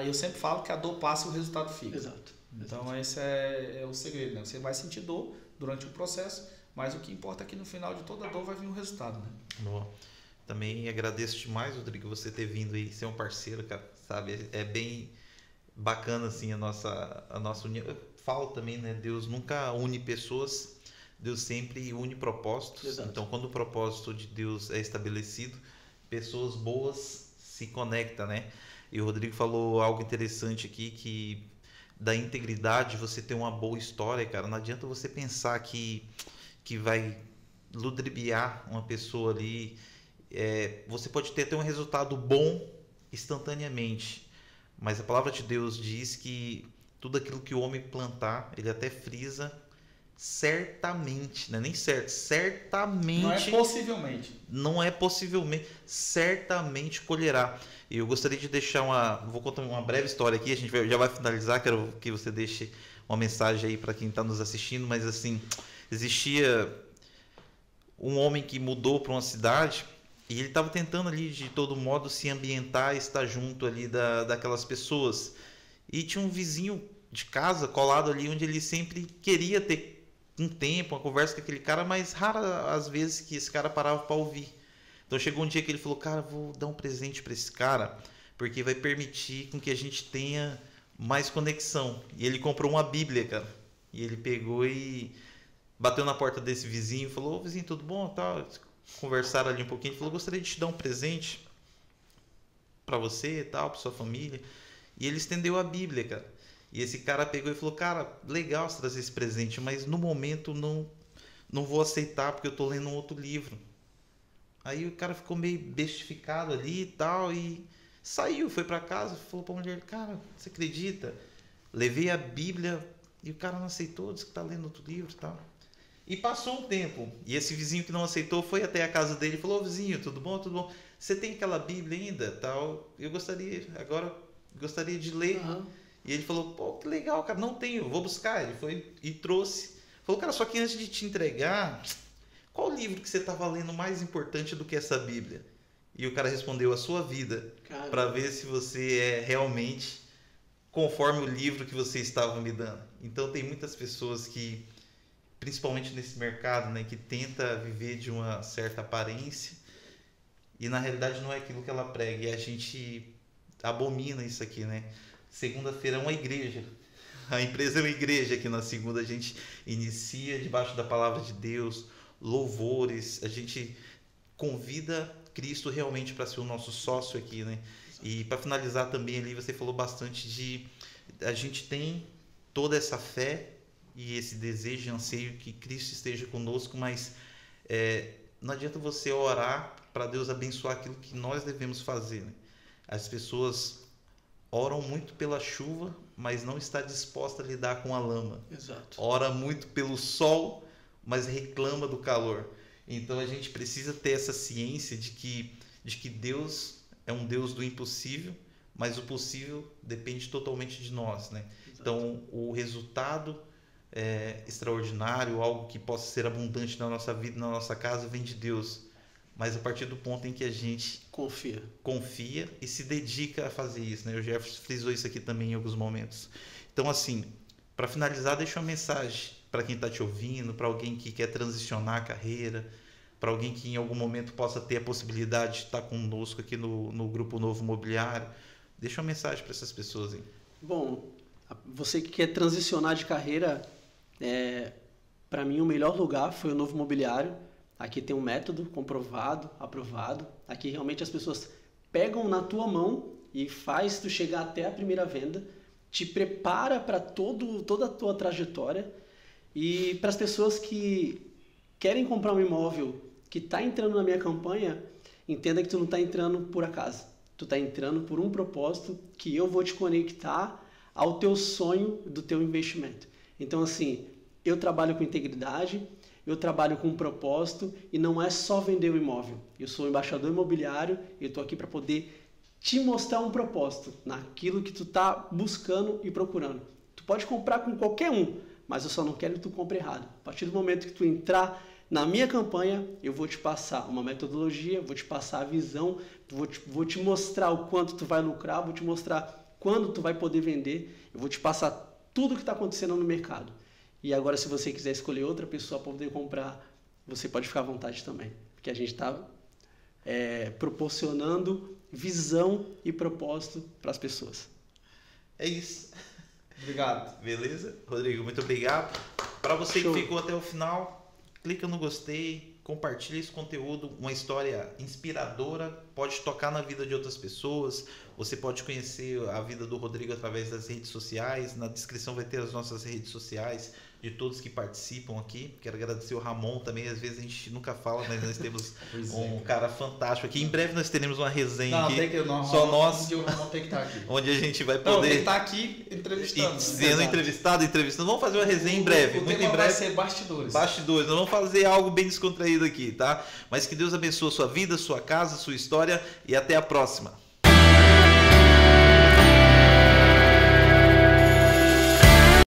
Eu sempre falo que a dor passa e o resultado fica. Exato. Então esse é o segredo. Né? Você vai sentir dor durante o processo, mas o que importa é que no final de toda dor vai vir um resultado. Né? Boa. Também agradeço demais, Rodrigo, você ter vindo aí, ser um parceiro, cara, sabe? É bem bacana assim a nossa união. Eu falo também, né? Deus nunca une pessoas, Deus sempre une propósitos. Exato. Então, quando o propósito de Deus é estabelecido, pessoas boas se conectam, né? E o Rodrigo falou algo interessante aqui, que da integridade, você ter uma boa história, cara. Não adianta você pensar que vai ludibriar uma pessoa ali. Você pode ter até um resultado bom instantaneamente, mas a palavra de Deus diz que tudo aquilo que o homem plantar, ele até frisa, certamente, não é nem certo, certamente. Não é possivelmente, certamente colherá. E eu gostaria de deixar vou contar uma breve história aqui, a gente já vai finalizar, quero que você deixe uma mensagem aí para quem está nos assistindo, mas assim, existia um homem que mudou para uma cidade e ele estava tentando ali de todo modo se ambientar, estar junto ali daquelas pessoas. E tinha um vizinho de casa colado ali onde ele sempre queria ter um tempo, uma conversa com aquele cara, mas rara as vezes que esse cara parava para ouvir. Então chegou um dia que ele falou, cara, vou dar um presente para esse cara, porque vai permitir com que a gente tenha mais conexão. E ele comprou uma Bíblia, cara. E ele pegou e bateu na porta desse vizinho e falou, ô vizinho, tudo bom? Tal. Conversaram ali um pouquinho, ele falou, gostaria de te dar um presente para você e tal, para sua família. E ele estendeu a Bíblia, cara. E esse cara pegou e falou, cara, legal você trazer esse presente, mas no momento não vou aceitar porque eu tô lendo um outro livro. Aí o cara ficou meio bestificado ali e tal, e saiu, foi para casa, falou pra mulher, cara, você acredita? Levei a Bíblia e o cara não aceitou, disse que tá lendo outro livro e tal. E passou um tempo, e esse vizinho que não aceitou foi até a casa dele e falou, ô vizinho, tudo bom, tudo bom? Você tem aquela Bíblia ainda? Tal, eu gostaria de ler. Uhum. E ele falou, pô, que legal, cara, não tenho, vou buscar. Ele foi e trouxe. Falou, cara, só que antes de te entregar, qual livro que você estava lendo mais importante do que essa Bíblia? E o cara respondeu, a sua vida, para ver se você é realmente conforme o livro que você estava me dando. Então tem muitas pessoas que, principalmente nesse mercado, né, que tenta viver de uma certa aparência e na realidade não é aquilo que ela prega. E a gente abomina isso aqui, né? Segunda-feira é uma igreja. A empresa é uma igreja, que na segunda a gente inicia debaixo da palavra de Deus, louvores, a gente convida Cristo realmente para ser o nosso sócio aqui, né? E para finalizar também ali, você falou bastante de a gente tem toda essa fé e esse desejo e anseio que Cristo esteja conosco, mas não adianta você orar para Deus abençoar aquilo que nós devemos fazer, né? As pessoas oram muito pela chuva, mas não está disposta a lidar com a lama. Exato. Ora muito pelo sol, mas reclama do calor. Então a gente precisa ter essa ciência de que Deus é um Deus do impossível, mas o possível depende totalmente de nós, né? Exato. Então o resultado extraordinário, algo que possa ser abundante na nossa vida, na nossa casa, vem de Deus. Mas a partir do ponto em que a gente confia e se dedica a fazer isso, né? O Jefferson frisou isso aqui também em alguns momentos. Então, assim, para finalizar, deixa uma mensagem para quem está te ouvindo, para alguém que quer transicionar a carreira, para alguém que em algum momento possa ter a possibilidade de estar conosco aqui no Grupo Novo Imobiliário. Deixa uma mensagem para essas pessoas aí. Bom, você que quer transicionar de carreira, para mim o melhor lugar foi o Novo Imobiliário. Aqui tem um método comprovado, aprovado. Aqui realmente as pessoas pegam na tua mão e faz tu chegar até a primeira venda, te prepara para toda a tua trajetória. E para as pessoas que querem comprar um imóvel que está entrando na minha campanha, entenda que tu não está entrando por acaso. Tu está entrando por um propósito que eu vou te conectar ao teu sonho do teu investimento. Então, assim, eu trabalho com integridade, eu trabalho com um propósito e não é só vender o imóvel. Eu sou embaixador imobiliário e eu estou aqui para poder te mostrar um propósito naquilo que tu está buscando e procurando. Tu pode comprar com qualquer um, mas eu só não quero que tu compre errado. A partir do momento que tu entrar na minha campanha, eu vou te passar uma metodologia, vou te passar a visão, vou te mostrar o quanto tu vai lucrar, vou te mostrar quando tu vai poder vender, eu vou te passar tudo o que está acontecendo no mercado. E agora, se você quiser escolher outra pessoa para poder comprar, você pode ficar à vontade também. Porque a gente está proporcionando visão e propósito para as pessoas. É isso. Obrigado. Beleza? Rodrigo, muito obrigado. Para você Show. que ficou até o final, clica no gostei, compartilha esse conteúdo, uma história inspiradora, pode tocar na vida de outras pessoas. Você pode conhecer a vida do Rodrigo através das redes sociais. Na descrição vai ter as nossas redes sociais de todos que participam aqui. Quero agradecer o Ramon também. Às vezes a gente nunca fala, mas nós temos um cara fantástico aqui. Em breve nós teremos uma resenha aqui. Só nós. O Ramon tem que estar aqui. Onde a gente vai Não, poder... tem que estar aqui entrevistando. Sendo entrevistado. Vamos fazer uma resenha em breve. O muito tema em breve. vai ser bastidores. Bastidores. Nós vamos fazer algo bem descontraído aqui, tá? Mas que Deus abençoe a sua vida, sua casa, sua história. E até a próxima.